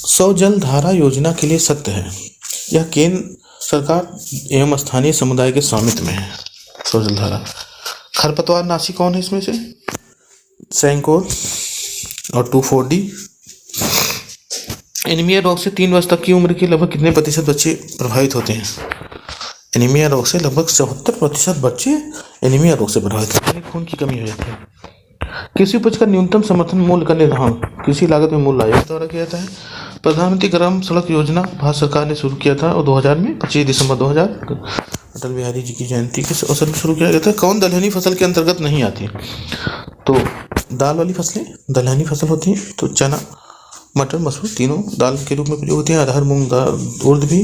100 जल धारा योजना के लिए सत्य है। यह केंद्र सरकार एवं स्थानीय समुदाय के स्वामित्व में है। 100 जल धारा। खरपतवार नाशी कौन है इसमें से? सैंकोर और 2,4-D। एनीमिया रोग से 3 वर्ष तक की उम्र के लगभग कितने प्रतिशत बच्चे प्रभावित होते हैं? एनीमिया रोग से लगभग 74% बच्चे एनीमिया रोग से प्रभावित होते हैं, खून की कमी हो जाती है। कृषि उपज का न्यूनतम समर्थन मूल्य का निर्धारण कृषि लागत में मूल्य आयोग द्वारा किया जाता है। प्रधानमंत्री ग्राम सड़क योजना भारत सरकार ने शुरू किया था और 2000 में 25 दिसंबर 2000 अटल बिहारी जी की जयंती के अवसर पर शुरू किया गया था। कौन दलहनी फसल के अंतर्गत नहीं आती? तो दाल वाली फसलें दलहनी फसल होती हैं। तो चना, मटर, मसूर तीनों दाल के रूप में प्रयोग होती हैं। अरहर, मूंग, उर्द भी,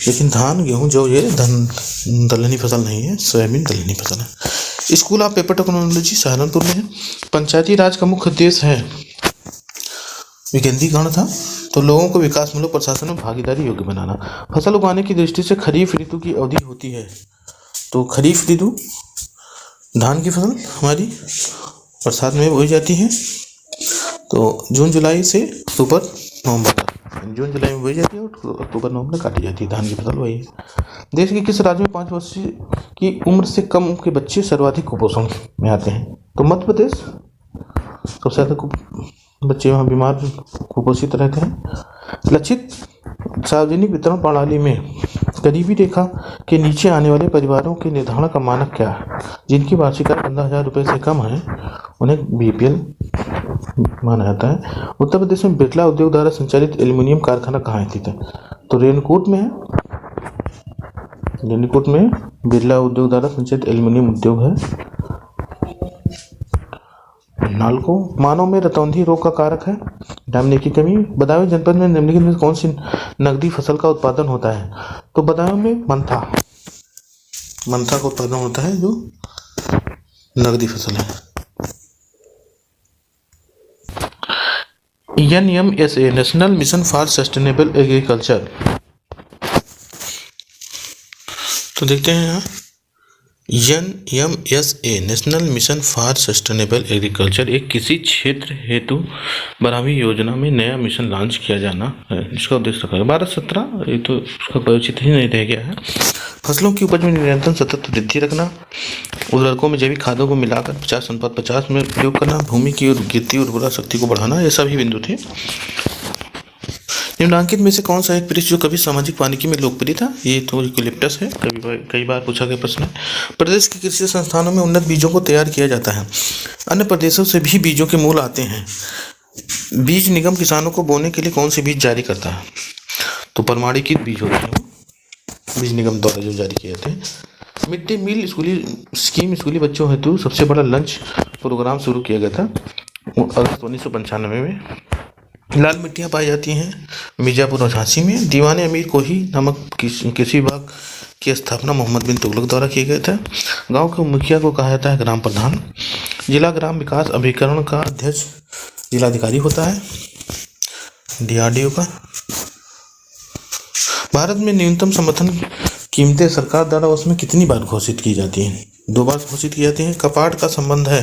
लेकिन धान, गेहूं, जौ ये दलहनी फसल नहीं है। सोयाबीन दलहनी फसल है। School of paper technology Saharanpur में है। पंचायती राज का मुख्य उद्देश्य है विकेंद्रीकरण था, तो लोगों को विकासमूलक प्रशासन में भागीदारी योग्य बनाना। फसल उगाने की दृष्टि से खरीफ ऋतु की अवधि होती है, तो खरीफ ऋतु धान की फसल हमारी बरसात में बोई जाती है, तो जून जुलाई से अक्टूबर नवंबर तक, जून जुलाई में बोई जाती है और अक्टूबर नवंबर में काटी जाती है धान की फसल। वही है। देश के किस राज्य में 5 वर्ष की उम्र से कम उम्र के बच्चे सर्वाधिक कुपोषण में आते हैं? तो मध्य प्रदेश सबसे ज़्यादा बच्चे वहाँ बीमार कुपोषित रहते हैं। लक्षित सार्वजनिक वितरण प्रणाली में गरीबी रेखा के नीचे आने वाले परिवारों के निर्धारण का मानक क्या है? जिनकी वार्षिक आय 15,000 रुपये से कम है उन्हें BPL माना जाता है। उत्तर प्रदेश में बिरला उद्योग द्वारा संचालित एल्यूमिनियम कारखाना कहाँ स्थित है? तो रेणुकूट में है। रेणुकूट में बिरला उद्योग द्वारा संचालित एल्यूमिनियम उद्योग है। नालको मानव में रतौंधी रोग का कारक है विटामिन की कमी। बदायूं जनपद में निम्नलिखित में कौन सी नकदी फसल का उत्पादन होता है? तो बदायूं में मंथा का उत्पादन होता है जो नकदी फसल है। NMSA national mission for sustainable agriculture, तो देखते हैं यहाँ NMSA national mission for sustainable agriculture एक किसी क्षेत्र हेतु बढ़ावी योजना में नया मिशन लॉन्च किया जाना है। इसका उद्देश्य रखा है 12-17, ये तो उसका परिचित ही नहीं रह गया है। फसलों की उपज में निरंतर सतत वृद्धि रखना, उर्वरकों में जैविक खादों को मिलाकर 50-50 में उपयोग करना, भूमि की गिरती उर्वरा शक्ति को बढ़ाना, ये सभी बिंदु थे। निम्नलिखित में से कौन सा एक वृक्ष जो कभी सामाजिक वानिकी में लोकप्रिय था? ये तो यूकेलिप्टस है, कई बार पूछा गया प्रश्न है। प्रदेश के कृषि संस्थानों में उन्नत बीजों को तैयार किया जाता है। अन्य प्रदेशों से भी बीजों के मूल आते हैं। बीज निगम किसानों को बोने के लिए कौन से बीज जारी करता है? तो प्रमाणीकृत बीज होते हैं, बीज निगम द्वारा जो जारी किए जाते हैं। मिड डे मील स्कूली बच्चों हेतु सबसे बड़ा लंच प्रोग्राम शुरू किया गया था अगस्त 1995 में। लाल मिट्टियाँ पाई जाती हैं मिर्जापुर और झांसी में। दीवाने अमीर कोही नामक कृषि विभाग की स्थापना मोहम्मद बिन तुगलक द्वारा किया गया था। गांव के मुखिया को कहा जाता है ग्राम प्रधान। जिला ग्राम विकास अभिकरण का अध्यक्ष जिलाधिकारी होता है DRDO का। भारत में न्यूनतम समर्थन कीमतें सरकार द्वारा उसमें कितनी बार घोषित की जाती हैं? 2 बार घोषित की जाती हैं। कपाट का संबंध है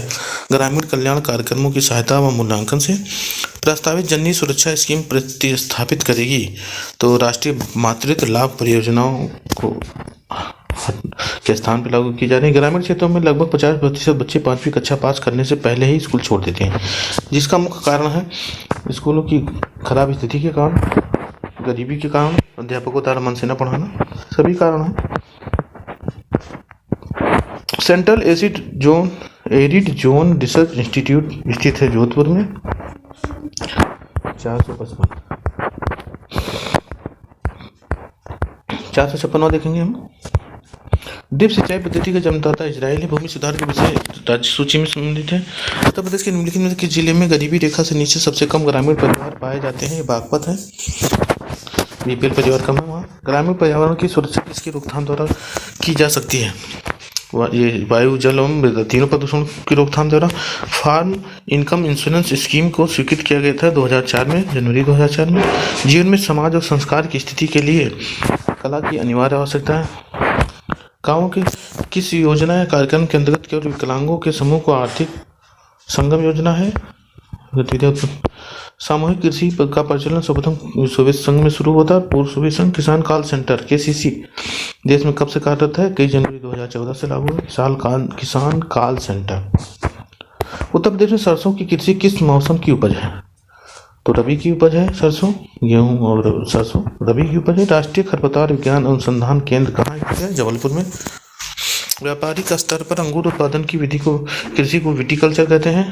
ग्रामीण कल्याण कार्यक्रमों की सहायता व मूल्यांकन से। प्रस्तावित जननी सुरक्षा स्कीम प्रतिस्थापित करेगी तो राष्ट्रीय मातृत्व लाभ परियोजनाओं को के स्थान पर लागू की जा रही है। ग्रामीण क्षेत्रों में लगभग 50% बच्चे 5वीं कक्षा पास करने से पहले ही स्कूल छोड़ देते हैं, जिसका मुख्य कारण है स्कूलों की खराब स्थिति के कारण, गरीबी के कारण, अध्यापकों द्वारा मन से न पढ़ाना, सभी कारण हैं। Central arid zone research institute स्थित है जोधपुर में। 456 देखेंगे हम। ड्रिप सिंचाई पद्धति का जन्मदाता इजराइल है। भूमि सुधार के विषय राज्य सूची में सम्मिलित है। उत्तर प्रदेश के निम्नलिखित में किस जिले में गरीबी रेखा से नीचे सबसे कम ग्रामीण परिवार पाए जाते हैं? ये बागपत है। BPL परिवार कम है वहाँ। ग्रामीण पर्यावरण की सुरक्षा किसकी रोकथाम द्वारा की जा सकती है? ये वायु जल एवं तीनों प्रदूषण की रोकथाम द्वारा। फार्म इनकम इंश्योरेंस स्कीम को स्वीकृत किया गया था 2004 में, जनवरी 2004 में। जीवन में समाज और संस्कार की स्थिति के लिए कला की अनिवार्य आवश्यकता है। गाँवों के किस योजना या कार्यक्रम के अंतर्गत केवल विकलांगों के समूह को आर्थिक संगम योजना है? सामूहिक कृषि का प्रचलन सर्वप्रथम सोवियत संघ में शुरू होता है। पूर्व सोवियत संघ किसान कॉल सेंटर KCC देश में कब से कार्यरत है? 21 जनवरी 2014 से लागू है किसान कॉल सेंटर। उत्तर प्रदेश में सरसों की कृषि किस मौसम की उपज है? तो रबी की उपज है सरसों, गेहूं और सरसों रबी की उपज है। राष्ट्रीय खरपतवार विज्ञान अनुसंधान केंद्र कहाँ है? जबलपुर में। व्यापारिक स्तर पर अंगूर उत्पादन की विधि को कृषि को विटीकल्चर कहते हैं।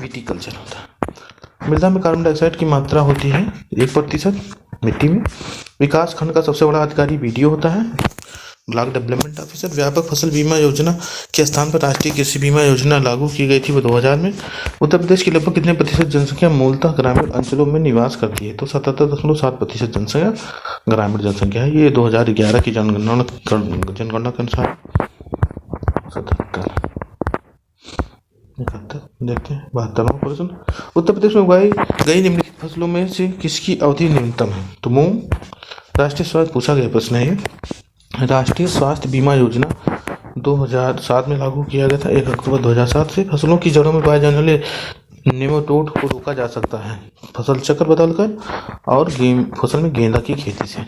विटीकल्चर होता है। मृदा में कार्बन डाइऑक्साइड की मात्रा होती है 1% मिट्टी में। विकास खंड का सबसे बड़ा अधिकारी BDO होता है, ब्लॉक डेवलपमेंट ऑफिसर। व्यापक फसल बीमा योजना के स्थान पर राष्ट्रीय कृषि बीमा योजना लागू की गई थी वो 2000 में। उत्तर प्रदेश की लगभग कितने प्रतिशत जनसंख्या मूलतः ग्रामीण अंचलों में निवास करती है? तो 77.7% जनसंख्या ग्रामीण जनसंख्या है। ये 2011 की जनगणना के अनुसार। 77 71 देखते हैं 72वां प्रश्न। उत्तर प्रदेश में उगाई गई निम्नलिखित फसलों में से किसकी अवधि न्यूनतम है? तो मूंग। राष्ट्रीय स्वास्थ्य पूछा गया प्रश्न है ये। राष्ट्रीय स्वास्थ्य बीमा योजना 2007 में लागू किया गया था 1 अक्टूबर 2007 से। फसलों की जड़ों में पाए जाने वाले नेमाटोड को रोका जा सकता है फसल चक्र बदलकर और फसल में गेंदा की खेती से।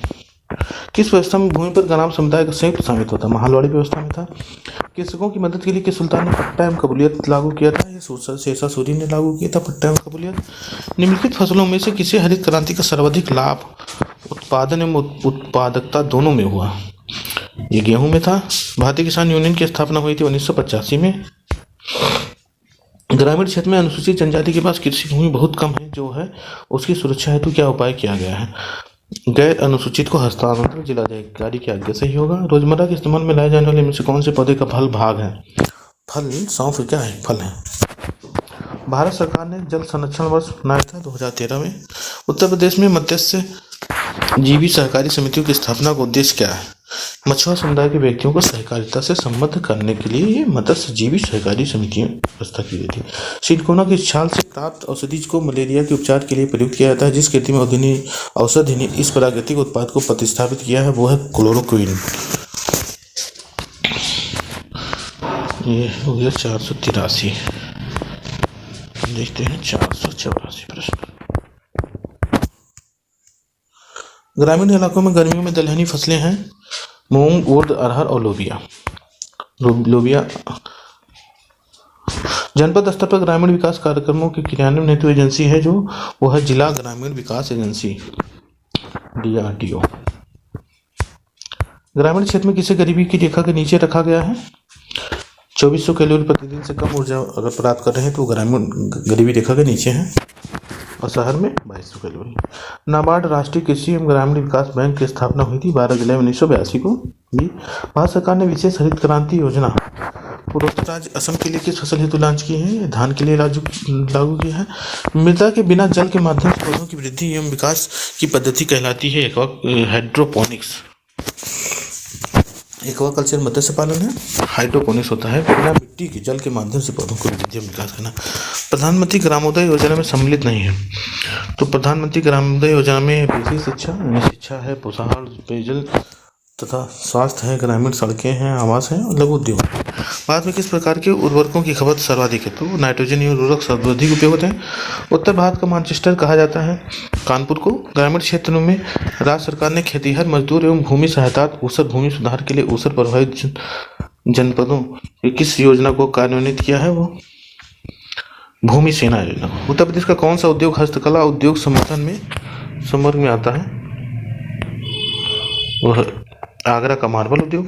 किस व्यवस्था में भूमि पर ग्राम समुदाय का संयुक्त शामिल होता? महालवाड़ी व्यवस्था में था। कृषकों की मदद के लिए किस सुल्तान ने पट्टा एवं कबूलियत लागू किया था? ये शेषा सूरी ने लागू किया था पट्टा एवं कबूलियत। निम्नलिखित फसलों में से किसे हरित क्रांति का सर्वाधिक लाभ उत्पादन एवं उत्पादकता दोनों में हुआ? ये गेहूं में था। भारतीय किसान यूनियन की स्थापना हुई थी 1985 में। ग्रामीण क्षेत्र में अनुसूचित जनजाति के पास कृषि भूमि बहुत कम है जो है उसकी सुरक्षा हेतु क्या उपाय किया गया है? गैर अनुसूचित को हस्तांतरण जिलाधिकारी की आज्ञा से ही होगा। रोजमर्रा के इस्तेमाल में लाए जाने वाले में से कौन से पौधे का फल भाग है? फल सौंफ क्या है? फल है। भारत सरकार ने जल संरक्षण वर्ष मनाया था 2013 में। उत्तर प्रदेश में मत्स्य जीवी सहकारी समितियों की स्थापना का उद्देश्य क्या है? मछुआ समुदाय के व्यक्तियों को सहकारिता से संबद्ध करने के लिए ये मत्स्य जीवी सहकारी समितियां व्यवस्था की गई थी। सिनकोना की छाल से प्राप्त औषधि को मलेरिया के उपचार के लिए प्रयुक्त किया जाता है। जिस खेती में औषधि ने इस प्राकृतिक उत्पाद को प्रतिस्थापित किया है वो है क्लोरोक्विन। ये हो गया 483। देखते हैं 484 प्रश्न। ग्रामीण इलाकों में गर्मियों में दलहनी फसलें हैं मूंग, उर्द, अरहर और लोबिया। जनपद स्तर पर ग्रामीण विकास कार्यक्रमों के क्रियान्वयन हेतु एजेंसी है जो वो है जिला ग्रामीण विकास एजेंसी DRDO। ग्रामीण क्षेत्र में किसे गरीबी की रेखा के नीचे रखा गया है? 2400 कैलोरी प्रतिदिन से कम ऊर्जा अगर प्राप्त कर रहे हैं तो ग्रामीण गरीबी रेखा के नीचे हैं और शहर में 2200 कैलोरी। नाबार्ड राष्ट्रीय कृषि एवं ग्रामीण विकास बैंक की स्थापना हुई थी 12 जुलाई 1982 को। भी भारत सरकार ने विशेष हरित क्रांति योजना पूर्वोत्तर राज्य असम के लिए किस फसल हेतु लॉन्च की है? धान के लिए लागू किया है। मृदा के बिना जल के माध्यम से पौधों की वृद्धि एवं विकास की पद्धति कहलाती है हाइड्रोपोनिक्स। एक्वाकल्चर मत्स्य पालन है। हाइड्रोपोनिक्स होता है बिना मिट्टी के जल के माध्यम से पौधों को वृद्धि एवं विकास करना। प्रधानमंत्री ग्रामोदय योजना में सम्मिलित नहीं है तो प्रधानमंत्री ग्रामोदय योजना में बेसिक शिक्षा है, पोषाहार, पेयजल तथा स्वास्थ्य है, ग्रामीण सड़कें हैं, आवास है और लघु उद्योग है। भारत में किस प्रकार के उर्वरकों की खपत सर्वाधिक है? तो नाइट्रोजन उर्वरक सर्वाधिक उपयोग होते हैं। उत्तर भारत का मैनचेस्टर कहा जाता है कानपुर को। ग्रामीण क्षेत्रों में राज्य सरकार ने खेतीहर मजदूर एवं भूमि सहायता ऊसर भूमि सुधार के लिए ऊसर प्रभावित जनपदों की किस योजना को कार्यान्वित किया है? वो भूमि सेना योजना। उत्तर प्रदेश का कौन सा उद्योग हस्तकला उद्योग समर्थ में आता है? वह आगरा का मार्बल उद्योग,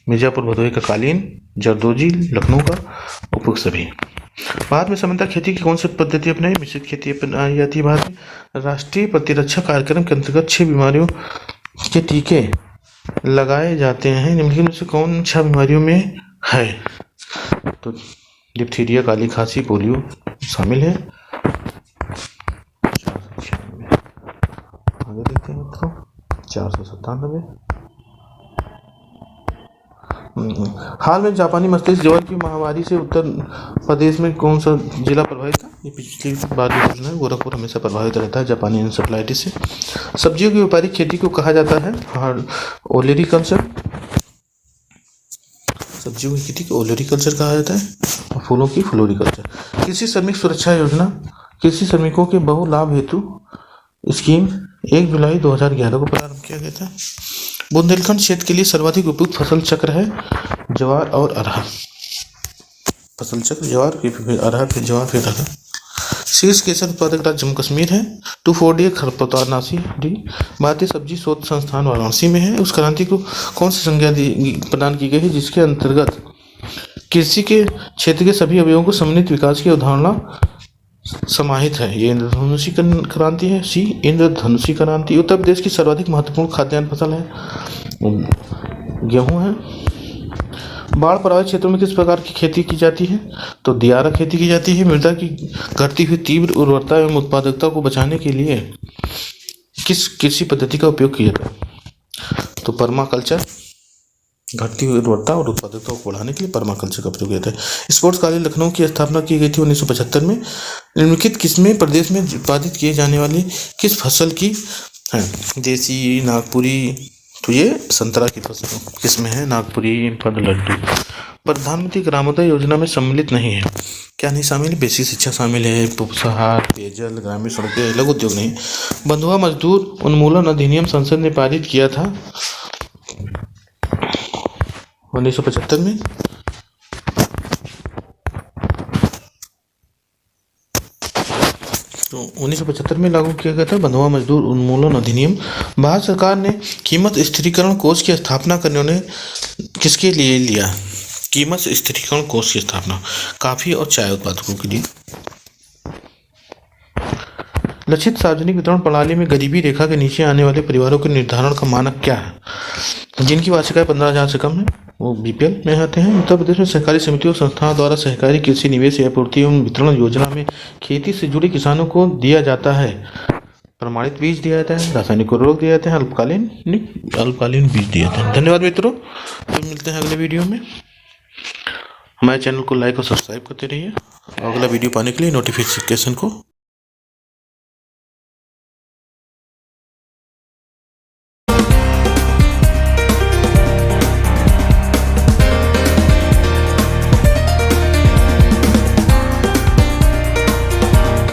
मिर्जापुर भदोही का कालीन, जरदोजी लखनऊ का उपयोग सभी। भारत में सामान्यतः खेती की कौन सी पद्धति अपनाई? मिश्रित खेती अपनाई जाती है। भारत में राष्ट्रीय प्रतिरक्षा कार्यक्रम के अंतर्गत 6 बीमारियों के टीके लगाए जाते हैं। निम्नलिखित में से कौन 6 बीमारियों में है? तो डिप्थीरिया, काली खांसी, पोलियो शामिल है। आगे देखते हैं तो 497। हाल में जापानी मस्तिष्क ज्वर की महामारी से उत्तर प्रदेश में कौन सा जिला प्रभावित था? ये पिछली बार भी सुना है, गोरखपुर हमेशा प्रभावित रहता है जापानी इंसेफ्लाइटिस से। सब्जियों की व्यापारिक खेती को कहा जाता है ओलेरीकल्चर। सब्जियों की खेती को ओलेरीकल्चर कहा जाता है और फूलों की फ्लोरिकल्चर। कृषि श्रमिक सुरक्षा योजना कृषि श्रमिकों के बहु लाभ हेतु स्कीम 1 जुलाई 2011 को प्रारंभ किया गया था। बुंदेलखंड क्षेत्र के लिए सर्वाधिक उपयुक्त फसल चक्र है ज्वार और अरहर। फसल चक्र ज्वार फिर अरहर फिर ज्वार फिर अरहर। शीर्ष केसर उत्पादक राज्य जम्मू कश्मीर है। 2,4-D खरपतवारनाशी डी भारतीय सब्जी शोध संस्थान वाराणसी में है। उस क्रांति को कौन सी संज्ञा प्रदान की गई है जिसके अंतर्गत कृषि के क्षेत्र के सभी अवयवों को सम्मिलित विकास की अवधारणा समाहित है? ये इंद्रधनुषी क्रांति है। सी इंद्रधनुषी क्रांति। उत्तर प्रदेश की सर्वाधिक महत्वपूर्ण खाद्यान्न फसल है गेहूं है। बाढ़ प्रभावित क्षेत्रों में किस प्रकार की खेती की जाती है? तो दियारा खेती की जाती है। मृदा की घटती हुई तीव्र उर्वरता एवं उत्पादकता को बचाने के लिए किस कृषि पद्धति का उपयोग किया जाता है? तो पर्माकल्चर। घटती हुई उर्वरता और उत्पादकता को बढ़ाने के लिए परमाकल्चर का प्रयोग किया था। स्पोर्ट्स कॉलेज लखनऊ की स्थापना की गई थी 1975 में। निम्नलिखित किस्में प्रदेश में उत्पादित किए जाने वाली किस फसल की हैं? देसी, नागपुरी। तो ये संतरा की फसल किसमें है? नागपुरी, पद लड्डू। प्रधानमंत्री ग्रामोदय योजना में सम्मिलित नहीं है। क्या नहीं शामिल? बेसिक शिक्षा शामिल है, पोषाहार, पेयजल, ग्रामीण सड़कें, लघु उद्योग नहीं। बंधुआ मजदूर उन्मूलन अधिनियम संसद ने पारित किया था 1975 में। तो 1975 में लागू किया गया था बंधुआ मजदूर उन्मूलन अधिनियम। भारत सरकार ने कीमत स्थिरीकरण कोष की स्थापना करने उन्हें किसके लिए लिया? कीमत स्थिरीकरण कोष की स्थापना कॉफी और चाय उत्पादकों के लिए। लक्षित सार्वजनिक वितरण प्रणाली में गरीबी रेखा के नीचे आने वाले परिवारों के निर्धारण का मानक क्या है? जिनकी वार्षिक आय 15,000 से कम है वो बीपीएल में आते हैं। उत्तर प्रदेश में सहकारी समितियों संस्थाओं द्वारा सहकारी कृषि निवेश आपूर्ति एवं वितरण योजना में खेती से जुड़े किसानों को दिया जाता है प्रमाणित बीज दिया जाता है, रासायनिक उर्वरक दिया जाते हैं, अल्पकालीन बीज दिए जाते हैं। धन्यवाद मित्रों, तो मिलते हैं अगले वीडियो में। हमारे चैनल को लाइक और सब्सक्राइब करते रहिए। अगला वीडियो पाने के लिए नोटिफिकेशन को